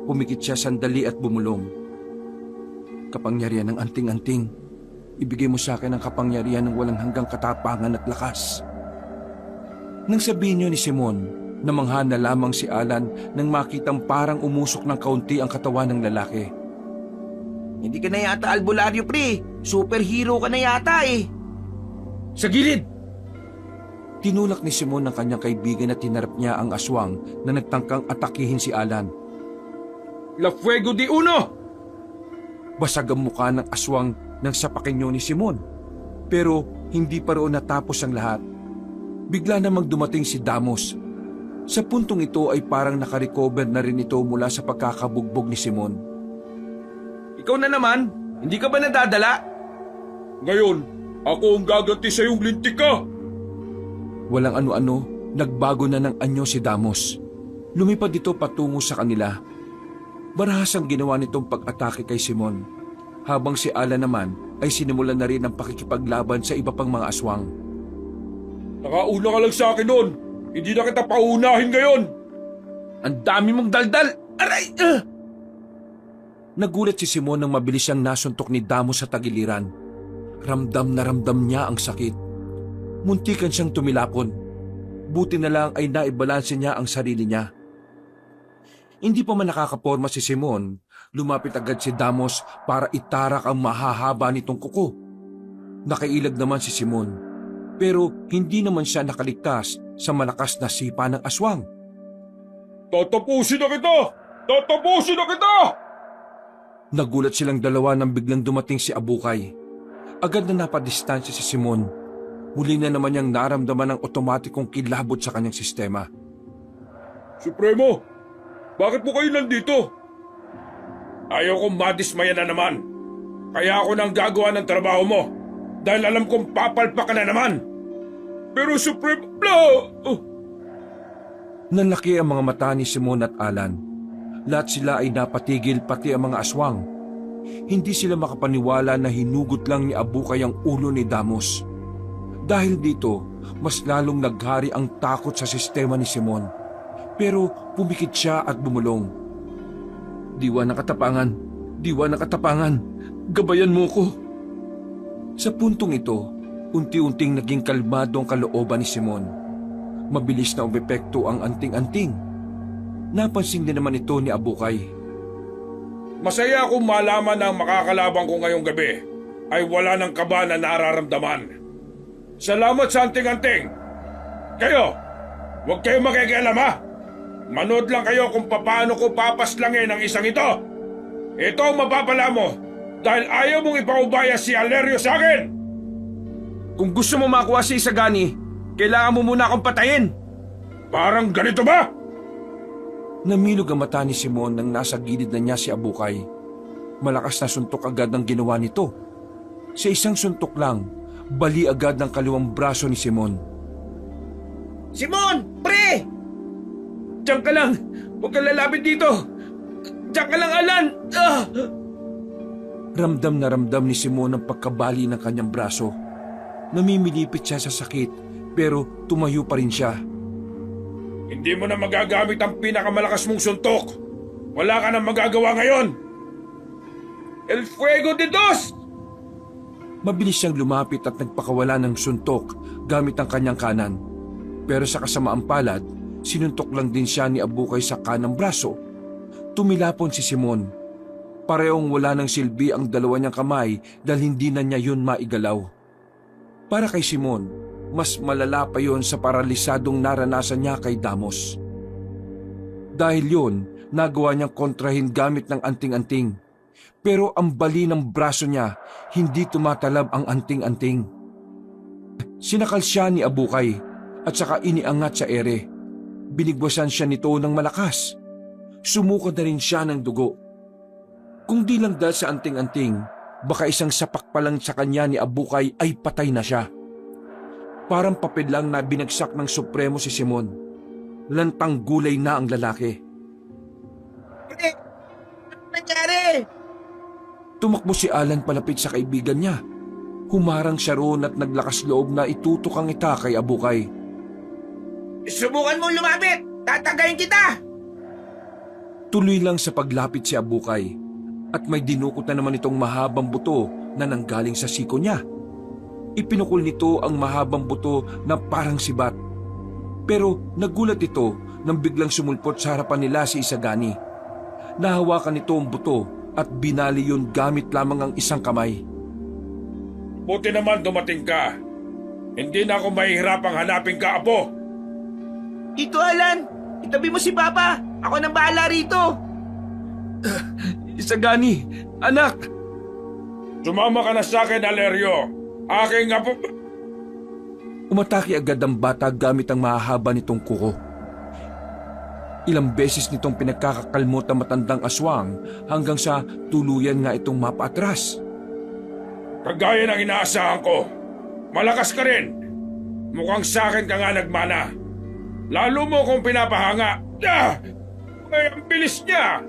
Pumikit siya sandali at bumulong. Kapangyarihan ng anting-anting, ibigay mo sa akin ang kapangyarihan ng walang hanggang katapangan at lakas. Nang sabihin niyo ni Simon, namangha na lamang si Alan nang makitang parang umusok ng kaunti ang katawan ng lalaki. Hindi ka na yata albularyo pre. Superhero ka na yata Sa gilid! Tinulak ni Simon ang kanyang kaibigan at tinarap niya ang aswang na nagtangkang atakihin si Alan. La Fuego de Uno! Basag ang mukha ng aswang nang sapakin niyo ni Simon. Pero hindi pa roon natapos ang lahat. Bigla namang dumating si Damos. Sa puntong ito ay parang nakarecover na rin ito mula sa pagkakabugbog ni Simon. Ikaw na naman, hindi ka ba nadadala? Ngayon, ako ang gaganti sa iyong lintik ka. Walang ano-ano, nagbago na ng anyo si Damos. Lumipad ito patungo sa kanila. Marahas ang ginawa nitong pag-atake kay Simon, habang si Alan naman ay sinimulan na rin ang pakikipaglaban sa iba pang mga aswang. Nakauna ka lang sa akin noon. Hindi na kita paunahin ngayon. Ang dami mong daldal. Aray! Nagulat si Simon nang mabilis siyang nasuntok ni Damos sa tagiliran. Ramdam na ramdam niya ang sakit. Muntikan siyang tumilapon. Buti na lang ay naibalanse niya ang sarili niya. Hindi pa man nakakaporma si Simon, lumapit agad si Damos para itarak ang mahahaba nitong kuko. Nakailag naman si Simon, pero hindi naman siya nakaligtas sa malakas na sipa ng aswang. Tatapusin na kita! Tatapusin na kita! Nagulat silang dalawa nang biglang dumating si Abukay. Agad na napadistansya si Simon. Muli na naman niyang naramdaman ang otomatikong kilabot sa kanyang sistema. Supremo, bakit po kayo nandito? Ayaw kong madismaya na naman. Kaya ako nang gagawa ng trabaho mo. Dahil alam kong papalpa ka na naman. Pero Supremo... Nanlaki ang mga mata ni Simon at Alan. Lahat sila ay napatigil pati ang mga aswang. Hindi sila makapaniwala na hinugot lang ni Abukay ang ulo ni Damos. Dahil dito, mas lalong naghari ang takot sa sistema ni Simon. Pero pumikit siya at bumulong. Diwa ng katapangan, diwa ng katapangan, gabayan mo ko. Sa puntong ito, unti-unting naging kalmado ang kalooban ni Simon. Mabilis na umepekto ang anting-anting. Napansin din naman ito ni Abukay. Masaya akong malaman na ang makakalabang ko ngayong gabi ay wala ng kaba na nararamdaman. Salamat sa anting-anting. Kayo, huwag kayong makikialam ha. Manood lang kayo kung paano ko papaslangin ang isang ito. Ito ang mapapala mo dahil ayaw mong ipaubaya si Alerio sa akin. Kung gusto mo makuha si Isagani, kailangan mo muna akong patayin. Parang ganito ba? Namilog ang mata ni Simon nang nasa gilid na niya si Abukay. Malakas na suntok agad ang ginawa nito. Sa isang suntok lang, bali agad ng kaliwang braso ni Simon. Simon! Pre! Diyan ka lang! Huwag kang lalapit dito! Diyan ka lang, Alan! Ramdam na ramdam ni Simon ang pagkabali ng kanyang braso. Namimilipit siya sa sakit, pero tumayo pa rin siya. Hindi mo na magagamit ang pinakamalakas mong suntok. Wala ka nang magagawa ngayon. El Fuego de Dos! Mabilis siyang lumapit at nagpakawala ng suntok gamit ang kanyang kanan. Pero sa kasamaang palad, sinuntok lang din siya ni Abukay sa kanang braso. Tumilapon si Simon. Parehong wala ng silbi ang dalawa niyang kamay dahil hindi na niya yun maigalaw. Para kay Simon, mas malala pa yon sa paralisadong naranasan niya kay Damos. Dahil yun, nagawa niyang kontrahin gamit ng anting-anting. Pero ang bali ng braso niya, hindi tumatalab ang anting-anting. Sinakal siya ni Abukay at saka iniangat sa ere. Binigwasan siya nito ng malakas. Sumuko na rin siya ng dugo. Kung di lang dahil sa anting-anting, baka isang sapak pa lang sa kanya ni Abukay ay patay na siya. Parang papel lang na binagsak ng Supremo si Simon. Lantang gulay na ang lalaki. Pre! Ano nangyari? Tumakbo si Alan palapit sa kaibigan niya. Humarang siya roon at naglakas loob na itutok ang ita kay Abukay. Subukan mo lumapit! Tatagayin kita! Tuloy lang sa paglapit si Abukay at may dinukot na naman itong mahabang buto na nanggaling sa siko niya. Ipinukul nito ang mahabang buto na parang sibat. Pero nagulat ito nang biglang sumulpot sa harapan nila si Isagani. Nahawakan nito ang buto at binali yun gamit lamang ang isang kamay. Buti naman dumating ka. Hindi na ako mahihirapang hanapin ka, Apo. Tito Alan! Itabi mo si Papa! Ako nang bahala rito! Isagani, anak! Sumama ka na sa akin, Alerio. Aking apo... Umatake agad ang bata gamit ang mahahaba nitong kuko. Ilang beses nitong pinagkakakalmot ang matandang aswang hanggang sa tuluyan nga itong mapaatras. Kagaya ng inaasahan ko, malakas ka rin. Mukhang sa akin ka nga nagmana. Lalo mo kung pinapahanga. Ay, ang bilis niya!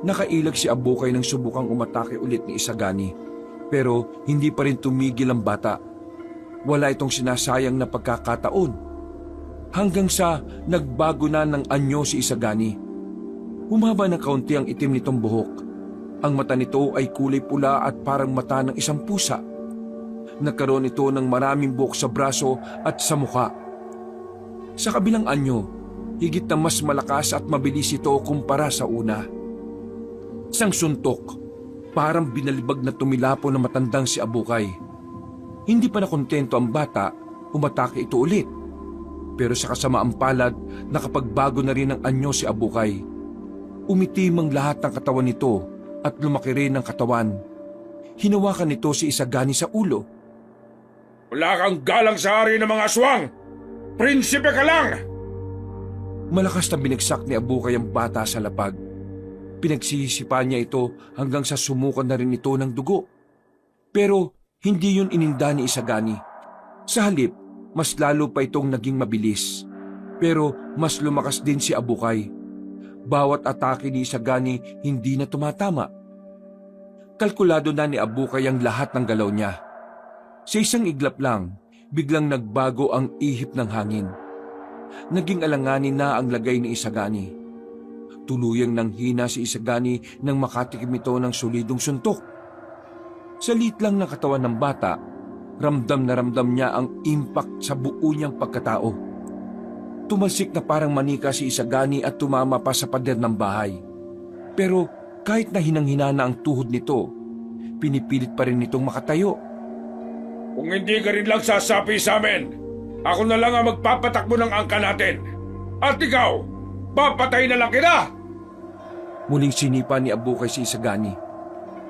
Nakailag si Abukay nang subukang umatake ulit ni Isagani, pero hindi pa rin tumigil ang bata. Wala itong sinasayang na pagkakataon. Hanggang sa nagbago na ng anyo si Isagani. Humaba ng kaunti ang itim nitong buhok. Ang mata nito ay kulay pula at parang mata ng isang pusa. Nagkaroon ito ng maraming buhok sa braso at sa mukha. Sa kabilang anyo, higit na mas malakas at mabilis ito kumpara sa una. Isang suntok, parang binalibag na tumilapo na matandang si Abukay. Hindi pa nakontento ang bata, umatake ito ulit. Pero sa kasamaang palad, nakapagbago na rin ang anyo si Abukay. Umitim ang lahat ng katawan nito at lumaki rin ang katawan. Hinawakan nito si Isagani sa ulo. Wala kang galang sa hari ng mga aswang! Prinsipe ka lang! Malakas na binagsak ni Abukay ang bata sa lapag. Pinagsisipa niya ito hanggang sa sumukan na rin ito ng dugo. Pero hindi yun ininda ni Isagani. Sa halip, mas lalo pa itong naging mabilis. Pero mas lumakas din si Abukay. Bawat atake ni Isagani hindi na tumatama. Kalkulado na ni Abukay ang lahat ng galaw niya. Sa isang iglap lang, biglang nagbago ang ihip ng hangin. Naging alanganin na ang lagay ni Isagani. Tuluyang nanghina si Isagani nang makatikim ito ng solidong suntok. Sa liit lang ng katawan ng bata, ramdam na ramdam niya ang impact sa buo niyang pagkatao. Tumalsik na parang manika si Isagani at tumama pa sa pader ng bahay. Pero kahit na hinang-hina na ang tuhod nito, pinipilit pa rin nitong makatayo. Kung hindi ka rin lang sasapi sa amin, ako na lang ang magpapatakbo ng angka natin. At ikaw, papatay na lang kita! Muling sinipa ni Abukay si Isagani.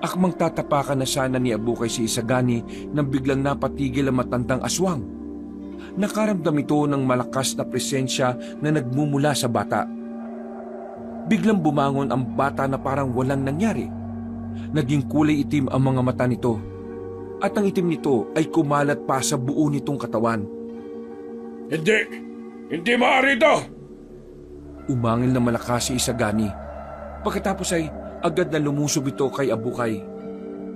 Akmang tatapakan na sana ni Abukay si Isagani nang biglang napatigil ang matandang aswang. Nakaramdam ito ng malakas na presensya na nagmumula sa bata. Biglang bumangon ang bata na parang walang nangyari. Naging kulay itim ang mga mata nito. At ang itim nito ay kumalat pa sa buo nitong katawan. Hindi maaari ito! Umangil na malakas si Isagani. Pagkatapos ay agad na lumusob ito kay Abukay.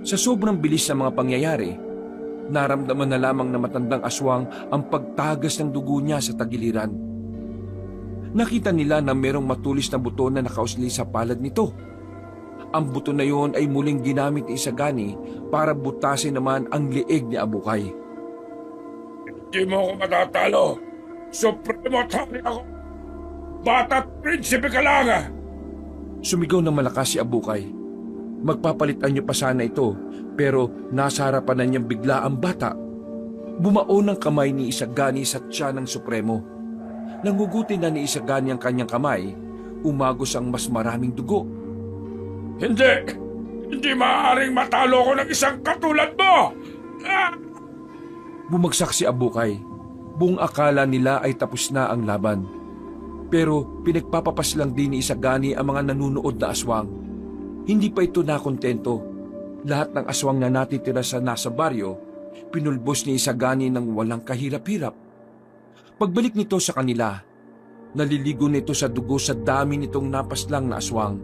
Sa sobrang bilis ng mga pangyayari, naramdaman na lamang na matandang aswang ang pagtagas ng dugo niya sa tagiliran. Nakita nila na merong matulis na buto na nakausli sa palad nito. Ang buto na yon ay muling ginamit ni Isagani para butasin naman ang liig ni Abukay. Hindi mo ako matatalo! Supremo Attorney ako! Bata't prinsipe ka lang! Sumigaw ng malakas si Abukay. Magpapalitan niyo pa sana ito, pero nasa harapan na niyang bigla ang bata. Bumaon ang kamay ni Isagani sa tiyan ng Supremo. Nangugutin na ni Isagani ang kanyang kamay, umagos ang mas maraming dugo. Hindi maaaring matalo ko ng isang katulad mo! Bumagsak si Abukay. Buong akala nila ay tapos na ang laban. Pero pinagpapapas lang din ni Isagani ang mga nanunood na aswang. Hindi pa ito nakontento. Lahat ng aswang na natitira sa nasa baryo, pinulbos ni Isagani ng walang kahirap-hirap. Pagbalik nito sa kanila, naliligo nito sa dugo sa dami nitong napaslang na aswang.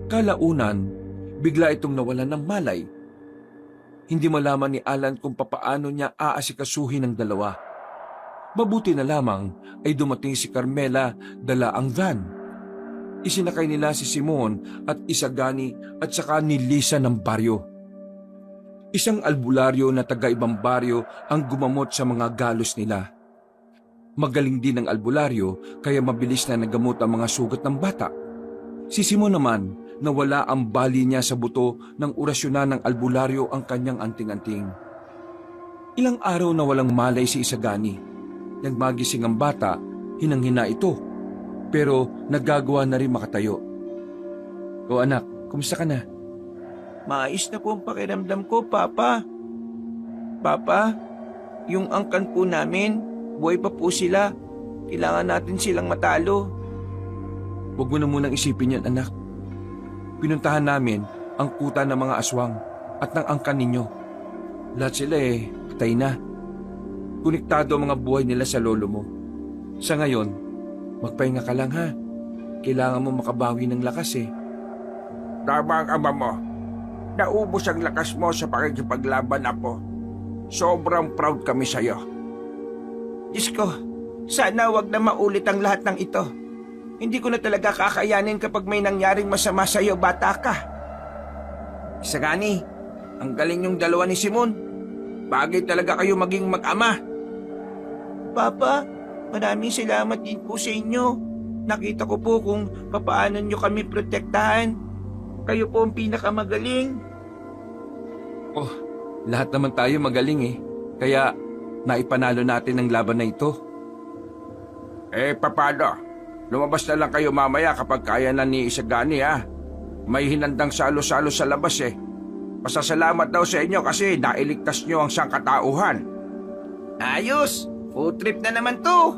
Kalaunan, bigla itong nawalan ng malay. Hindi malaman ni Alan kung papaano niya aasikasuhin ang dalawa. Mabuti na lamang ay dumating si Carmela dala ang van. Isinakay nila si Simon at Isagani at saka ni Lisa ng baryo. Isang albularyo na taga-ibang baryo ang gumamot sa mga galos nila. Magaling din ang albularyo kaya mabilis na nagamot ang mga sugat ng bata. Si Simon naman, nawala ang bali niya sa buto ng orasyonan ng albularyo ang kanyang anting-anting. Ilang araw na walang malay si Isagani. Nagmagising ang bata, hinang-hina ito, pero nagagawa na rin makatayo. O anak, kumusta ka na? Maayos na po ang pakiramdam ko, Papa. Papa, Yung angkan po namin, buhay pa po sila. Kailangan natin silang matalo. Huwag mo na munang isipin yan, anak. Pinuntahan namin ang kuta ng mga aswang at ng angkan ninyo. Lahat sila patay na. Konektado ang mga buhay nila sa lolo mo. Sa ngayon, magpahinga ka lang ha. Kailangan mo makabawi ng lakas. Tama ang ama mo. Naubos ang lakas mo sa pakikipaglaban, Apo. Sobrang proud kami sa'yo. Diyos ko, sana wag na maulit ang lahat ng ito. Hindi ko na talaga kakayanin kapag may nangyaring masama sa'yo, bata ka. Isagani, ang galing yung dalawa ni Simon. Bagay talaga kayo maging mag-ama. Papa, maraming salamat din po sa inyo. Nakita ko po kung papaano nyo kami protektahan. Kayo po ang pinakamagaling. Oh, lahat naman tayo magaling. Kaya naipanalo natin ang laban na ito. Paano? Lumabas na lang kayo mamaya kapag kaya na ni Isagani, ha? May hinandang salo-salo sa labas, Pasasalamat daw sa inyo kasi nailigtas nyo ang sangkatauhan. Ayos! Food trip na naman to!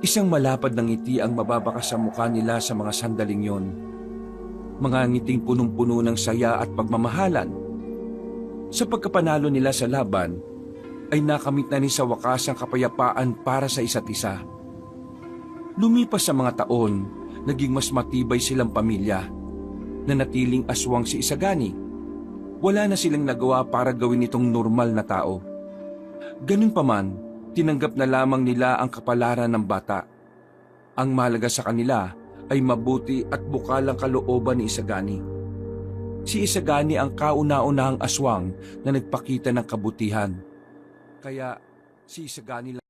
Isang malapad ng ngiti ang mababakas sa mukha nila sa mga sandaling yon. Mga ngiting punong-puno ng saya at pagmamahalan. Sa pagkapanalo nila sa laban, ay nakamit na ni sa wakas ang kapayapaan para sa isa't isa. Lumipas sa mga taon, naging mas matibay silang pamilya. Nanatiling aswang si Isagani. Wala na silang nagawa para gawin itong normal na tao. Ganun pa man, tinanggap na lamang nila ang kapalaran ng bata. Ang mahalaga sa kanila ay mabuti at bukalang kalooban ni Isagani. Si Isagani ang kauna-unahang aswang na nagpakita ng kabutihan. Kaya si Isagani